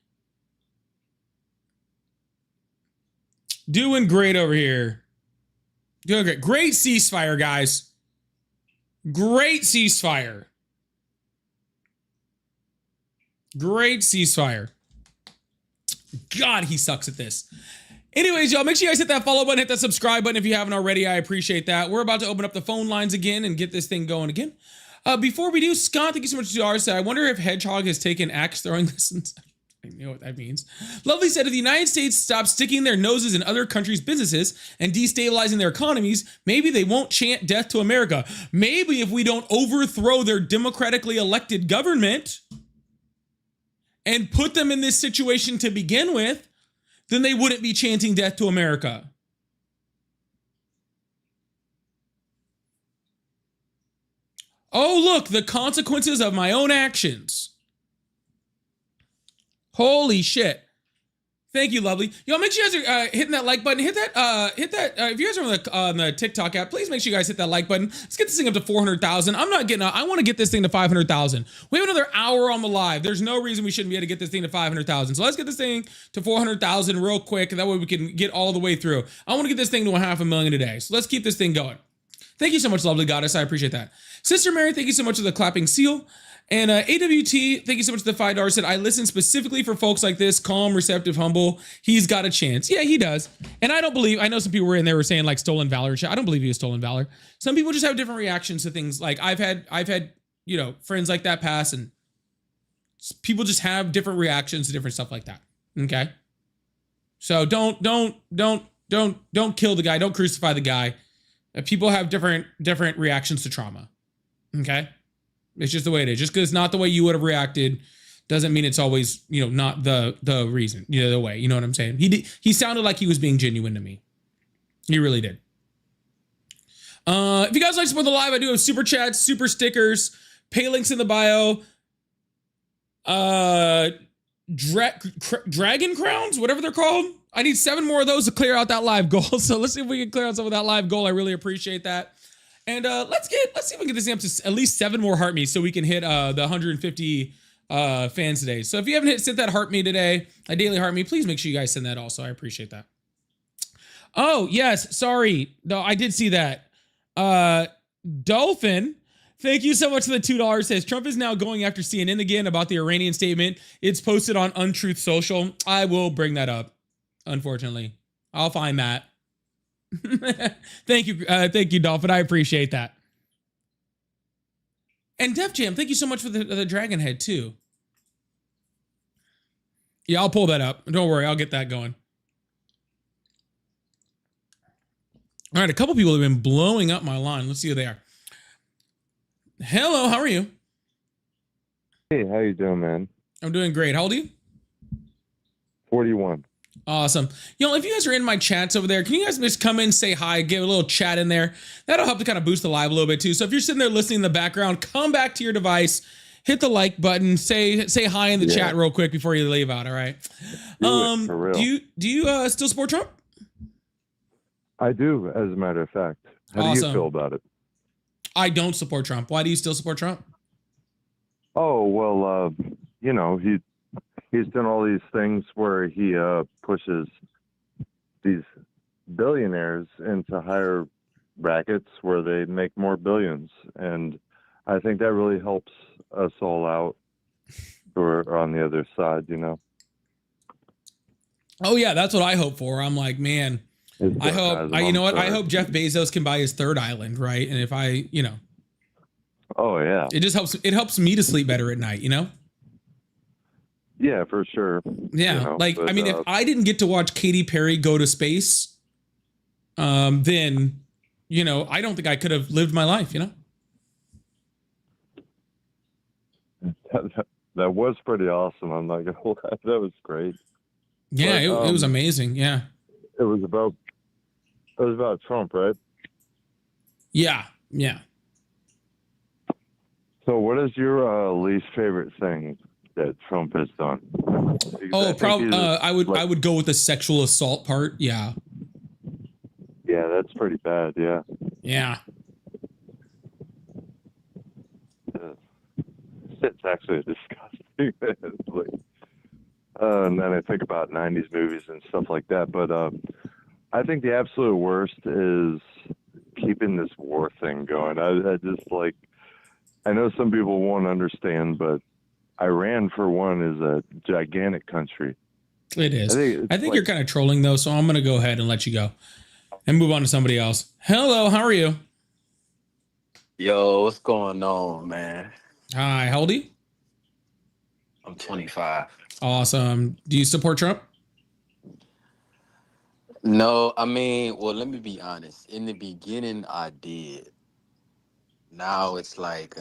Doing great over here. Doing great. Great ceasefire, guys. Great ceasefire. Great ceasefire. God, he sucks at this. Anyways, y'all, make sure you guys hit that follow button, hit that subscribe button if you haven't already. I appreciate that. We're about to open up the phone lines again and get this thing going again. Before we do, Scott, thank you so much to ours. I wonder if Hedgehog has taken axe throwing lessons. I don't know what that means. Lovely said, if the United States stops sticking their noses in other countries' businesses and destabilizing their economies, maybe they won't chant death to America. Maybe if we don't overthrow their democratically elected government and put them in this situation to begin with, then they wouldn't be chanting death to America. Oh, look, the consequences of my own actions. Holy shit. Thank you, lovely. Y'all, make sure you guys are hitting that like button. Hit that, if you guys are on the TikTok app, please make sure you guys hit that like button. Let's get this thing up to 400,000. I want to get this thing to 500,000. We have another hour on the live. There's no reason we shouldn't be able to get this thing to 500,000. So let's get this thing to 400,000 real quick. That way we can get all the way through. I want to get this thing to 500,000 today. So let's keep this thing going. Thank you so much, lovely goddess. I appreciate that. Sister Mary, thank you so much for the clapping seal. And AWT, thank you so much for the $5. Said, I listen specifically for folks like this, calm, receptive, humble. He's got a chance. Yeah, he does. And I know some people were in there were saying like stolen valor and shit. I don't believe he was stolen valor. Some people just have different reactions to things. Like I've had, friends like that pass, and people just have different reactions to different stuff like that. Okay. So don't kill the guy. Don't crucify the guy. People have different reactions to trauma. Okay. It's just the way it is. Just because it's not the way you would have reacted doesn't mean it's always, not the reason, the way. You know what I'm saying? He sounded like he was being genuine to me. He really did. If you guys like to support the live, I do have super chats, super stickers, pay links in the bio. Dragon crowns, whatever they're called. I need 7 more of those to clear out that live goal. So let's see if we can clear out some of that live goal. I really appreciate that. And let's see if we can get this thing up to at least 7 more heart me's so we can hit the 150 fans today. So if you haven't sent that heart me today, a daily heart me, please make sure you guys send that also. I appreciate that. Oh, yes. Sorry. No, I did see that. Dolphin, thank you so much for the $2. Says Trump is now going after CNN again about the Iranian statement. It's posted on Untruth Social. I will bring that up, unfortunately. I'll find that. Thank you, Dolphin. I appreciate that. And Def Jam, thank you so much for the dragon head too. Yeah, I'll pull that up. Don't worry, I'll get that going. All right, a couple people have been blowing up my line. Let's see who they are. Hello, how are you? Hey, how you doing, man? I'm doing great. How old are you? 41. Awesome. If you guys are in my chats over there, can you guys just come in, say hi, give a little chat in there? That'll help to kind of boost the live a little bit too. So if you're sitting there listening in the background, come back to your device, hit the like button, say hi in the chat real quick before you leave out. All right. For real. Do you still support Trump? I do, as a matter of fact. How do you feel about it? I don't support Trump. Why do you still support Trump? Oh, well, he's done all these things where he pushes these billionaires into higher brackets where they make more billions. And I think that really helps us all out who are on the other side, Oh, yeah, that's what I hope for. I'm like, man, I hope Jeff Bezos can buy his 3rd island, right? And if I, Oh, yeah. It helps me to sleep better at night, Yeah, for sure. Yeah, if I didn't get to watch Katy Perry go to space, then, I don't think I could have lived my life, That was pretty awesome. I'm like, oh, that was great. Yeah, it was amazing. Yeah. It was about It was about Trump, right? Yeah. Yeah. So, what is your least favorite thing that Trump has done? Oh, probably. I would go with the sexual assault part. Yeah. Yeah, that's pretty bad. Yeah. Yeah. It's actually disgusting. It's like, and then I think about '90s movies and stuff like that. But I think the absolute worst is keeping this war thing going. I just like. I know some people won't understand, but Iran, for one, is a gigantic country. It is. I think you're kind of trolling though, so I'm going to go ahead and let you go and move on to somebody else. Hello, how are you? Yo, what's going on, man? Hi, how old are you? I'm 25. Awesome. Do you support Trump? No, I mean, well, let me be honest. In the beginning, I did. Now it's like,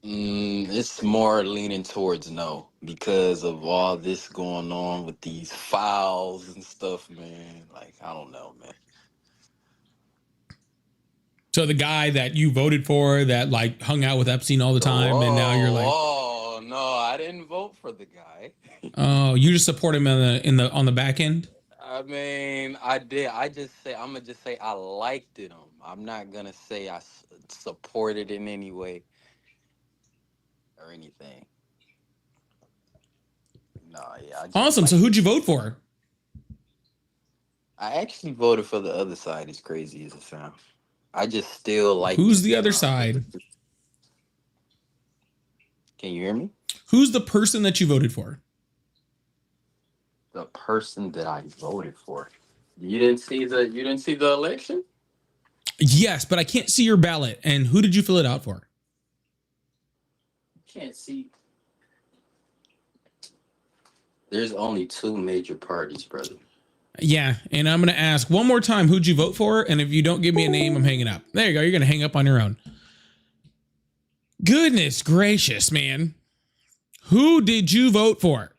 it's more leaning towards no because of all this going on with these files and stuff, man. Like, I don't know, man. So the guy that you voted for that like hung out with Epstein all the time, and now you're like, oh no, I didn't vote for the guy. oh, you just support him on the back end. I mean, I did. I'm gonna just say I liked him. I'm not gonna say I supported in any way or anything. No, yeah. I just Awesome. So who'd you vote for? I actually voted for the other side. As crazy as it sounds, I just still like. Who's the other side? Can you hear me? Who's the person that you voted for? The person that I voted for. You didn't see the election? Yes, but I can't see your ballot. And who did you fill it out for? Can't see. There's only two major parties, brother. Yeah, and I'm going to ask one more time, who'd you vote for? And if you don't give me a name, I'm hanging up. There you go. You're going to hang up on your own. Goodness gracious, man. Who did you vote for?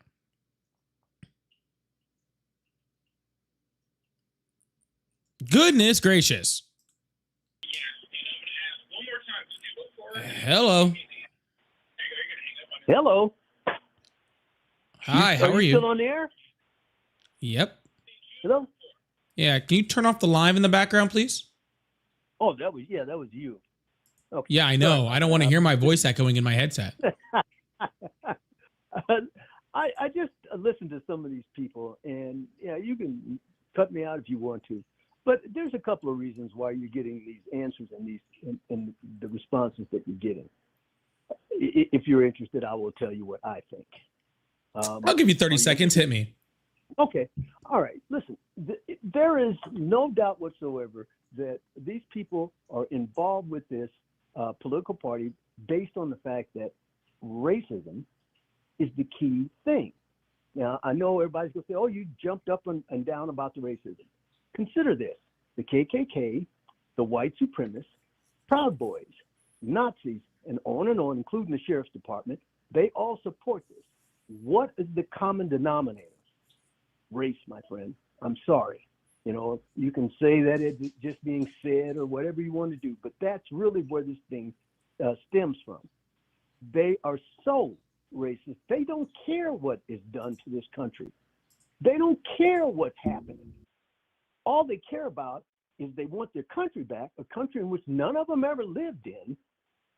Goodness gracious. Hello. Hello. Hi, how are you? Still on the air? Yep. Hello? Yeah, can you turn off the live in the background, please? Oh, that was you. Okay. Yeah, I know. I don't want to hear my voice echoing in my headset. I just listen to some of these people, and yeah, you can cut me out if you want to, but there's a couple of reasons why you're getting these answers and the responses that you're getting. If you're interested, I will tell you what I think. I'll give you 30 seconds. Hit me. Okay. All right. Listen, there is no doubt whatsoever that these people are involved with this political party based on the fact that racism is the key thing. Now, I know everybody's going to say, oh, you jumped up and down about the racism. Consider this. The KKK, the white supremacists, Proud Boys, Nazis, and on, including the sheriff's department, they all support this. What is the common denominator? Race, my friend. I'm sorry. You know, you can say that it's just being said or whatever you want to do, but that's really where this thing stems from. They are so racist. They don't care what is done to this country. They don't care what's happening. All they care about is they want their country back, a country in which none of them ever lived in,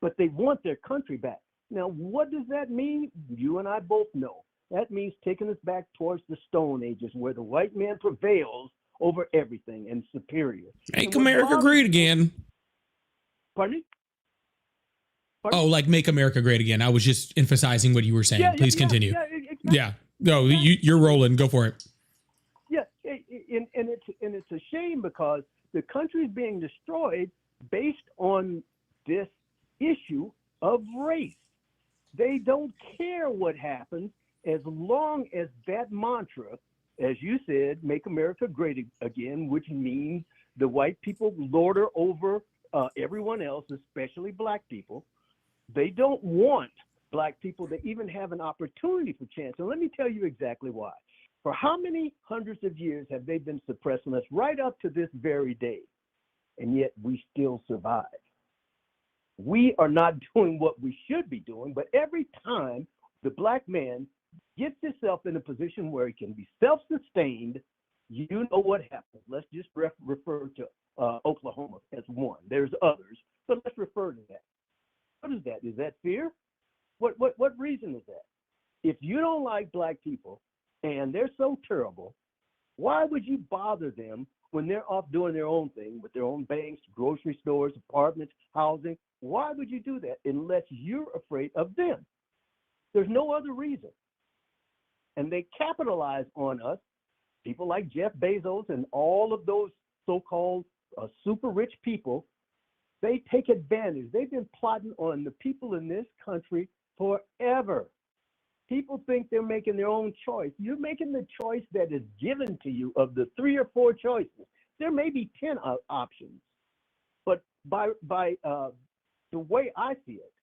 but they want their country back. Now, what does that mean? You and I both know. That means taking us back towards the Stone Ages, where the white man prevails over everything and superior. Make America great again. Pardon me? Oh, like make America great again. I was just emphasizing what you were saying. Please continue. Yeah. No, you're rolling. Go for it. Yeah, and it's a shame because the country is being destroyed based on this issue of race. They don't care what happens as long as that mantra, as you said, make America great again, which means the white people lord over everyone else, especially black people. They don't want black people to even have an opportunity for chance. And let me tell you exactly why. For how many hundreds of years have they been suppressing us right up to this very day? And yet we still survive. We are not doing what we should be doing, but every time the black man gets himself in a position where he can be self-sustained, you know what happens. Let's just refer to Oklahoma as one. There's others, but let's refer to that. What is that? Is that fear? What reason is that? If you don't like black people and they're so terrible, why would you bother them when they're off doing their own thing with their own banks, grocery stores, apartments, housing? Why would you do that unless you're afraid of them? There's no other reason. And they capitalize on us, people like Jeff Bezos and all of those so-called super rich people. They take advantage. They've been plotting on the people in this country forever. People think they're making their own choice. You're making the choice that is given to you of the 3 or 4 choices. There may be 10 options, but by the way I see it,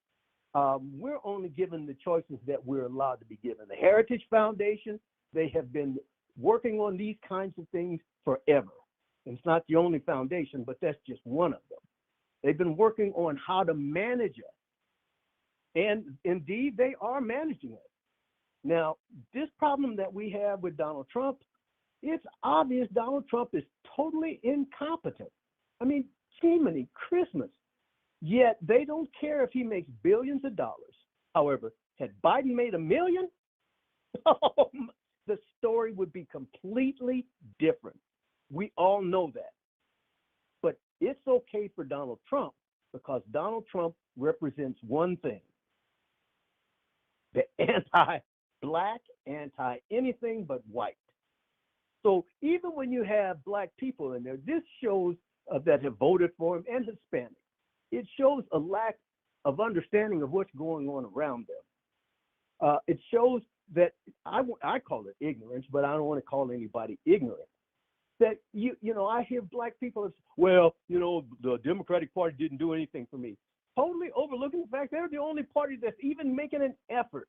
we're only given the choices that we're allowed to be given. The Heritage Foundation, they have been working on these kinds of things forever. And it's not the only foundation, but that's just one of them. They've been working on how to manage us. And indeed, they are managing it. Now, this problem that we have with Donald Trump, it's obvious Donald Trump is totally incompetent. I mean, Jiminy Christmas. Yet they don't care if he makes billions of dollars. However, had Biden made $1 million, the story would be completely different. We all know that. But it's okay for Donald Trump because Donald Trump represents one thing: the anti-black, anti-anything but white. So even when you have black people in there, this shows that have voted for him, and Hispanic. It shows a lack of understanding of what's going on around them. It shows that I call it ignorance, but I don't want to call anybody ignorant. That you know, I hear black people say, well, you know, the Democratic Party didn't do anything for me. Totally overlooking the fact they're the only party that's even making an effort.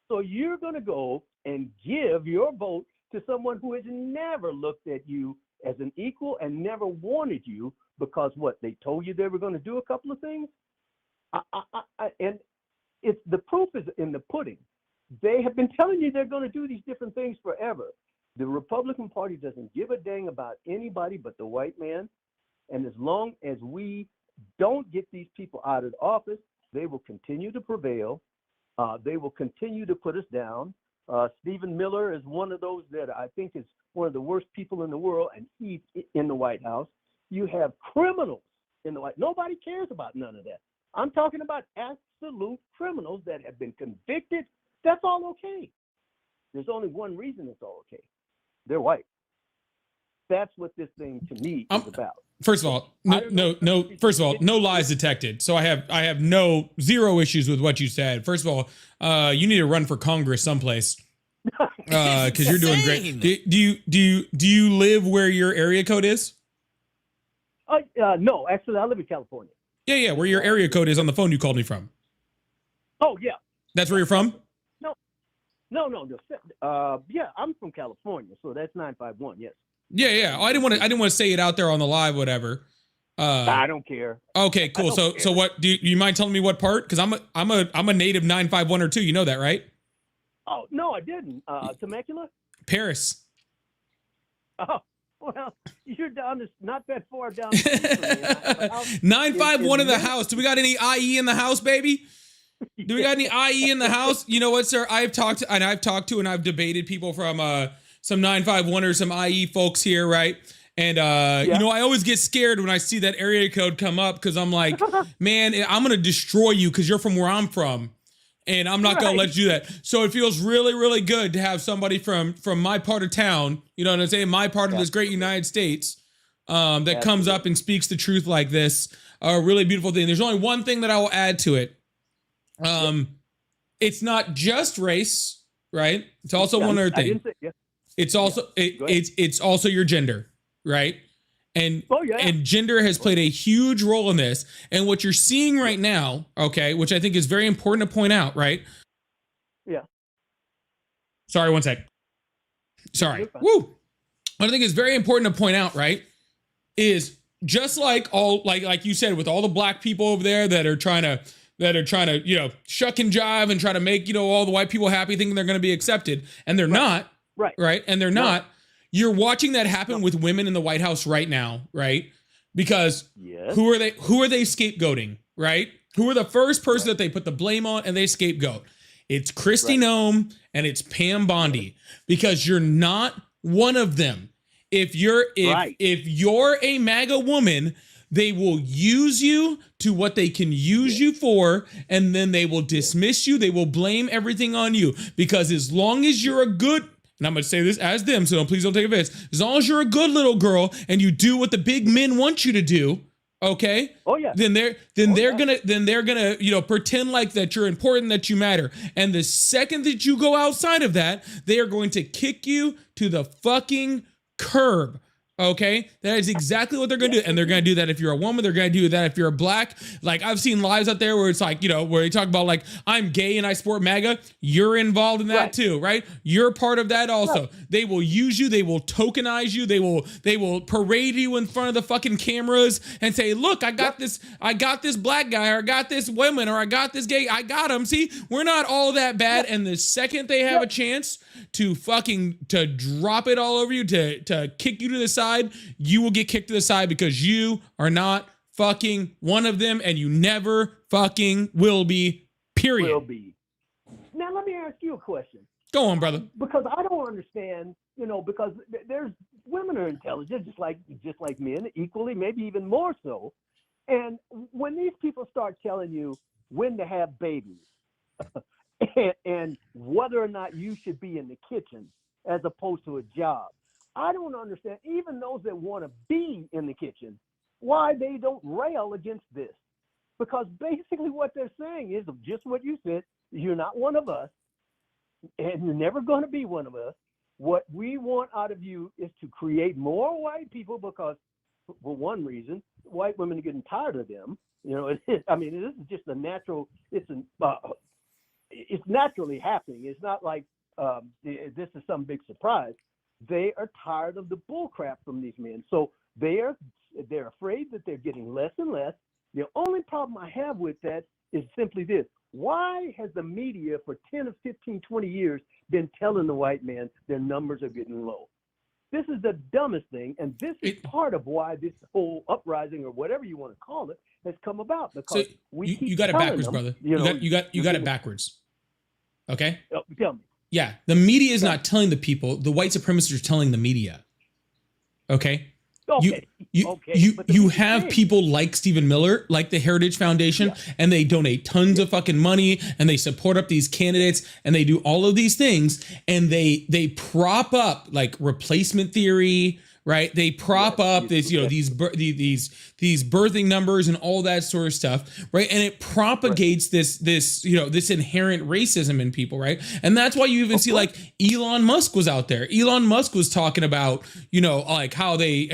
So you're going to go and give your vote to someone who has never looked at you as an equal and never wanted you because what, they told you they were going to do a couple of things? And it's the proof is in the pudding. They have been telling you they're going to do these different things forever. The Republican Party doesn't give a dang about anybody but the white man. And as long as we don't get these people out of office, they will continue to prevail. They will continue to put us down. Stephen Miller is one of those that I think is one of the worst people in the world, and he's in the White House. You have criminals in the White. Nobody cares about none of that. I'm talking about absolute criminals that have been convicted. That's all okay. There's only one reason it's all okay. They're white. That's what this thing to me is about. First of all, no. First of all, no lies detected. So I have zero issues with what you said. First of all, you need to run for Congress someplace because you're doing great. Do you live where your area code is? No, actually, I live in California. Yeah, where your area code is on the phone you called me from. Oh yeah. That's where you're from? No. Yeah, I'm from California, so that's 951. Yes. Yeah. I didn't want to say it out there on the live, whatever. I don't care. Okay, cool. So what do you mind telling me what part? Because I'm a native 951 or 2. You know that, right? Oh no, I didn't. Temecula. Paris. Oh well, you're down to not that far down. The street from me. 951 in the house. Do we got any IE in the house, baby? Do we got any IE in the house? You know what, sir? I've talked to and I've debated people from some 951 or some IE folks here, right? And you know, I always get scared when I see that area code come up because I'm like, man, I'm gonna destroy you because you're from where I'm from, and I'm not gonna let you do that. So it feels really, really good to have somebody from my part of town, you know what I'm saying, my part of this great United States, that comes up and speaks the truth like this. A really beautiful thing. There's only one thing that I will add to it. It's not just race, right? It's also one other thing. It's also it's also your gender, right? And and gender has played a huge role in this. And what you're seeing right now, okay, which I think is very important to point out, right? Yeah. Sorry, one sec. Sorry. Woo. What I think is very important to point out, right, is just like like you said, with all the black people over there that are trying to, shuck and jive and try to make, all the white people happy, thinking they're going to be accepted, and they're not, right? And they're not. You're watching that happen with women in the White House right now, right? Because who are they scapegoating, right? Who are the first person that they put the blame on and they scapegoat? It's Kristi Noem and it's Pam Bondi, because you're not one of them. If you're a MAGA woman, they will use you to what they can use you for, and then they will dismiss you. They will blame everything on you, because as long as you're a good, and I'm going to say this as them, so please don't take offense, as long as you're a good little girl and you do what the big men want you to do, okay? Then they're gonna pretend like that you're important, that you matter. And the second that you go outside of that, they are going to kick you to the fucking curb. Okay, that is exactly what they're gonna do, and they're gonna do that if you're a woman. They're gonna do that if you're a black. Like, I've seen lives out there where it's like, where they talk about like, I'm gay and I support MAGA. You're involved in that too, right? You're part of that also. They will use you. They will tokenize you. They will parade you in front of the fucking cameras and say, look, I got this black guy, or I got this woman, or I got this gay. I got him. See, we're not all that bad. And the second they have a chance to drop it all over you, to kick you to the side, you will get kicked to the side, because you are not fucking one of them, and you never fucking will be, period. Now, let me ask you a question. Go on, brother. Because I don't understand, because there's women are intelligent, just like men, equally, maybe even more so. And when these people start telling you when to have babies and whether or not you should be in the kitchen as opposed to a job, I don't understand, even those that want to be in the kitchen, why they don't rail against this. Because basically what they're saying is just what you said. You're not one of us, and you're never going to be one of us. What we want out of you is to create more white people, because for one reason, white women are getting tired of them. This is just a natural, it's naturally happening. It's not like this is some big surprise. They are tired of the bull crap from these men. So they're afraid that they're getting less and less. The only problem I have with that is simply this. Why has the media for 10 or 15, 20 years been telling the white man their numbers are getting low? This is the dumbest thing, and this is part of why this whole uprising, or whatever you want to call it, has come about. Because you got it backwards, brother. You got it backwards. Okay? Tell me. Yeah, the media is not telling the people. The white supremacists are telling the media. Okay? You have people like Stephen Miller, like the Heritage Foundation, and they donate tons of fucking money, and they support up these candidates, and they do all of these things, and they prop up like replacement theory, right? They prop up this, these birthing numbers and all that sort of stuff, right? And it propagates this inherent racism in people, right? And that's why you even see like Elon Musk was out there. Elon Musk was talking about, like how they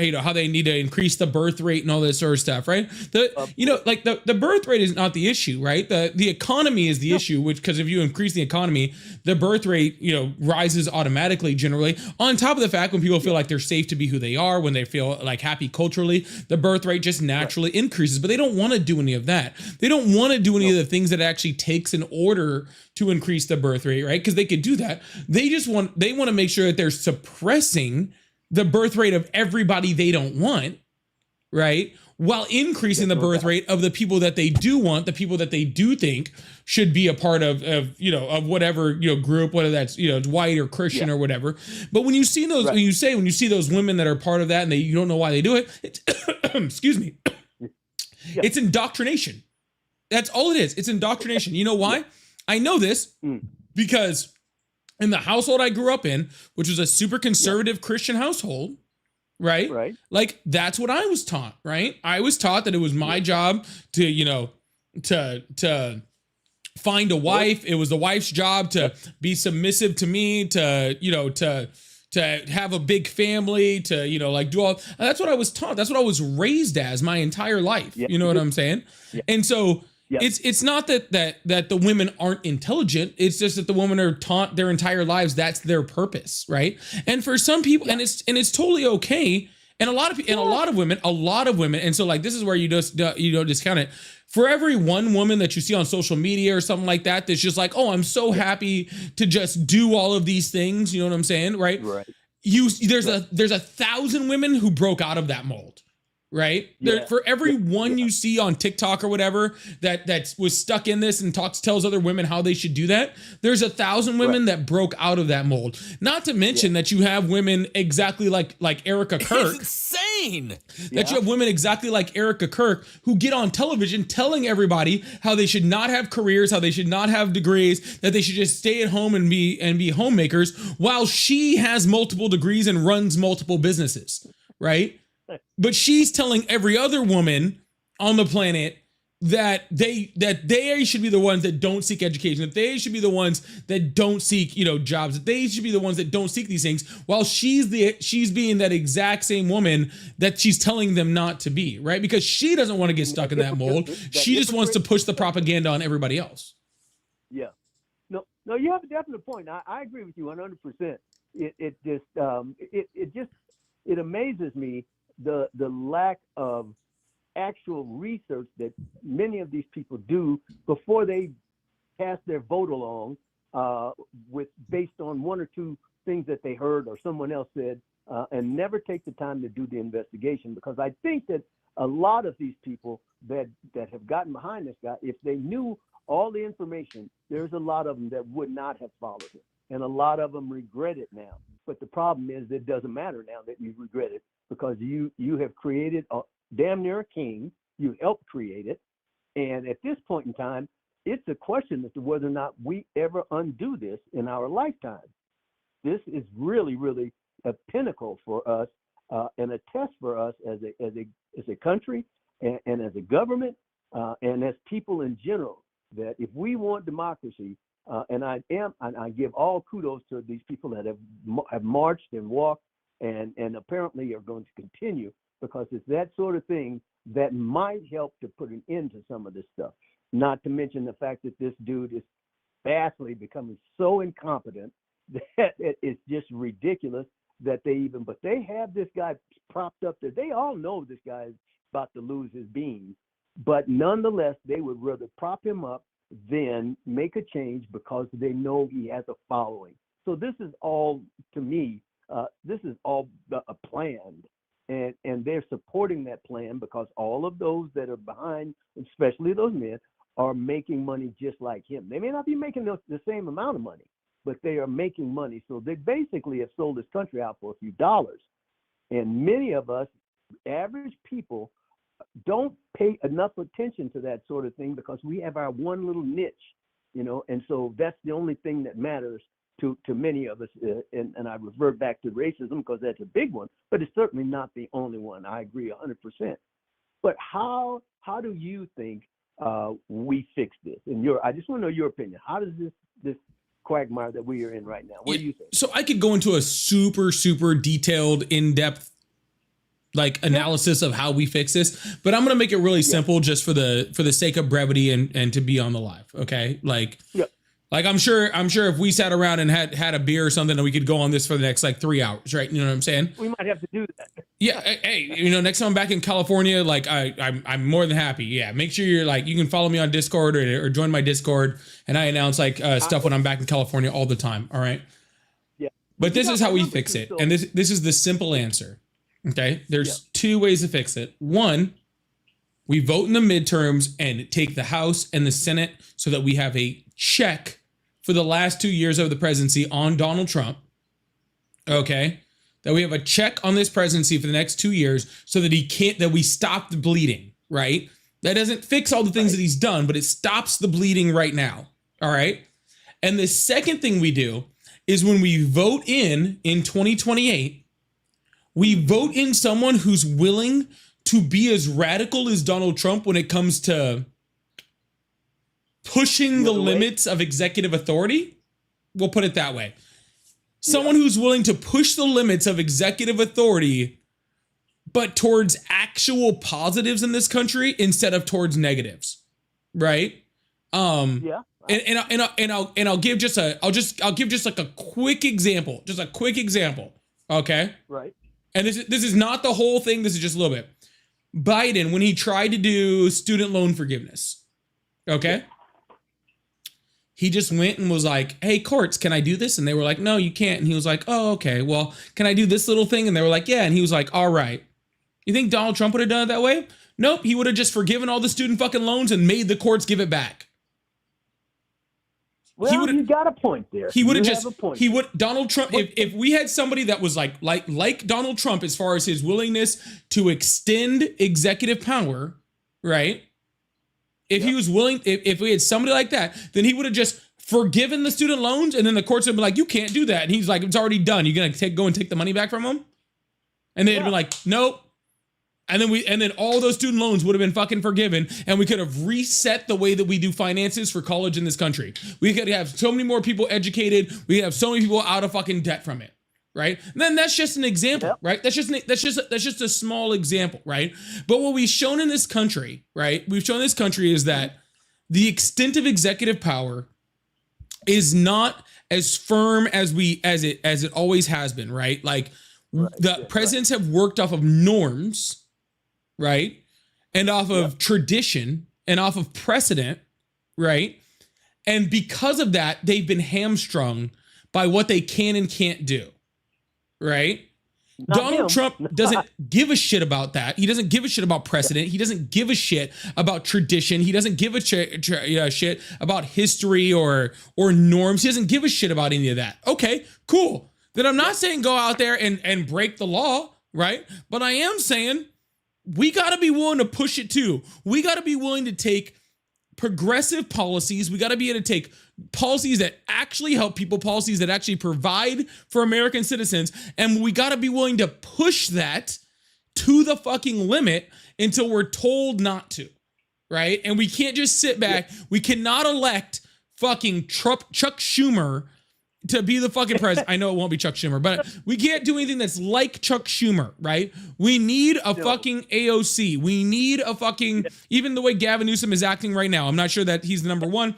need to increase the birth rate and all this sort of stuff, right? The birth rate is not the issue, right? The economy is the issue, because if you increase the economy, the birth rate, rises automatically generally. On top of the fact, when people feel like they're safe to be who they are, when they feel like happy culturally, the birth rate just naturally increases. But they don't want to do any of that. They don't want to do any of the things that it actually takes in order to increase the birth rate, right? Because they could do that. They want to make sure that they're suppressing the birth rate of everybody they don't want, right? While increasing the birth rate of the people that they do want, the people that they do think should be a part of whatever, group, whether that's, white or Christian or whatever. But when you see those, when you see those women that are part of that, and you don't know why they do it, it's, excuse me, it's indoctrination. That's all it is. It's indoctrination. You know why? I know this because in the household I grew up in, which was a super conservative Christian household, right? Like, that's what I was taught, right? I was taught that it was my job to, to find a wife. It was the wife's job to be submissive to me, to have a big family, to, do all. That's what I was taught. That's what I was raised as my entire life. You know what I'm saying? And so Yeah. It's not that the women aren't intelligent. It's just that the women are taught their entire lives that's their purpose, right? And for some people, and it's totally okay. And a lot of women, and so like this is where you don't discount it. For every one woman that you see on social media or something like that, that's just like, oh, I'm so happy to just do all of these things. You know what I'm saying, right? Right. There's 1,000 women who broke out of that mold. Right? Yeah. For every one you see on TikTok or whatever that was stuck in this and tells other women how they should do that, there's 1,000 women that broke out of that mold. Not to mention that you have women exactly like Erica Kirk. It's insane. That you have women exactly like Erica Kirk who get on television telling everybody how they should not have careers, how they should not have degrees, that they should just stay at home and be homemakers, while she has multiple degrees and runs multiple businesses, right? But she's telling every other woman on the planet that they should be the ones that don't seek education, that they should be the ones that don't seek, jobs, that they should be the ones that don't seek these things, while she's being that exact same woman that she's telling them not to be, right? Because she doesn't want to get stuck in that mold. She just wants to push the propaganda on everybody else. Yeah. No, you have a definite point. I agree with you 100%. It amazes me the lack of actual research that many of these people do before they pass their vote along, based on one or two things that they heard or someone else said, and never take the time to do the investigation. Because I think that a lot of these people that have gotten behind this guy, if they knew all the information, there's a lot of them that would not have followed him, and a lot of them regret it now. But the problem is, it doesn't matter now that you regret it, because you have created damn near a king. You helped create it. And at this point in time, it's a question as to whether or not we ever undo this in our lifetime. This is really, really a pinnacle for us, and a test for us as a country and as a government, and as people in general, that if we want democracy, and I give all kudos to these people that have marched and walked and apparently are going to continue, because it's that sort of thing that might help to put an end to some of this stuff. Not to mention the fact that this dude is vastly becoming so incompetent that it's just ridiculous that they have this guy propped up there. They all know this guy is about to lose his beans, but nonetheless, they would rather prop him up than make a change because they know he has a following. So this is all, to me, this is all a plan, and they're supporting that plan because all of those that are behind, especially those men, are making money just like him. They may not be making the same amount of money, but they are making money. So they basically have sold this country out for a few dollars. And many of us, average people, don't pay enough attention to that sort of thing because we have our one little niche, and so that's the only thing that matters to many of us. And I revert back to racism because that's a big one, but it's certainly not the only one. I agree 100%. But how do you think we fix this? And I just want to know your opinion. How does this quagmire that we are in right now, what do you think? So I could go into a super, super detailed, in-depth analysis of how we fix this, but I'm going to make it really simple just for the sake of brevity and to be on the live. Okay. I'm sure if we sat around and had a beer or something, we could go on this for the next 3 hours, right? You know what I'm saying? We might have to do that. Yeah. Hey, next time I'm back in California, I'm more than happy. Yeah. Make sure you're you can follow me on Discord or join my Discord, and I announce stuff when I'm back in California all the time. All right. Yeah. But this is how we fix it. And this is the simple answer. Okay. There's two ways to fix it. One, we vote in the midterms and take the House and the Senate so that we have a check for the last 2 years of the presidency on Donald Trump. Okay. That we have a check on this presidency for the next 2 years so that that we stop the bleeding, right? That doesn't fix all the things that he's done, but it stops the bleeding right now. All right. And the second thing we do is when we vote in 2028, we vote in someone who's willing to be as radical as Donald Trump when it comes to pushing the limits of executive authority. We'll put it that way. Someone who's willing to push the limits of executive authority, but towards actual positives in this country instead of towards negatives. right? Yeah. I'll give just like a quick example, okay? Right. And this is not the whole thing. This is just a little bit. Biden, when he tried to do student loan forgiveness, okay? He just went and was like, hey, courts, can I do this? And they were like, no, you can't. And he was like, oh, okay, well, can I do this little thing? And they were like, yeah. And he was like, all right. You think Donald Trump would have done it that way? Nope. He would have just forgiven all the student fucking loans and made the courts give it back. Well, you got a point there. He would have You just, have a point. he would, Donald Trump, if we had somebody that was like Donald Trump as far as his willingness to extend executive power, right? If he was willing, if we had somebody like that, then he would have just forgiven the student loans, and then the courts would be like, you can't do that. And he's like, it's already done. You're gonna go and take the money back from him? And they'd be like, nope. And then all those student loans would have been fucking forgiven, and we could have reset the way that we do finances for college in this country. We could have so many more people educated. We could have so many people out of fucking debt from it. Right? And then that's just an example, right? That's just a small example, right? But what we've shown in this country, right? We've shown in this country is that the extent of executive power is not as firm as it always has been, right? Like the presidents have worked off of norms, right? And off of tradition and off of precedent, right? And because of that, they've been hamstrung by what they can and can't do. Right? Donald Trump doesn't give a shit about that. He doesn't give a shit about precedent. He doesn't give a shit about tradition. He doesn't give a shit about history or norms. He doesn't give a shit about any of that. Okay, cool. Then I'm not saying go out there and break the law, right? But I am saying we got to be willing to push it too. We got to be willing to take progressive policies. We got to be able to take policies that actually help people, policies that actually provide for American citizens. And we got to be willing to push that to the fucking limit until we're told not to. Right. And we can't just sit back. We cannot elect fucking Chuck Schumer to be the fucking president. I know it won't be Chuck Schumer, but we can't do anything that's like Chuck Schumer, right? We need a fucking AOC. We need a fucking, even the way Gavin Newsom is acting right now, I'm not sure that he's the number one,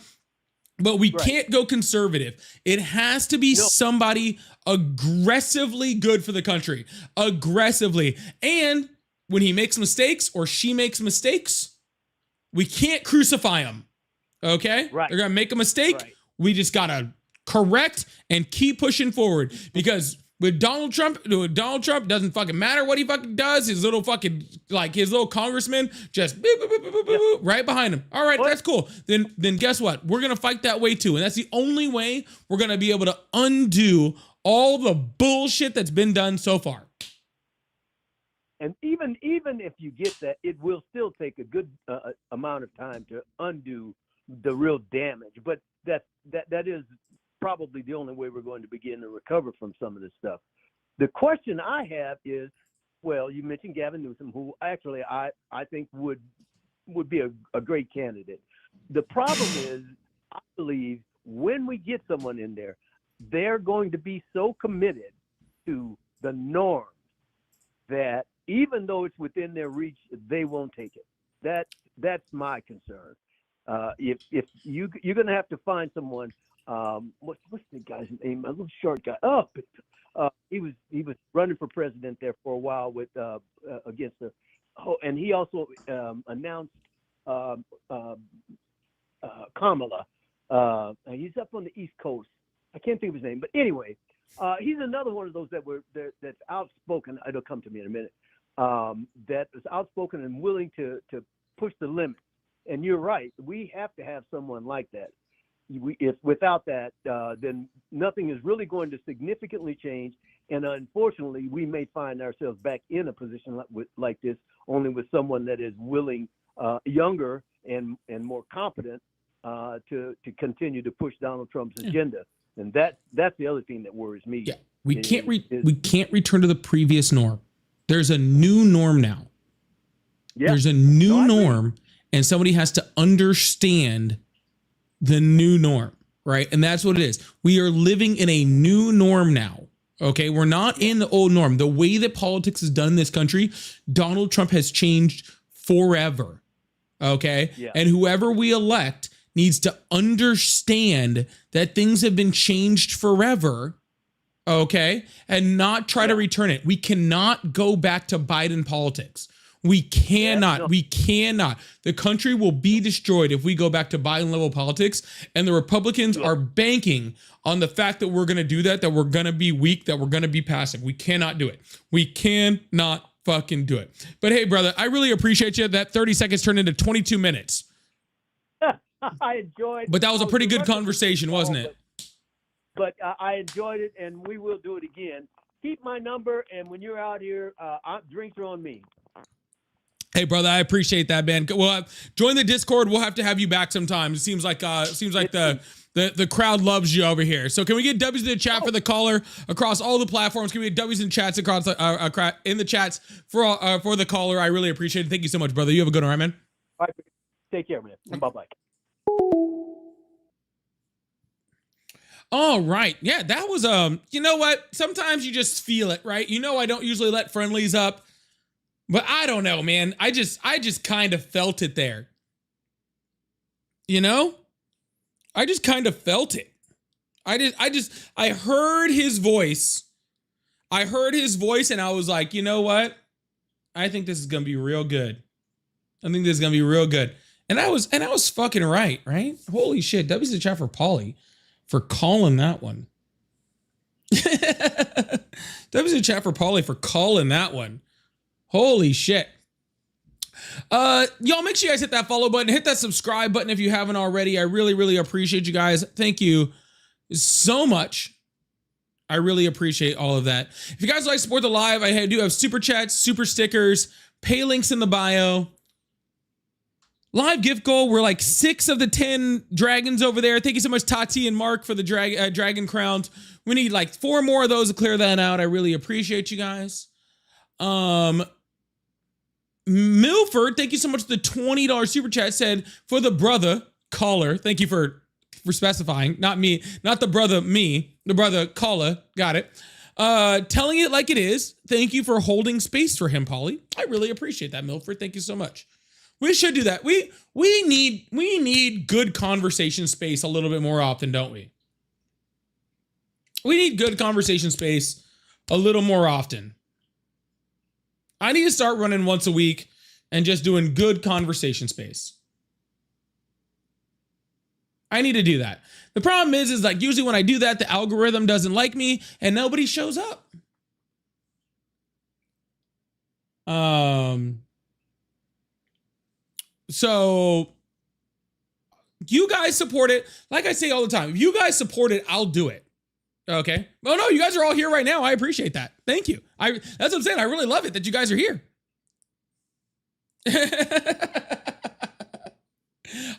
but we can't go conservative. It has to be somebody aggressively good for the country. Aggressively. And when he makes mistakes or she makes mistakes, we can't crucify them. Okay? Right. They're going to make a mistake. Right. We just got to correct and keep pushing forward, because with Donald Trump doesn't fucking matter what he fucking does. His little fucking, like his little congressman just boop, boop, boop, boop, boop, right behind him. All right, that's cool. Then guess what? We're going to fight that way too. And that's the only way we're going to be able to undo all the bullshit that's been done so far. And even if you get that, it will still take a good amount of time to undo the real damage. But that is probably the only way we're going to begin to recover from some of this stuff. The question I have is, well, you mentioned Gavin Newsom, who actually I think would be a great candidate. The problem is, I believe when we get someone in there, they're going to be so committed to the norms that even though it's within their reach, they won't take it. That's my concern. If you're going to have to find someone. What's the guy's name? A little short guy. He was running for president there for a while with against the. Oh, and he also announced Kamala. He's up on the East Coast. I can't think of his name, but anyway, he's another one of those that's outspoken. It'll come to me in a minute. That is outspoken and willing to push the limit. And you're right. We have to have someone like that. If without that, then nothing is really going to significantly change. And unfortunately, we may find ourselves back in a position like this, only with someone that is willing, younger and more competent to continue to push Donald Trump's agenda. And that's the other thing that worries me. Yeah, we can't return to the previous norm. There's a new norm now. Yeah. There's a new norm, and somebody has to understand the new norm, right? And that's what it is. We are living in a new norm now. Okay, we're not in the old norm. The way that politics is done in this country, Donald Trump has changed forever. Okay. Yeah. And whoever we elect needs to understand that things have been changed forever. Okay. And not try to return it. We cannot go back to Biden politics. We cannot. We cannot. The country will be destroyed if we go back to Biden level politics. And the Republicans are banking on the fact that we're going to do that we're going to be weak, that we're going to be passive. We cannot do it. We cannot fucking do it. But hey, brother, I really appreciate you. That 30 seconds turned into 22 minutes. I enjoyed. But that was a pretty good conversation, wasn't it? But I enjoyed it, and we will do it again. Keep my number, and when you're out here, drinks are on me. Hey, brother, I appreciate that, man. Well, join the Discord. We'll have to have you back sometime. It seems like the crowd loves you over here. So can we get W's in the chat for the caller across all the platforms? Can we get W's in chats across in the chats for the caller? I really appreciate it. Thank you so much, brother. You have a good one, all right, man? All right, take care, man. Bye-bye. All right. Yeah, that was you know what? Sometimes you just feel it, right? You know, I don't usually let friendlies up, but I don't know, man. I just kind of felt it there. You know? I just kind of felt it. I heard his voice. I heard his voice and I was like, you know what? I think this is gonna be real good. I think this is gonna be real good. And I was fucking right? Holy shit. W's in the chat for Paulie for calling that one. W's in the chat for Paulie for calling that one. Holy shit. Y'all make sure you guys hit that follow button, hit that subscribe button if you haven't already. I really, really appreciate you guys. Thank you so much. I really appreciate all of that. If you guys would like to support the live, I do have super chats, super stickers, pay links in the bio. Live gift goal, we're like 6 of the 10 dragons over there. Thank you so much, Tati and Mark, for the dragon crowns. We need like 4 more of those to clear that out. I really appreciate you guys. Milford, thank you so much for the $20 super chat. Said for the brother caller. Thank you for specifying. Not me, not the brother, me, the brother caller. Got it. Telling it like it is. Thank you for holding space for him, Polly. I really appreciate that, Milford. Thank you so much. We should do that. We need good conversation space a little bit more often, don't we? We need good conversation space a little more often. I need to start running once a week and just doing good conversation space. I need to do that. The problem is like usually when I do that, the algorithm doesn't like me and nobody shows up. So you guys support it. Like I say all the time, if you guys support it, I'll do it. Okay. Well, no, you guys are all here right now. I appreciate that. Thank you. That's what I'm saying. I really love it that you guys are here.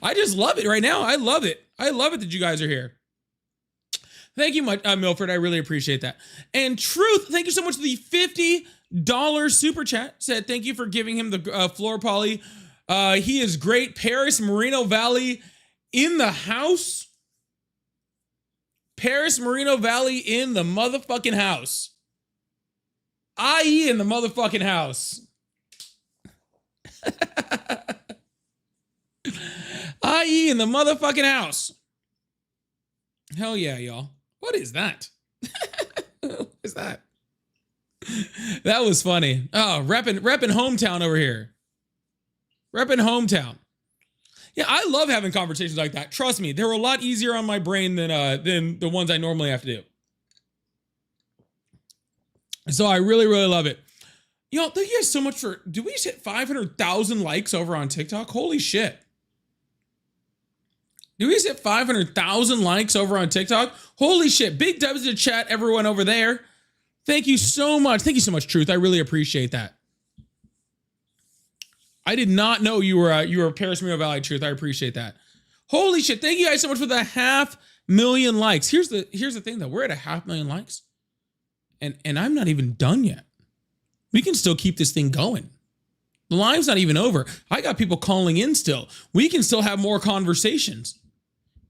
I just love it right now. I love it. I love it that you guys are here. Thank you, Milford. I really appreciate that. And Truth, thank you so much for the $50 super chat. Said thank you for giving him the floor, Polly. He is great. Paris, Moreno Valley in the house. Paris, Moreno Valley in the motherfucking house. IE in the motherfucking house. IE in the motherfucking house. Hell yeah, y'all. What is that? What is that? That was funny. Oh, repping hometown over here. Repping hometown. Yeah, I love having conversations like that. Trust me, they're a lot easier on my brain than the ones I normally have to do. So I really, really love it. Yo, thank you guys so much for, did we just hit 500,000 likes over on TikTok? Holy shit. Did we just hit 500,000 likes over on TikTok? Holy shit. Big W's in the chat, everyone over there. Thank you so much. Thank you so much, Truth. I really appreciate that. I did not know you were Paris, Moreno Valley, Truth. I appreciate that. Holy shit. Thank you guys so much for the 500,000 likes. Here's the thing though. We're at 500,000 likes. And I'm not even done yet. We can still keep this thing going. The live's not even over. I got people calling in still. We can still have more conversations.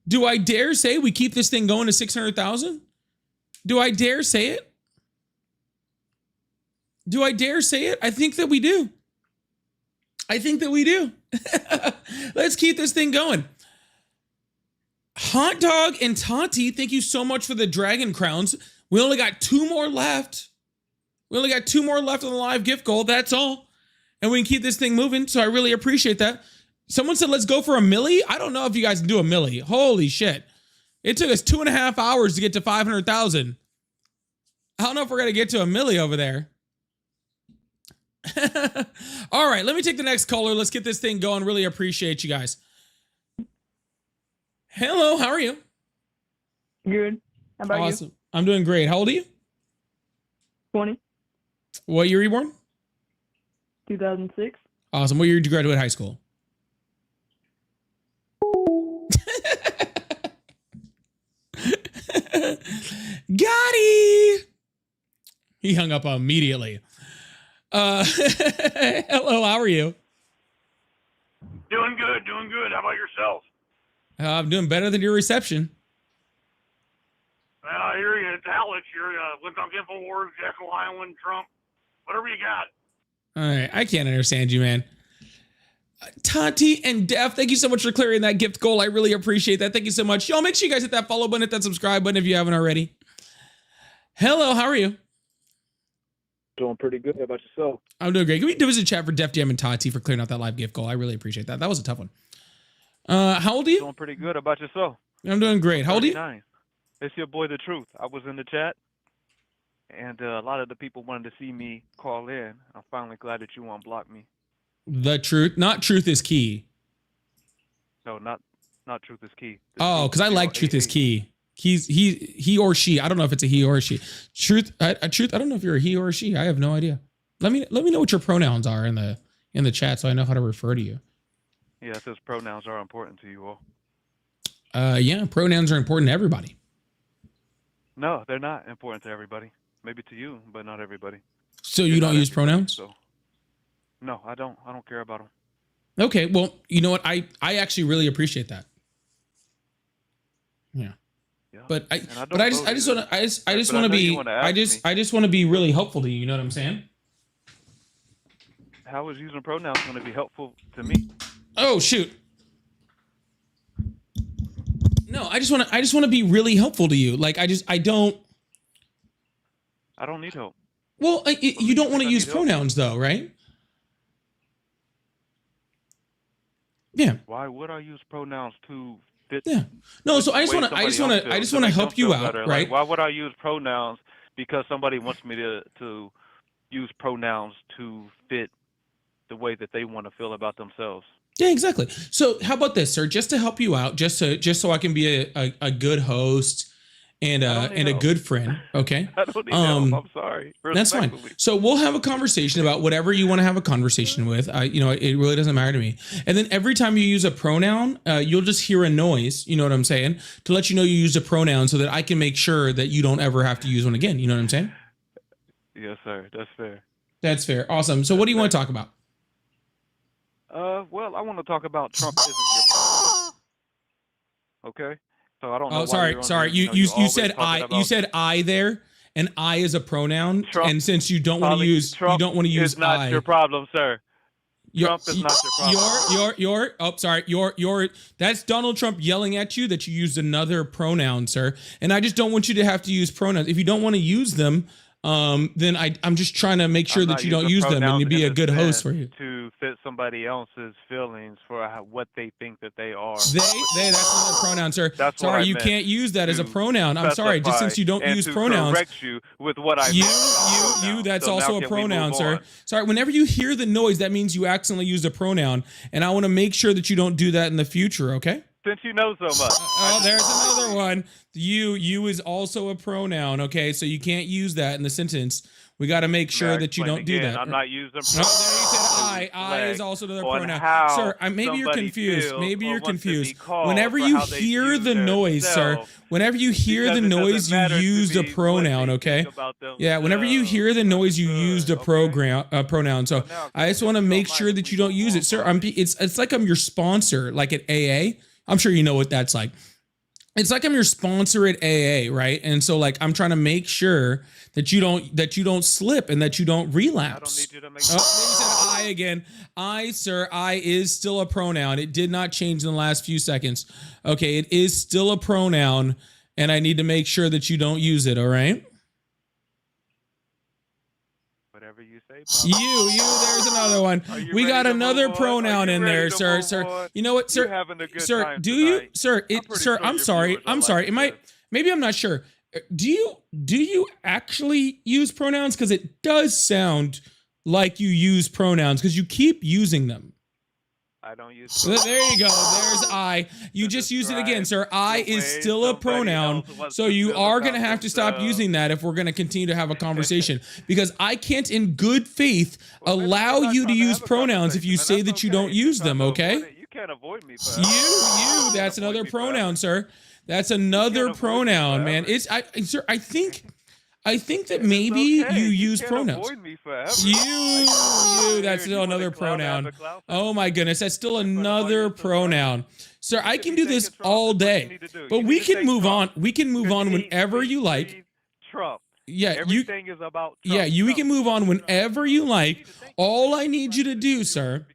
Do I dare say we keep this thing going to 600,000? Do I dare say it? Do I dare say it? I think that we do. I think that we do. Let's keep this thing going. Hot Dog and Tati, thank you so much for the dragon crowns. We only got 2 more left. We only got 2 more left on the live gift goal. That's all. And we can keep this thing moving. So I really appreciate that. Someone said, let's go for a milli. I don't know if you guys can do a milli. Holy shit. It took us 2.5 hours to get to 500,000. I don't know if we're going to get to a milli over there. All right, let me take the next caller. Let's get this thing going. Really appreciate you guys. Hello, how are you? Good. How about awesome. I'm doing great. How old are you? 20. What year were you born? 2006. Awesome. What year did you graduate high school? Gotti! He hung up immediately. Hello, how are you? Doing good, doing good. How about yourself? I'm doing better than your reception. Well, I hear you. It's Alex. You're Woodstock InfoWars, Jekyll Island, Trump, whatever you got. All right, I can't understand you, man. Tati and Def, thank you so much for clearing that gift goal. I really appreciate that. Thank you so much. Y'all make sure you guys hit that follow button, hit that subscribe button if you haven't already. Hello, how are you? Doing pretty good. How about yourself? I'm doing great. Can we do a chat for Def Jam and Tati for clearing out that live gift goal? I really appreciate that. That was a tough one. How old are you? Doing pretty good. How about yourself? I'm doing great. How old are you? 39. It's your boy, The Truth. I was in the chat, and a lot of the people wanted to see me call in. I'm finally glad that you unblocked me. The Truth, not Truth is Key. No, not Truth is Key. Oh, because I like Truth is Key. He or she. I don't know if it's a he or a she. Truth. I don't know if you're a he or a she. I have no idea. Let me know what your pronouns are in the chat so I know how to refer to you. Yeah, it says pronouns are important to you all. Yeah, pronouns are important to everybody. No, they're not important to everybody. Maybe to you, but not everybody. So you don't use pronouns? So, no, I don't. I don't care about them. Okay, well, you know what? I actually really appreciate that. Yeah. But I just want to be really helpful to you. You know what I'm saying? How is using pronouns going to be helpful to me? Oh shoot! No, I just want to be really helpful to you. Like I don't need help. Well, you don't want to use pronouns though, right? Yeah. Why would I use pronouns to fit? Yeah. No, so I just want to help you out, right? Like, why would I use pronouns because somebody wants me to use pronouns to fit the way that they want to feel about themselves? Yeah, exactly. So how about this, sir? Just to help you out, just so I can be a good host and a good friend. Okay. I don't need help. I'm sorry. That's fine. So we'll have a conversation about whatever you want to have a conversation with. It really doesn't matter to me. And then every time you use a pronoun, you'll just hear a noise. You know what I'm saying? To let you know you used a pronoun, so that I can make sure that you don't ever have to use one again. You know what I'm saying? Yes, sir. That's fair. That's fair. Awesome. So what do you want to talk about? Well, I want to talk about Trump isn't your problem. Okay. So I don't know. Oh, sorry. You said I. You said I there, and I is a pronoun. Trump, and since you don't want to use, Trump is not I. your problem, sir. Trump is not your problem. That's Donald Trump yelling at you that you used another pronoun, sir. And I just don't want you to have to use pronouns. If you don't want to use them, then I'm just trying to make sure that you don't use them and you be a good host for you. To fit somebody else's feelings for what they think that they are. That's not a pronoun, sir. That's sorry, you can't use that as a pronoun. I'm sorry, just since you don't use pronouns. Correct you with what I you. That's so also a pronoun, sir. Sorry, whenever you hear the noise, that means you accidentally used a pronoun, and I want to make sure that you don't do that in the future. Okay? Since you know so much. Oh, there's another one. You is also a pronoun, okay? So you can't use that in the sentence. We got to make sure that you don't do that. I'm not using pronouns. No, there you said I is also another pronoun. Sir, maybe you're confused. Maybe you're confused. Whenever you hear the noise, sir, whenever you hear the noise, you used a pronoun, okay? Yeah, whenever you hear the noise, you used a pronoun. So I just want to make sure that you don't use it, sir. It's like I'm your sponsor, like at AA. I'm sure you know what that's like. It's like I'm your sponsor at AA, right? And so like I'm trying to make sure that you don't slip and that you don't relapse. I don't need you to make I again. I, sir, I is still a pronoun. It did not change in the last few seconds. Okay, it is still a pronoun, and I need to make sure that you don't use it, all right? Whatever you say. There's another one. We got another pronoun in there, sir. Sir, you know what, sir? Having a good Sir, time do tonight. you, sir? Sir, I'm sorry. I'm sorry. Maybe I'm not sure. Do you actually use pronouns? Because it does sound like you use pronouns because you keep using them. I don't use. So there you go. There's I. You just use it again, sir. I is still a pronoun, so you are going to have to stop using that if we're going to continue to have a conversation. Because I can't, in good faith, allow you to use pronouns if you say that you don't use them. Okay? You can't avoid me. You. That's another pronoun, sir. That's another pronoun, man. Sir. I think that maybe you use pronouns. You, that's still another pronoun. Oh my goodness, that's still another pronoun. Sir, I can do this all day, but we can move on. We can move on whenever you like. Trump. Yeah, everything is about Trump. Yeah, we can move on whenever you like. All I need you to do, sir.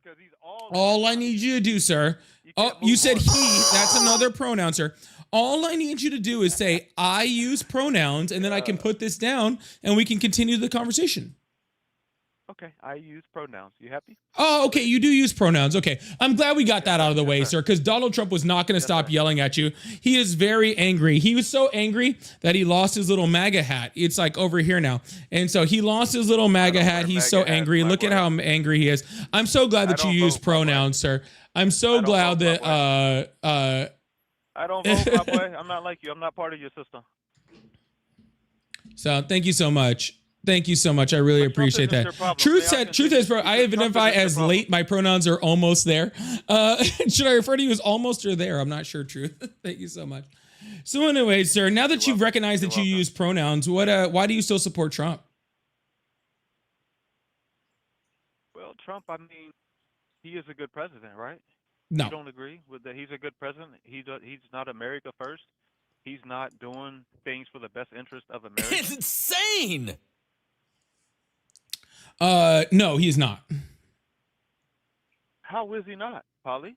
All I need you to do, sir. Oh, you said he. That's another pronoun, sir. All I need you to do is say, I use pronouns, and then I can put this down, and we can continue the conversation. Okay, I use pronouns. You happy? Oh, okay, you do use pronouns. Okay, I'm glad we got that out of the way, sir, because Donald Trump was not going to stop yelling at you. He is very angry. He was so angry that he lost his little MAGA hat. It's like over here now. And so he lost his little MAGA hat. He's so angry. Look at how angry he is. I'm so glad that you use pronouns, sir. I'm so glad that... I don't vote, my boy. I'm not like you. I'm not part of your system. So thank you so much. Thank you so much. I really appreciate that. Truth is, bro, I identify as late. My pronouns are almost there. Should I refer to you as almost or there? I'm not sure, Truth. Thank you so much. So anyway, sir, now that you've recognized that you use pronouns, why do you still support Trump? Well, Trump, I mean, he is a good president, right? No. You don't agree with that? He's a good president. He's not America first. He's not doing things for the best interest of America. It's insane. No, he's not. How is he not, Polly?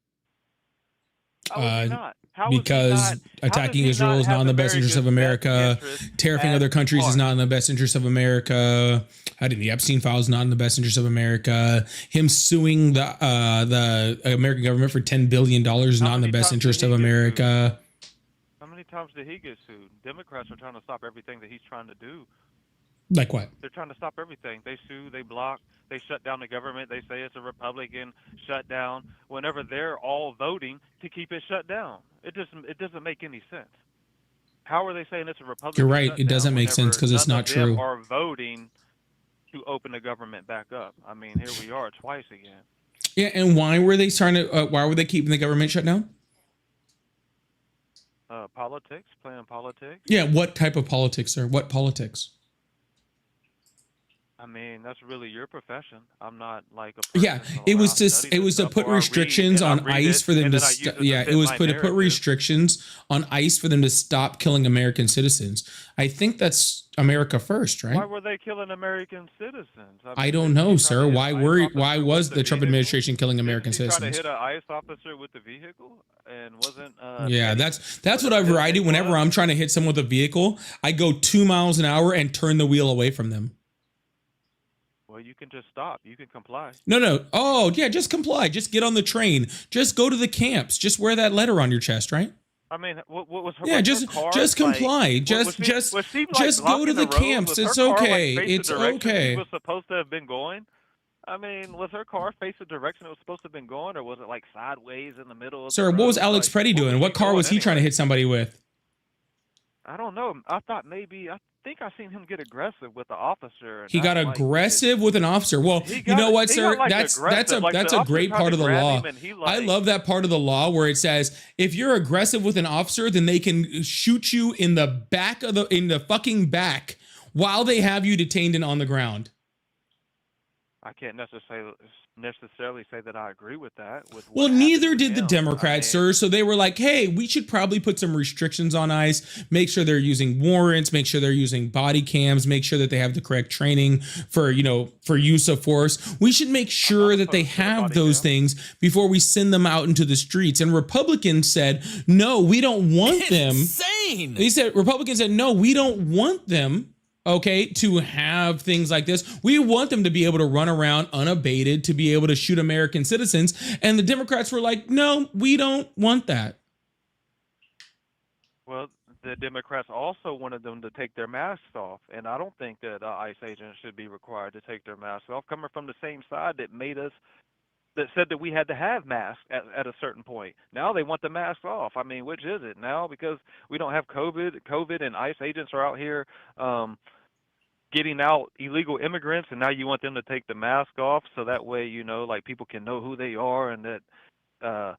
How is he not? Because attacking Israel is not in the best interest of America. Tariffing other countries is not in the best interest of America. The Epstein files is not in the best interest of America. Him suing the American government for $10 billion is not in the best interest of America. How many times did he get sued? Democrats are trying to stop everything that he's trying to do. Like what? They're trying to stop everything. They sue, they block, they shut down the government. They say it's a Republican shutdown whenever they're all voting to keep it shut down. It doesn't make any sense. How are they saying it's a Republican? You're right. It doesn't make sense because it's not true. Are voting to open the government back up. I mean, here we are twice again. Yeah, and why were they trying to? Why were they keeping the government shut down? Politics, playing politics. Yeah, what type of politics, sir? What politics? I mean, that's really your profession. I'm not like a yeah. It was to put restrictions on ICE for them to. It was to put restrictions on ICE for them to stop killing American citizens. I think that's America first, right? Why were they killing American citizens? I don't know, sir. Why was the Trump administration killing American citizens? Trying to hit an ICE officer with the vehicle and wasn't. Yeah, that's whatever I do. Whenever I'm trying to hit someone with a vehicle, I go 2 miles an hour and turn the wheel away from them. Well, you can just stop. You can comply. No. Oh, yeah, just comply. Just get on the train. Just go to the camps. Just wear that letter on your chest, right? I mean, what was her? Yeah, just comply. Like, just go to the camps. It's okay. It's okay. She was supposed to have been going. I mean, was her car face the direction it was supposed to have been going, or was it like sideways in the middle of Sir, what was Alex Preddy doing? What car was he trying to hit somebody with? I don't know. I thought maybe I think I seen him get aggressive with the officer. He got aggressive with an officer. Well, you know what, sir? That's a great part of the law. I love that part of the law where it says if you're aggressive with an officer, then they can shoot you in the back of the fucking back while they have you detained and on the ground. I can't necessarily say that I agree with that. With Well, what happened neither with did the him. Democrats, sir. So they were like, hey, we should probably put some restrictions on ICE, make sure they're using warrants, make sure they're using body cams, make sure that they have the correct training for, for use of force. We should make sure that they have those things before we send them out into the streets. And Republicans said, no, we don't want them. Insane. Republicans said, no, we don't want them. Okay, to have things like this. We want them to be able to run around unabated, to be able to shoot American citizens. And the Democrats were like, no, we don't want that. Well, the Democrats also wanted them to take their masks off, and I don't think that ICE agents should be required to take their masks off, coming from the same side that said that we had to have masks at a certain point. Now they want the mask off. I mean, which is it now? Because we don't have COVID and ICE agents are out here getting out illegal immigrants, and now you want them to take the mask off so that way, like people can know who they are and that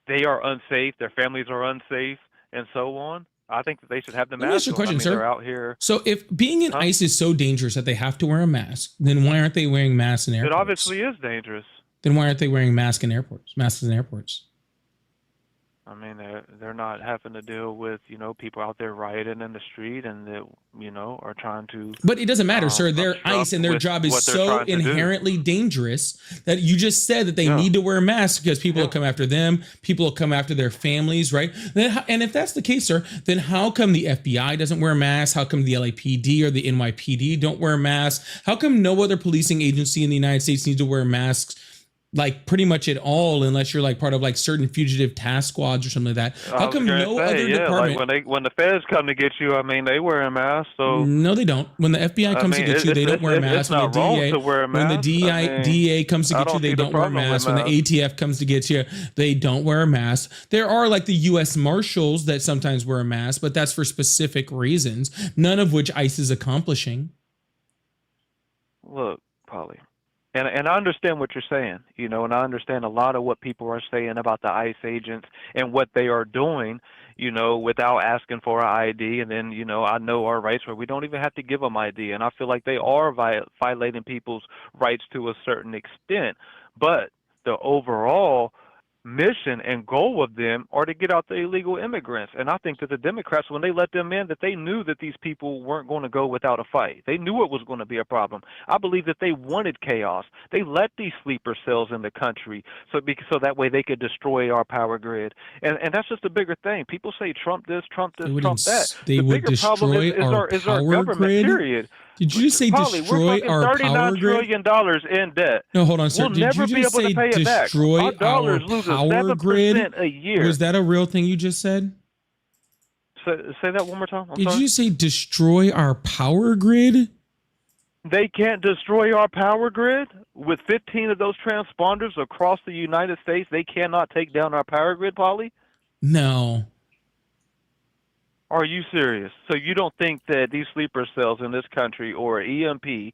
they are unsafe, their families are unsafe, and so on. I think that they should have the Let me ask mask you a on. question, sir. They're out here. So if being in ICE is so dangerous that they have to wear a mask, then why aren't they wearing masks in It airports? obviously is dangerous. Then why aren't they wearing masks in airports? I mean, they're not having to deal with, people out there rioting in the street and that, are trying to. But it doesn't matter, sir. They're ICE and their job is so inherently dangerous that you just said that they need to wear masks because people will come after them. People will come after their families, right? And if that's the case, sir, then how come the FBI doesn't wear masks? How come the LAPD or the NYPD don't wear masks? How come no other policing agency in the United States needs to wear masks? Like pretty much at all, unless you're like part of like certain fugitive task squads or something like that. How come no other department? Like when the feds come to get you, I mean, they wear a mask. So no, they don't. When the FBI comes to get you, they don't wear a mask. It's not wrong to wear a mask. When the DEA comes to get you, they don't wear a mask. When the ATF comes to get you, they don't wear a mask. There are like the U.S. Marshals that sometimes wear a mask, but that's for specific reasons, none of which ICE is accomplishing. Look, Polly. And I understand what you're saying, and I understand a lot of what people are saying about the ICE agents and what they are doing, without asking for an ID. And then, I know our rights where we don't even have to give them ID. And I feel like they are violating people's rights to a certain extent. But the overall mission and goal of them are to get out the illegal immigrants. And I think that the Democrats, when they let them in, that they knew that these people weren't going to go without a fight. They knew it was going to be a problem. I believe that they wanted chaos. They let these sleeper cells in the country so that way they could destroy our power grid. And that's just a bigger thing. People say Trump this, Trump that. They would destroy our power grid? Period. Did you say Polly, destroy our power $39 grid? trillion in debt. No, hold on, sir. We'll Did never you be just able say to pay it back. destroy Our dollars our loses power 7% grid? a year. Was that a real thing you just said? Say that one more time. I'm Did sorry. you say destroy our power grid? They can't destroy our power grid? With 15 of those transponders across the United States, they cannot take down our power grid, Polly? No. Are you serious? So you don't think that these sleeper cells in this country or EMP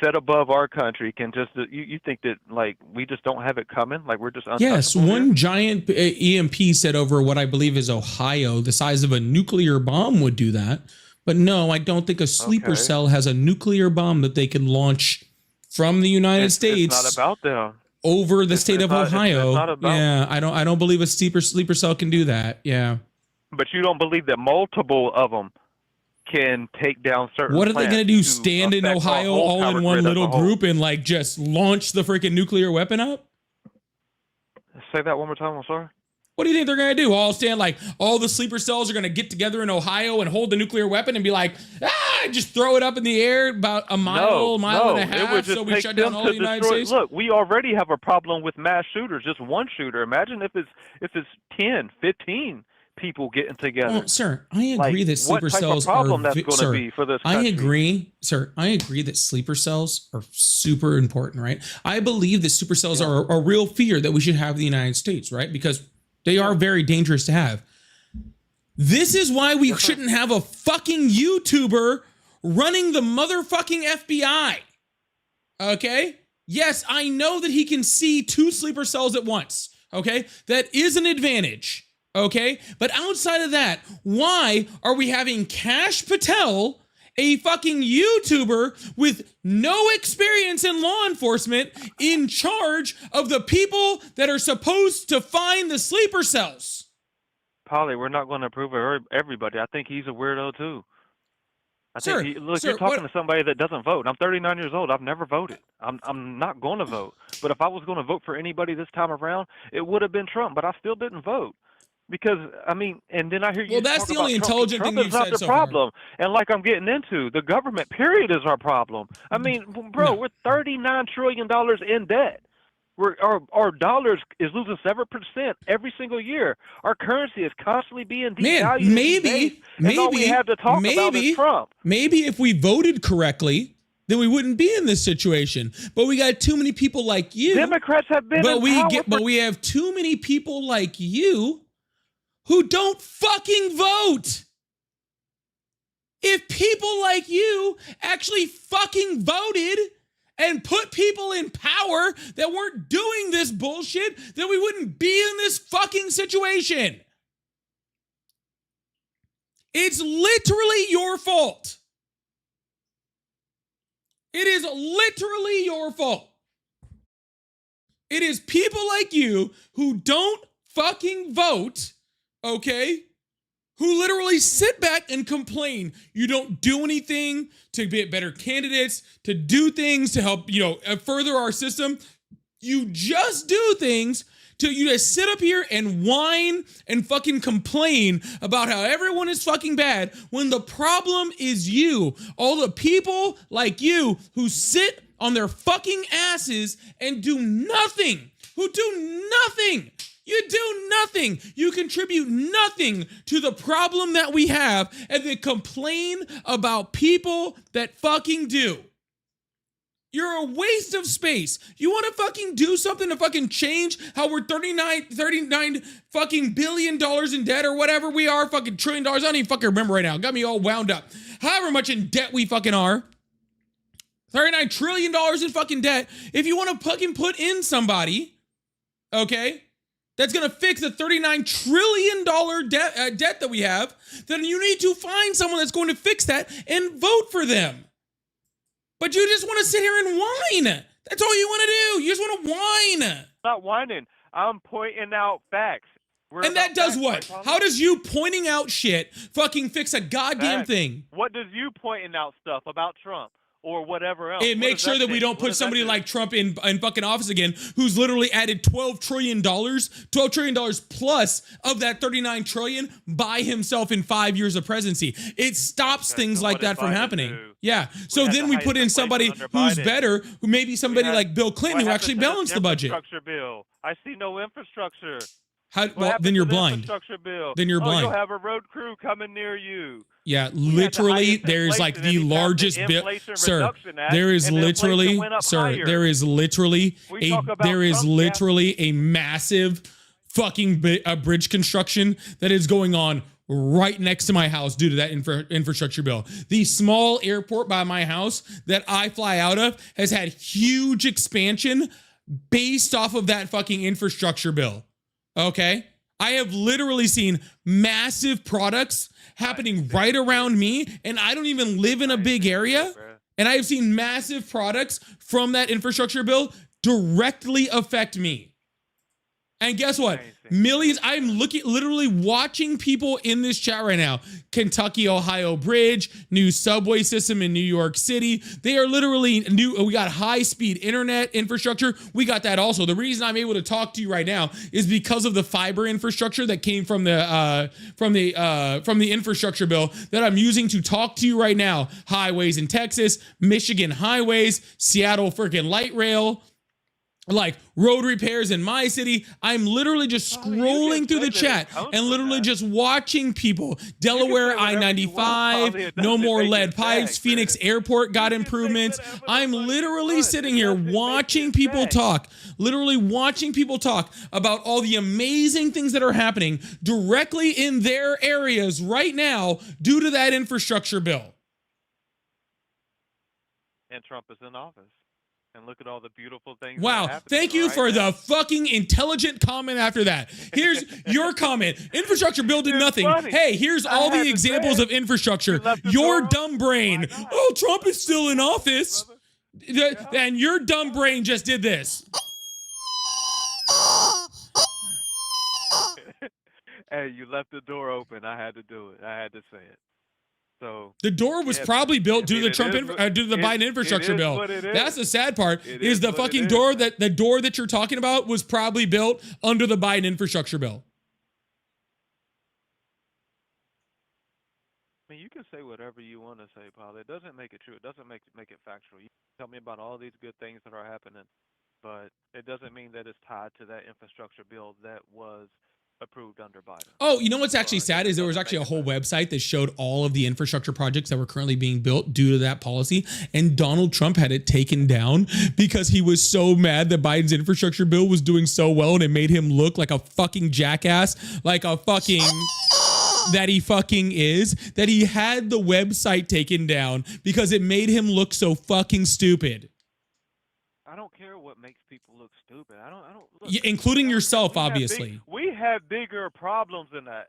set above our country can just, you think that like we just don't have it coming? Like we're just untouchable? Yes, one giant EMP set over what I believe is Ohio, the size of a nuclear bomb would do that. But no, I don't think a sleeper cell has a nuclear bomb that they can launch from the United States. It's not about them. Over the state of Ohio. It's not about yeah, I don't believe a sleeper cell can do that. Yeah. But you don't believe that multiple of them can take down certain. What are they going to do? Stand in affect our Ohio whole all power in one grid as a little whole? group and like just launch the freaking nuclear weapon up? Say that one more time. I'm sorry. What do you think they're going to do? All stand like all the sleeper cells are going to get together in Ohio and hold the nuclear weapon and be like, just throw it up in the air about a mile and a half. It would just So we take shut them down all to the United destroy. States. Look, we already have a problem with mass shooters. Just one shooter. Imagine if it's 10, 15 people getting together. Well, sir, I agree that sleeper cells what type of problem are. that's going to be for this I country? agree, sir. I agree that sleeper cells are super important, right? I believe that super cells are a real fear that we should have in the United States, right? Because they are very dangerous to have. This is why we shouldn't have a fucking YouTuber running the motherfucking FBI. Okay? Yes, I know that he can see 2 sleeper cells at once. Okay? That is an advantage. Okay? But outside of that, why are we having Kash Patel a fucking YouTuber with no experience in law enforcement in charge of the people that are supposed to find the sleeper cells. Polly, we're not going to approve of everybody. I think he's a weirdo too. Sir, You're talking to somebody that doesn't vote. I'm 39 years old. I've never voted. I'm not going to vote. But if I was going to vote for anybody this time around, it would have been Trump. But I still didn't vote because and then I hear you. Well, that's the only intelligent thing you've said so far. Trump is not the problem, and like I'm getting into, the government period is our problem. I mean, bro, we're $39 trillion in debt. Our dollars is losing 7% every single year. Our currency is constantly being devalued. Maybe all we have to talk about is Trump. Maybe if we voted correctly, then we wouldn't be in this situation. But we got too many people like you. Democrats have been but we have too many people like you who don't fucking vote. If people like you actually fucking voted and put people in power that weren't doing this bullshit, then we wouldn't be in this fucking situation. It's literally your fault. It is literally your fault. It is people like you who don't fucking vote, okay? Who literally sit back and complain. You don't do anything to get better candidates, to do things to help, further our system. You just do things you just sit up here and whine and fucking complain about how everyone is fucking bad when the problem is you. All the people like you who sit on their fucking asses and do nothing. Who do nothing. You do nothing. You contribute nothing to the problem that we have and then complain about people that fucking do. You're a waste of space. You want to fucking do something to fucking change how we're 39 fucking $billion in debt or whatever we are, fucking $1 trillion. I don't even fucking remember right now. Got me all wound up. However much in debt we fucking are. $39 trillion in fucking debt. If you want to fucking put in somebody, okay, that's going to fix the $39 trillion debt that we have, then you need to find someone that's going to fix that and vote for them. But you just want to sit here and whine. That's all you want to do. You just want to whine. I'm not whining. I'm pointing out facts. And that does what? How does you pointing out shit fucking fix a goddamn thing? What does you pointing out stuff about Trump or whatever else? It makes sure that we don't put somebody like Trump in fucking office again, who's literally added $12 trillion plus of that $39 trillion by himself in 5 years of presidency. It stops things like that from happening. Yeah. So then we put in somebody who's better, who maybe somebody like Bill Clinton, who actually balanced the budget. Infrastructure bill. I see no infrastructure. Well, then you're blind. Then you're blind. You'll have a road crew coming near you. Yeah, literally, there's like the largest bill, sir. There is literally, sir. There is literally a massive fucking bridge construction that is going on right next to my house due to that infrastructure bill. The small airport by my house that I fly out of has had huge expansion based off of that fucking infrastructure bill. Okay? I have literally seen massive products happening right around me, and I don't even live in a big area. And I have seen massive products from that infrastructure bill directly affect me. And guess what? Millions, I'm literally watching people in this chat right now. Kentucky, Ohio bridge, new subway system in New York City. They are literally new. We got high-speed internet infrastructure. We got that also. The reason I'm able to talk to you right now is because of the fiber infrastructure that came from the infrastructure bill that I'm using to talk to you right now. Highways in Texas, Michigan highways, Seattle freaking light rail, like road repairs in my city. I'm literally just scrolling through the chat and literally just watching people. Delaware I-95, no more lead pipes. Phoenix Airport got improvements. I'm literally sitting here watching people talk, literally watching people talk about all the amazing things that are happening directly in their areas right now due to that infrastructure bill. And Trump is in office. And look at all the beautiful things. Wow. That are Thank you right for now. the fucking intelligent comment after that. Here's your comment. Infrastructure bill did nothing. funny. Hey, here's all the examples of infrastructure. Your dumb brain. Oh, Trump is still in office. And your dumb brain just did this. Hey, you left the door open. I had to do it. I had to say it. So The door was probably built due to the due to the Biden infrastructure bill. That's the sad part. Is the fucking door that the door that you're talking about was probably built under the Biden infrastructure bill. I mean, you can say whatever you want to say, Paul. It doesn't make it true. It doesn't make it factual. You can tell me about all these good things that are happening, but it doesn't mean that it's tied to that infrastructure bill that was approved under Biden. Oh, you know what's actually sad is there was actually a whole website that showed all of the infrastructure projects that were currently being built due to that policy, and Donald Trump had it taken down because he was so mad that Biden's infrastructure bill was doing so well and it made him look like a fucking jackass, like a fucking that he fucking is, that he had the website taken down because it made him look so fucking stupid. I don't care what makes people look stupid. I don't look, Yeah, including yourself, obviously. We have bigger problems than that.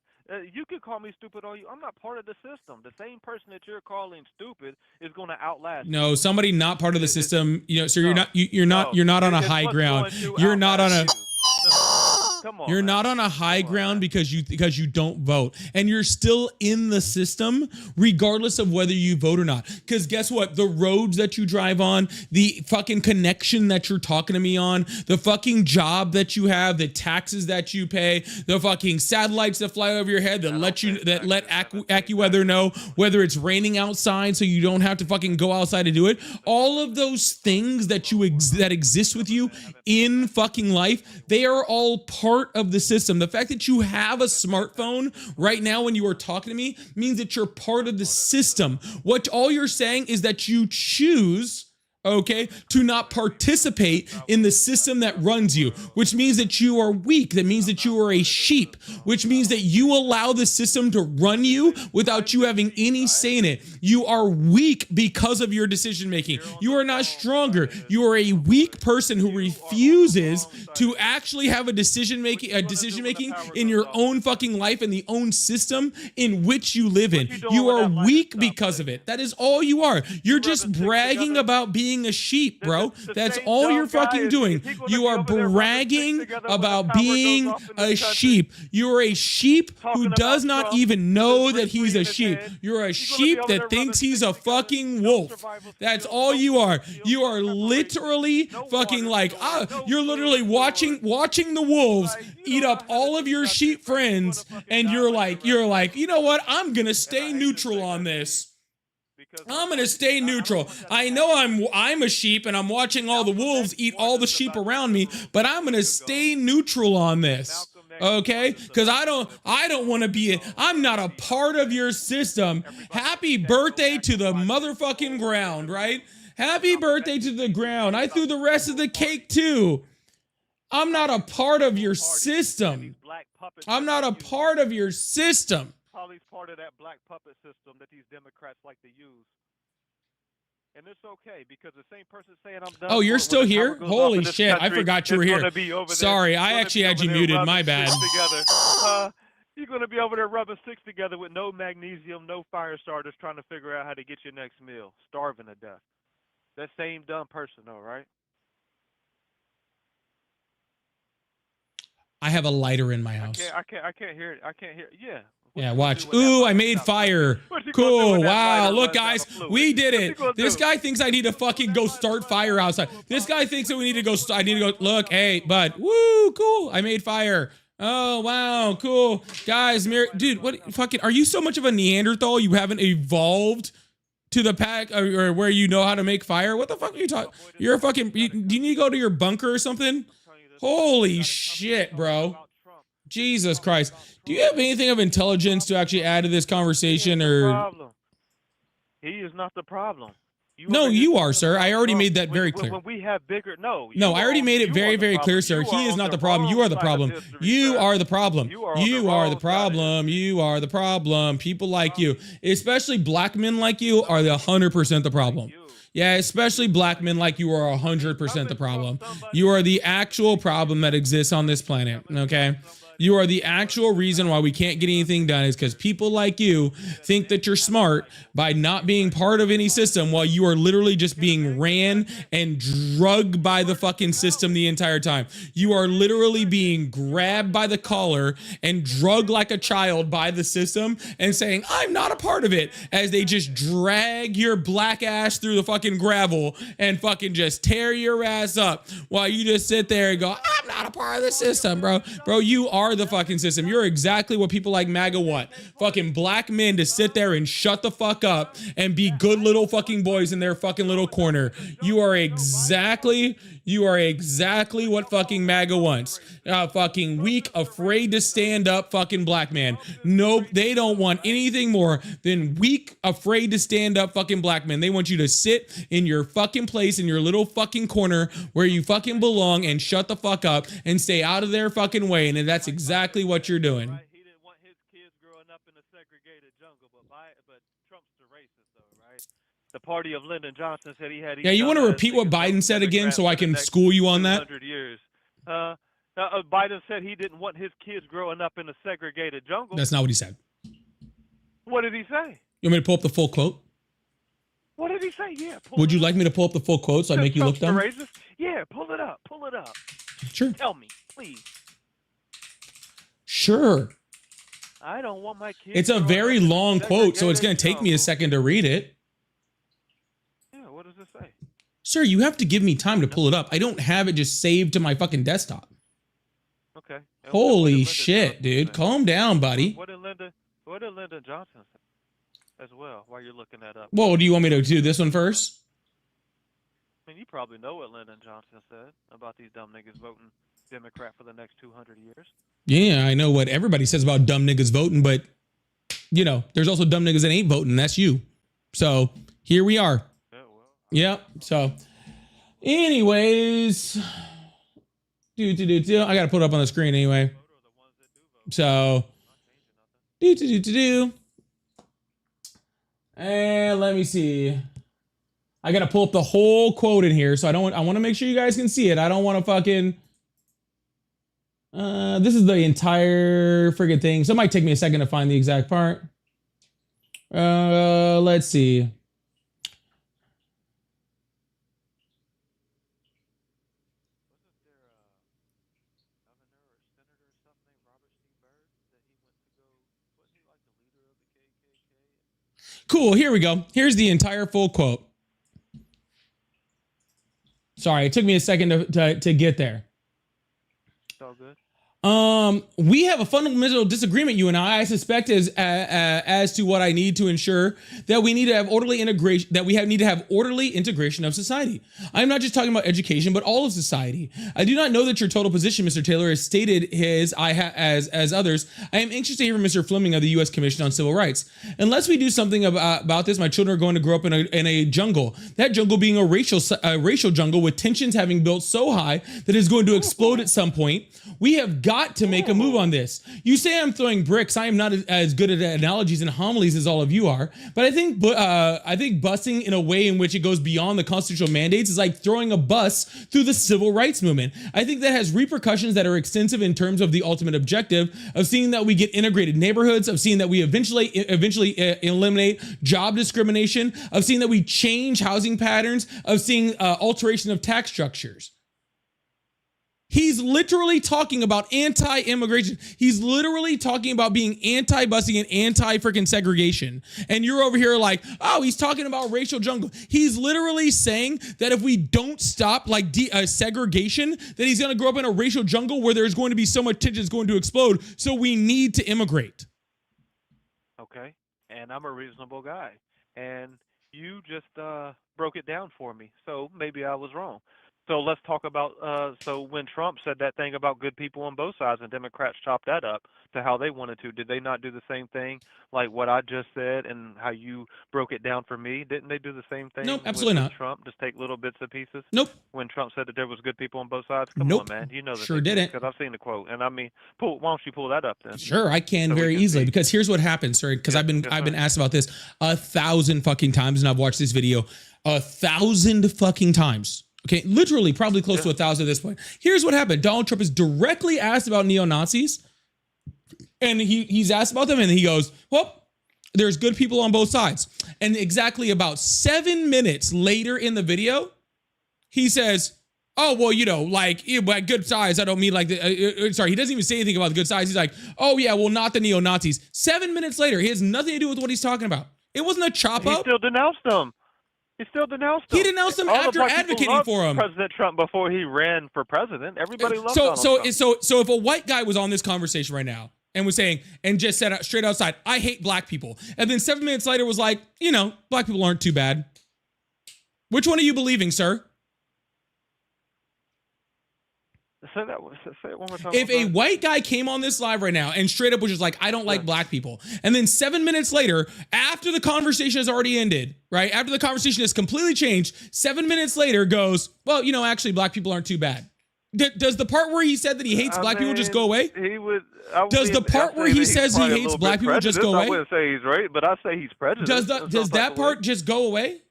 You can call me stupid all you. I'm not part of the system. The same person that you're calling stupid is going to outlast. No, somebody not part of the system. You know, so you're not on a high ground. You're not on a. Come on, you're not on a high ground because you don't vote, and you're still in the system regardless of whether you vote or not. Because guess what? The roads that you drive on, the fucking connection that you're talking to me on, the fucking job that you have, the taxes that you pay, the fucking satellites that fly over your head that let AccuWeather know whether it's raining outside, so you don't have to fucking go outside to do it. All of those things that that exist with you in fucking life, they are all part of the system. The fact that you have a smartphone right now when you are talking to me means that you're part of the system. What all you're saying is that you choose, okay, to not participate in the system that runs you, which means that you are weak. That means that you are a sheep, which means that you allow the system to run you without you having any say in it. You are weak because of your decision making. You are not stronger. You are a weak person who refuses to actually have a decision making in your own fucking life and the own system in which you live in. You are weak because of it. That is all you are. You're just bragging about being a sheep, bro. That's all you're fucking doing. You are bragging about being a sheep. You're a sheep who does not even know that he's a sheep. You're a sheep that thinks he's a fucking wolf. That's all you are. You are literally fucking like, you're literally watching the wolves eat up all of your sheep friends, and you're like, you know what? I'm gonna stay neutral on this. I'm gonna stay neutral. I know I'm a sheep and I'm watching all the wolves eat all the sheep around me, but I'm gonna stay neutral on this. Okay? Because I don't want to be I'm not a part of your system. Happy birthday to the motherfucking ground, right? Happy birthday to the ground. I threw the rest of the cake too. I'm not a part of your system. I'm not a part of your system. Holly's part of that black puppet system that these Democrats like to use. And it's okay because the same person saying I'm done. Oh, you're still here? Holy shit, I forgot you were here. Sorry, I actually had you muted. My bad. You're going to be over there rubbing sticks together with no magnesium, no fire starters, trying to figure out how to get your next meal. Starving to death. That same dumb person, though, right? I have a lighter in my house. I can't hear it. I can't hear it. Yeah. Yeah, watch. Ooh, I made fire. Cool. Wow. Look, guys, we did it. This guy thinks I need to fucking go start fire outside. This guy thinks that we need to go. I need to go. Look, hey, bud. Woo, cool. I made fire. Oh, wow. Cool. Guys, dude, what fucking, are you so much of a Neanderthal you haven't evolved to the pack or where you know how to make fire? What the fuck are you talking? You're a fucking, do you need to go to your bunker or something? Holy shit, bro. Jesus Christ. Do you have anything of intelligence to actually add to this conversation, or? He is not the problem. No, you are, sir. I already made that very clear. When we have bigger, no. No, I already made it very, very clear, sir. He is not the problem. You are the problem. You are the problem. You are the problem. You are the problem. People like you, especially black men like you, are the 100% the problem. Yeah, especially black men like you are 100% the problem. You are the actual problem that exists on this planet, okay? You are the actual reason why we can't get anything done is because people like you think that you're smart by not being part of any system while you are literally just being ran and drugged by the fucking system the entire time. You are literally being grabbed by the collar and drugged like a child by the system and saying, I'm not a part of it, as they just drag your black ass through the fucking gravel and fucking just tear your ass up while you just sit there and go, I'm not a part of the system, bro. Bro, you are the fucking system. You're exactly what people like MAGA want. Fucking black men to sit there and shut the fuck up and be good little fucking boys in their fucking little corner. You are exactly what fucking MAGA wants. Fucking weak, afraid to stand up fucking black man. No, they don't want anything more than weak, afraid to stand up fucking black men. They want you to sit in your fucking place in your little fucking corner where you fucking belong and shut the fuck up and stay out of their fucking way. And that's exactly what you're doing. He didn't want his kids growing up in a segregated jungle, but Trump's the racist, though, right? The party of Lyndon Johnson said he had. Yeah, you want to repeat what Biden said again so I can school you on that? 100 years. Biden said he didn't want his kids growing up in a segregated jungle. That's not what he said. What did he say? You want me to pull up the full quote? What did he say? Yeah. Would you like me to pull up the full quote so I make you look dumb? Yeah, pull it up. Pull it up. Sure. Tell me, please. Sure. I don't want my kids. It's a very long quote, so it's going to take me a second to read it. Yeah, what does it say? Sir, you have to give me time to pull it up. I don't have it just saved to my fucking desktop. Okay. Holy shit, dude. Calm down, buddy. What did Lyndon Johnson say as well while you're looking that up? Whoa, do you want me to do this one first? I mean, you probably know what Lyndon Johnson said about these dumb niggas voting Democrat for the next 200 years. Yeah, I know what everybody says about dumb niggas voting, but, you know, there's also dumb niggas that ain't voting. That's you. So, here we are. Yep. So, anyways, I got to put it up on the screen anyway. So, and let me see. I got to pull up the whole quote in here. So I want to make sure you guys can see it. I don't want to fucking, this is the entire friggin' thing. So it might take me a second to find the exact part. Let's see. Cool, here we go. Here's the entire full quote. Sorry, it took me a second to get there. It's all good. We have a fundamental disagreement, you and I suspect, as to what I need to ensure that we need to have orderly integration, need to have orderly integration of society. I'm not just talking about education, but all of society. I do not know that your total position, Mr. Taylor, has stated his, as others. I am anxious to hear from Mr. Fleming of the U.S. Commission on Civil Rights. Unless we do something about this, my children are going to grow up in a jungle. That jungle being a racial jungle with tensions having built so high that it's going to explode at some point. We have got to make a move on this. You say I'm throwing bricks. I am not as good at analogies and homilies as all of you are, but I think busing in a way in which it goes beyond the constitutional mandates is like throwing a bus through the civil rights movement. I think that has repercussions that are extensive in terms of the ultimate objective of seeing that we get integrated neighborhoods, of seeing that we eventually eliminate job discrimination, of seeing that we change housing patterns, of seeing alteration of tax structures. He's literally talking about anti-immigration. He's literally talking about being anti-busing and anti-freaking segregation. And you're over here like, oh, he's talking about racial jungle. He's literally saying that if we don't stop like segregation, that he's going to grow up in a racial jungle where there's going to be so much tension it's going to explode. So we need to immigrate. Okay. And I'm a reasonable guy. And you just broke it down for me. So maybe I was wrong. So let's talk about so when Trump said that thing about good people on both sides and Democrats chopped that up to how they wanted to, did they not do the same thing like what I just said and how you broke it down for me? Didn't they do the same thing Nope, absolutely with not. Trump? Just take little bits and pieces? Nope. When Trump said that there was good people on both sides? Come Nope. on, man. You know that Sure didn't. because I've seen the quote. And I mean, why don't you pull that up then? Sure, I can So we very can easily see. because here's what happens, sir. Because I've been asked about this 1,000 fucking times, and I've watched this video 1,000 fucking times. Okay, literally, probably close to 1,000 at this point. Here's what happened: Donald Trump is directly asked about neo Nazis, and he's asked about them, and he goes, "Well, there's good people on both sides." And exactly about 7 minutes later in the video, he says, "Oh, well, you know, like by good sides, I don't mean like the." Sorry, he doesn't even say anything about the good sides. He's like, "Oh yeah, well, not the neo Nazis." 7 minutes later, he has nothing to do with what he's talking about. It wasn't a chop He up. still denounced them. He still denounced him. He denounced him All the after black people advocating loved for him. President Trump before he ran for president. Everybody loved So Donald Trump. so if a white guy was on this conversation right now and was saying and just said straight outside, "I hate black people," and then 7 minutes later was like, "You know, black people aren't too bad." Which one are you believing, sir? Say it one more time. If a white guy came on this live right now and straight up was just like, "I don't like black people," and then 7 minutes later, after the conversation has already ended, right? After the conversation has completely changed, 7 minutes later goes, "Well, you know, actually, black people aren't too bad." Does the part where he said that he hates black people just go away? He would. Does the part where he says he hates black people just go away? I wouldn't say he's right, but I say he's prejudiced. Does that part just go away?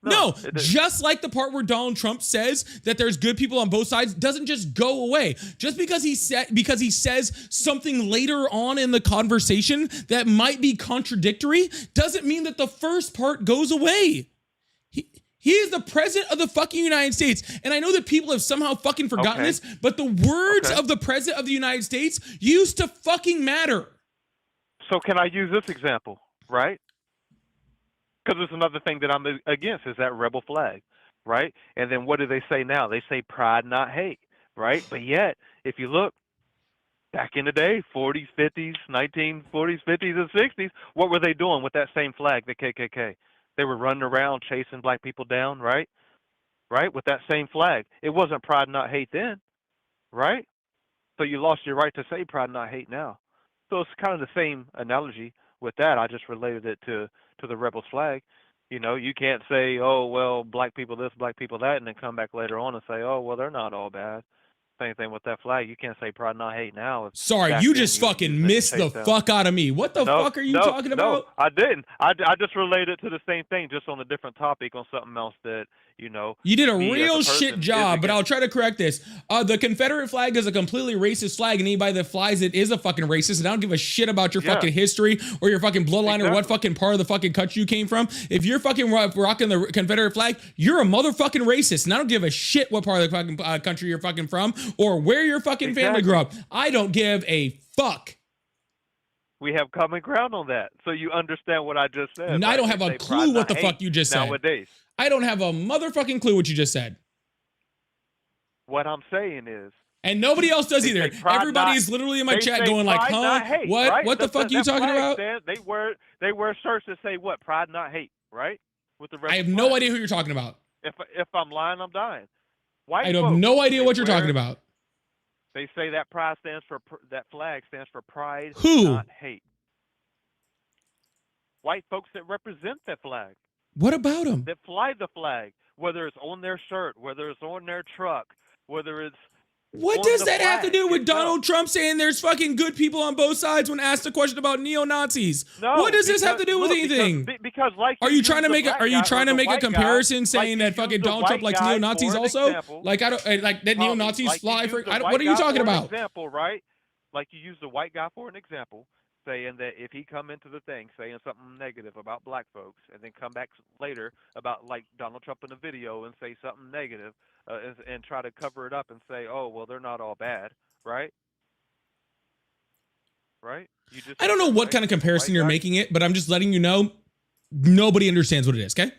No, just like the part where Donald Trump says that there's good people on both sides doesn't just go away. Just because he says something later on in the conversation that might be contradictory doesn't mean that the first part goes away. He is the president of the fucking United States. And I know that people have somehow fucking forgotten this, but the words of the president of the United States used to fucking matter. So can I use this example, right? Because it's another thing that I'm against is that rebel flag, right? And then what do they say now? They say pride, not hate, right? But yet, if you look back in the day, 40s, 50s, 1940s, 50s, and 60s, what were they doing with that same flag, the KKK? They were running around chasing black people down, right? Right? With that same flag. It wasn't pride, not hate then, right? So you lost your right to say pride, not hate now. So it's kind of the same analogy with that. I just related it to the rebel's flag. You know, you can't say, "Oh, well, black people this, black people that," and then come back later on and say, "Oh, well, they're not all bad." Same thing with that flag. You can't say pride, not hate now. Sorry, you just fucking missed the fuck out of me. What the fuck are you talking about? No, I didn't. I just related to the same thing, just on a different topic, on something else that, you know. You did a me as real person shit is job, but against. I'll try to correct this. The Confederate flag is a completely racist flag, and anybody that flies it is a fucking racist, and I don't give a shit about your fucking history or your fucking bloodline or what fucking part of the fucking country you came from. If you're fucking rocking the Confederate flag, you're a motherfucking racist, and I don't give a shit what part of the fucking country you're fucking from or where your fucking family grew up. I don't give a fuck. We have common ground on that, so you understand what I just said. I don't have a clue what the fuck you just said. Nowadays. I don't have a motherfucking clue what you just said. What I'm saying is, and nobody else does they either. say pride Everybody's not- literally in my they chat say going like, pride "Huh? not hate," What? right? What the fuck are you talking flag about?" stands- they wear shirts that say what? Pride, not hate, right? With the I have no idea who you're talking about. If I'm lying, I'm dying. White I have folks, no idea they what you're wear- talking about. They say that pride stands for that flag stands for pride, Who? not hate. White folks that represent that flag, What about them? that fly the flag, whether it's on their shirt, whether it's on their truck, whether it's What on does the that have to flag do with itself. Donald Trump saying there's fucking good people on both sides when asked a question about neo-Nazis? No, What does this have to do with look, anything? Because like Are you trying to make a white comparison guy, saying like that fucking use the Donald Trump white likes guy neo-Nazis for an also? example. Like I don't like that neo-Nazis like you fly use for the I don't, white what are you guy talking for an about? Example, right? Like you use the white guy for an example, saying that if he come into the thing saying something negative about black folks, and then come back later about like Donald Trump in a video and say something negative, and try to cover it up and say, "Oh, well, they're not all bad," right? Right? You just I don't know what kind of comparison you're making it, but I'm just letting you know nobody understands what it is, okay?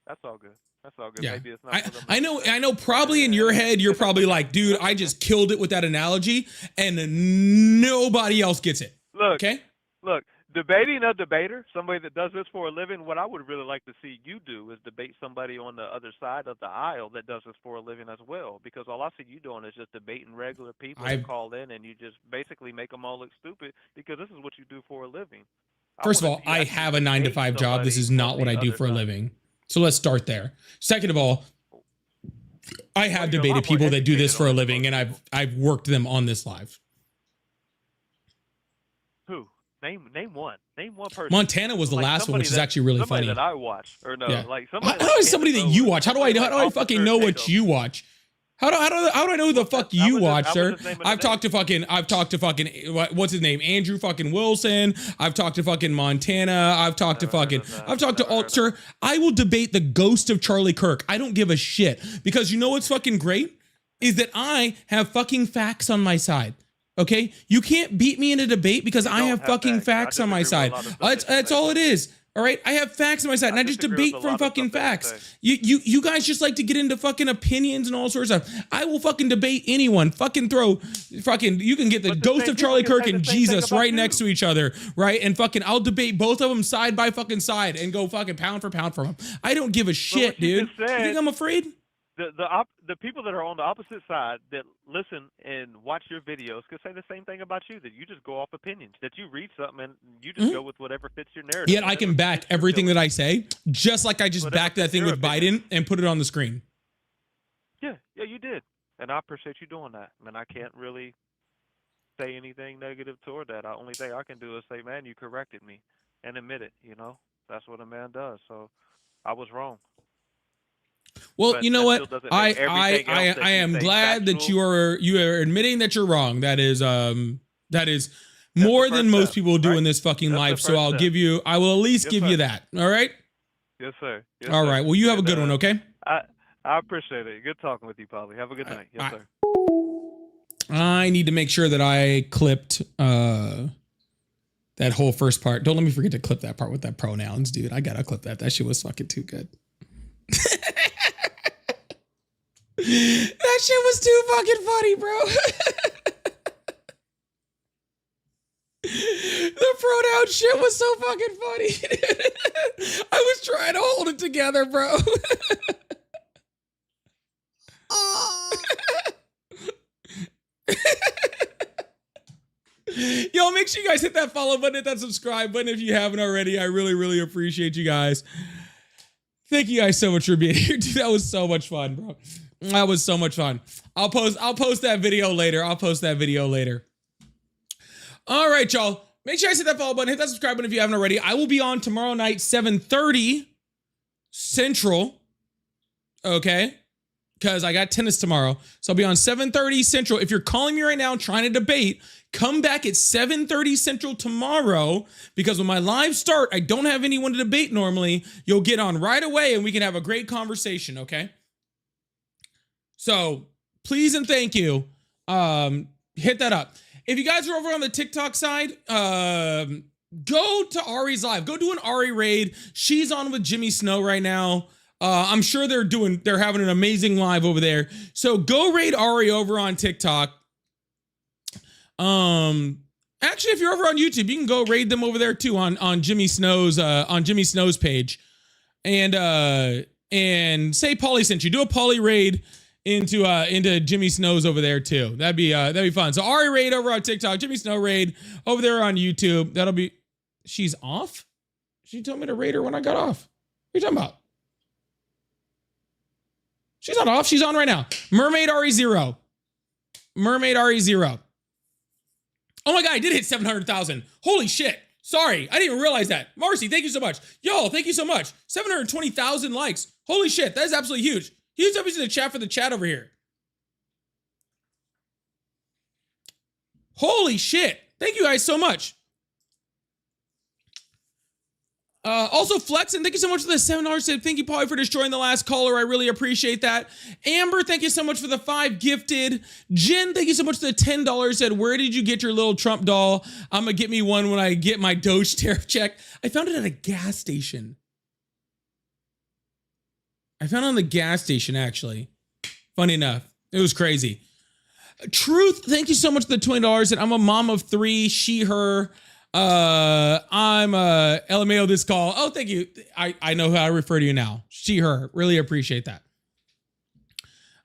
That's all good. That's all good. Yeah. Maybe it's not. for them. I know probably in your head you're probably like, "Dude, I just killed it with that analogy," and nobody else gets it. Look, okay? Look, debating a debater, somebody that does this for a living, what I would really like to see you do is debate somebody on the other side of the aisle that does this for a living as well. Because all I see you doing is just debating regular people that call in, and you just basically make them all look stupid because this is what you do for a living. First of all, I have a 9-to-5 job. This is not what I do for a living. So let's start there. Second of all, I have debated people that do this for a living, and I've worked them on this live. Who? Name one. Name one person. Montana was the last one, which is actually really funny. Somebody that I watch, or no, Yeah. like somebody. How is somebody that you watch? How do I fucking know what you watch? How do I know who the fuck you watch, sir? I've talked to fucking what's his name? Andrew fucking Wilson. I've talked to fucking Montana. I've talked to all, sir. I will debate the ghost of Charlie Kirk. I don't give a shit, because you know what's fucking great is that I have fucking facts on my side. Okay, you can't beat me in a debate because I have fucking facts on my side. That's all it is. All right, I have facts on my side, and I just debate from fucking facts. You guys just like to get into fucking opinions and all sorts of stuff. I will fucking debate anyone. Fucking throw, fucking. You can get the ghost of Charlie Kirk and Jesus right next to each other, right? And fucking, I'll debate both of them side by fucking side and go fucking pound for pound from them. I don't give a shit, dude. You think I'm afraid? The people that are on the opposite side that listen and watch your videos could say the same thing about you, that you just go off opinions, that you read something and you just go with whatever fits your narrative. Yet I can back everything that I say, just like I just backed that thing with Biden and put it on the screen. Yeah, you did. And I appreciate you doing that. And I can't really say anything negative toward that. The only thing I can do is say, man, you corrected me, and admit it. You know, that's what a man does. So I was wrong. Well, But you know that what? still doesn't I make everything else that you am say glad that factual. you are admitting that you're wrong. That is more than most people do in this fucking life. So I will at least give you that. All right? Yes, sir. Yes, All sir. right. Well, you have a good And, one, okay? I appreciate it. Good talking with you, Polly. Have a good night. Yes, sir. I need to make sure that I clipped that whole first part. Don't let me forget to clip that part with that pronouns, dude. I gotta clip that. That shit was fucking too good. That shit was too fucking funny, bro. The pronoun shit was so fucking funny. I was trying to hold it together, bro. Yo, make sure you guys hit that follow button, hit that subscribe button if you haven't already. I really, really appreciate you guys. Thank you guys so much for being here. Dude, that was so much fun, bro. That was so much fun. I'll post that video later. All right, y'all. Make sure you guys hit that follow button, hit that subscribe button if you haven't already. I will be on tomorrow night, 7:30 Central. Okay? Because I got tennis tomorrow. So I'll be on 7:30 Central. If you're calling me right now trying to debate, come back at 7:30 Central tomorrow, because when my live start, I don't have anyone to debate normally. You'll get on right away and we can have a great conversation, okay? So please and thank you. Hit that up. If you guys are over on the TikTok side, go to Ari's live. Go do an Ari raid. She's on with Jimmy Snow right now. I'm sure they're having an amazing live over there. So go raid Ari over on TikTok. Actually, if you're over on YouTube, you can go raid them over there too on Jimmy Snow's page. And say Pauly sent you. Do a Pauly raid into Jimmy Snow's over there too. That'd be fun. So Ari raid over on TikTok, Jimmy Snow raid over there on YouTube. She's off? She told me to raid her when I got off. What are you talking about? She's not off. She's on right now. Mermaid RE0. Oh my God, I did hit 700,000. Holy shit. Sorry, I didn't even realize that. Marcy, thank you so much. Yo, thank you so much. 720,000 likes. Holy shit, that is absolutely huge. Huge up in the chat for the chat over here. Holy shit. Thank you guys so much. Also, Flexin, thank you so much for the $7 tip. Thank you, Pauly, for destroying the last caller. I really appreciate that. Amber, thank you so much for the 5 gifted. Jen, thank you so much for the $10. Said, where did you get your little Trump doll? I'm going to get me one when I get my Doge tariff check. I found it at a gas station. I found it on the gas station, actually. Funny enough. It was crazy. Truth, thank you so much for the $20. And I'm a mom of 3, she, her. I'm LMAO this call. Oh, thank you. I know how I refer to you now. She, her. Really appreciate that.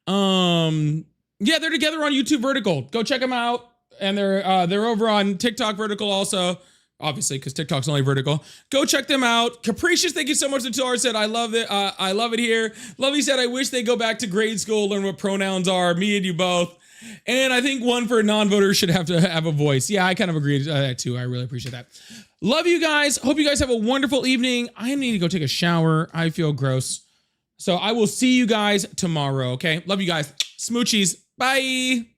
Yeah, they're together on YouTube Vertical. Go check them out. And they're over on TikTok Vertical also. Obviously, because TikTok's only vertical. Go check them out. Capricious, thank you so much. Tatar said, I love it. I love it here. Lovey said, I wish they go back to grade school, learn what pronouns are. Me and you both. And I think one for non-voters should have to have a voice. Yeah, I kind of agree with that too. I really appreciate that. Love you guys. Hope you guys have a wonderful evening. I need to go take a shower. I feel gross. So I will see you guys tomorrow, okay? Love you guys. Smoochies. Bye.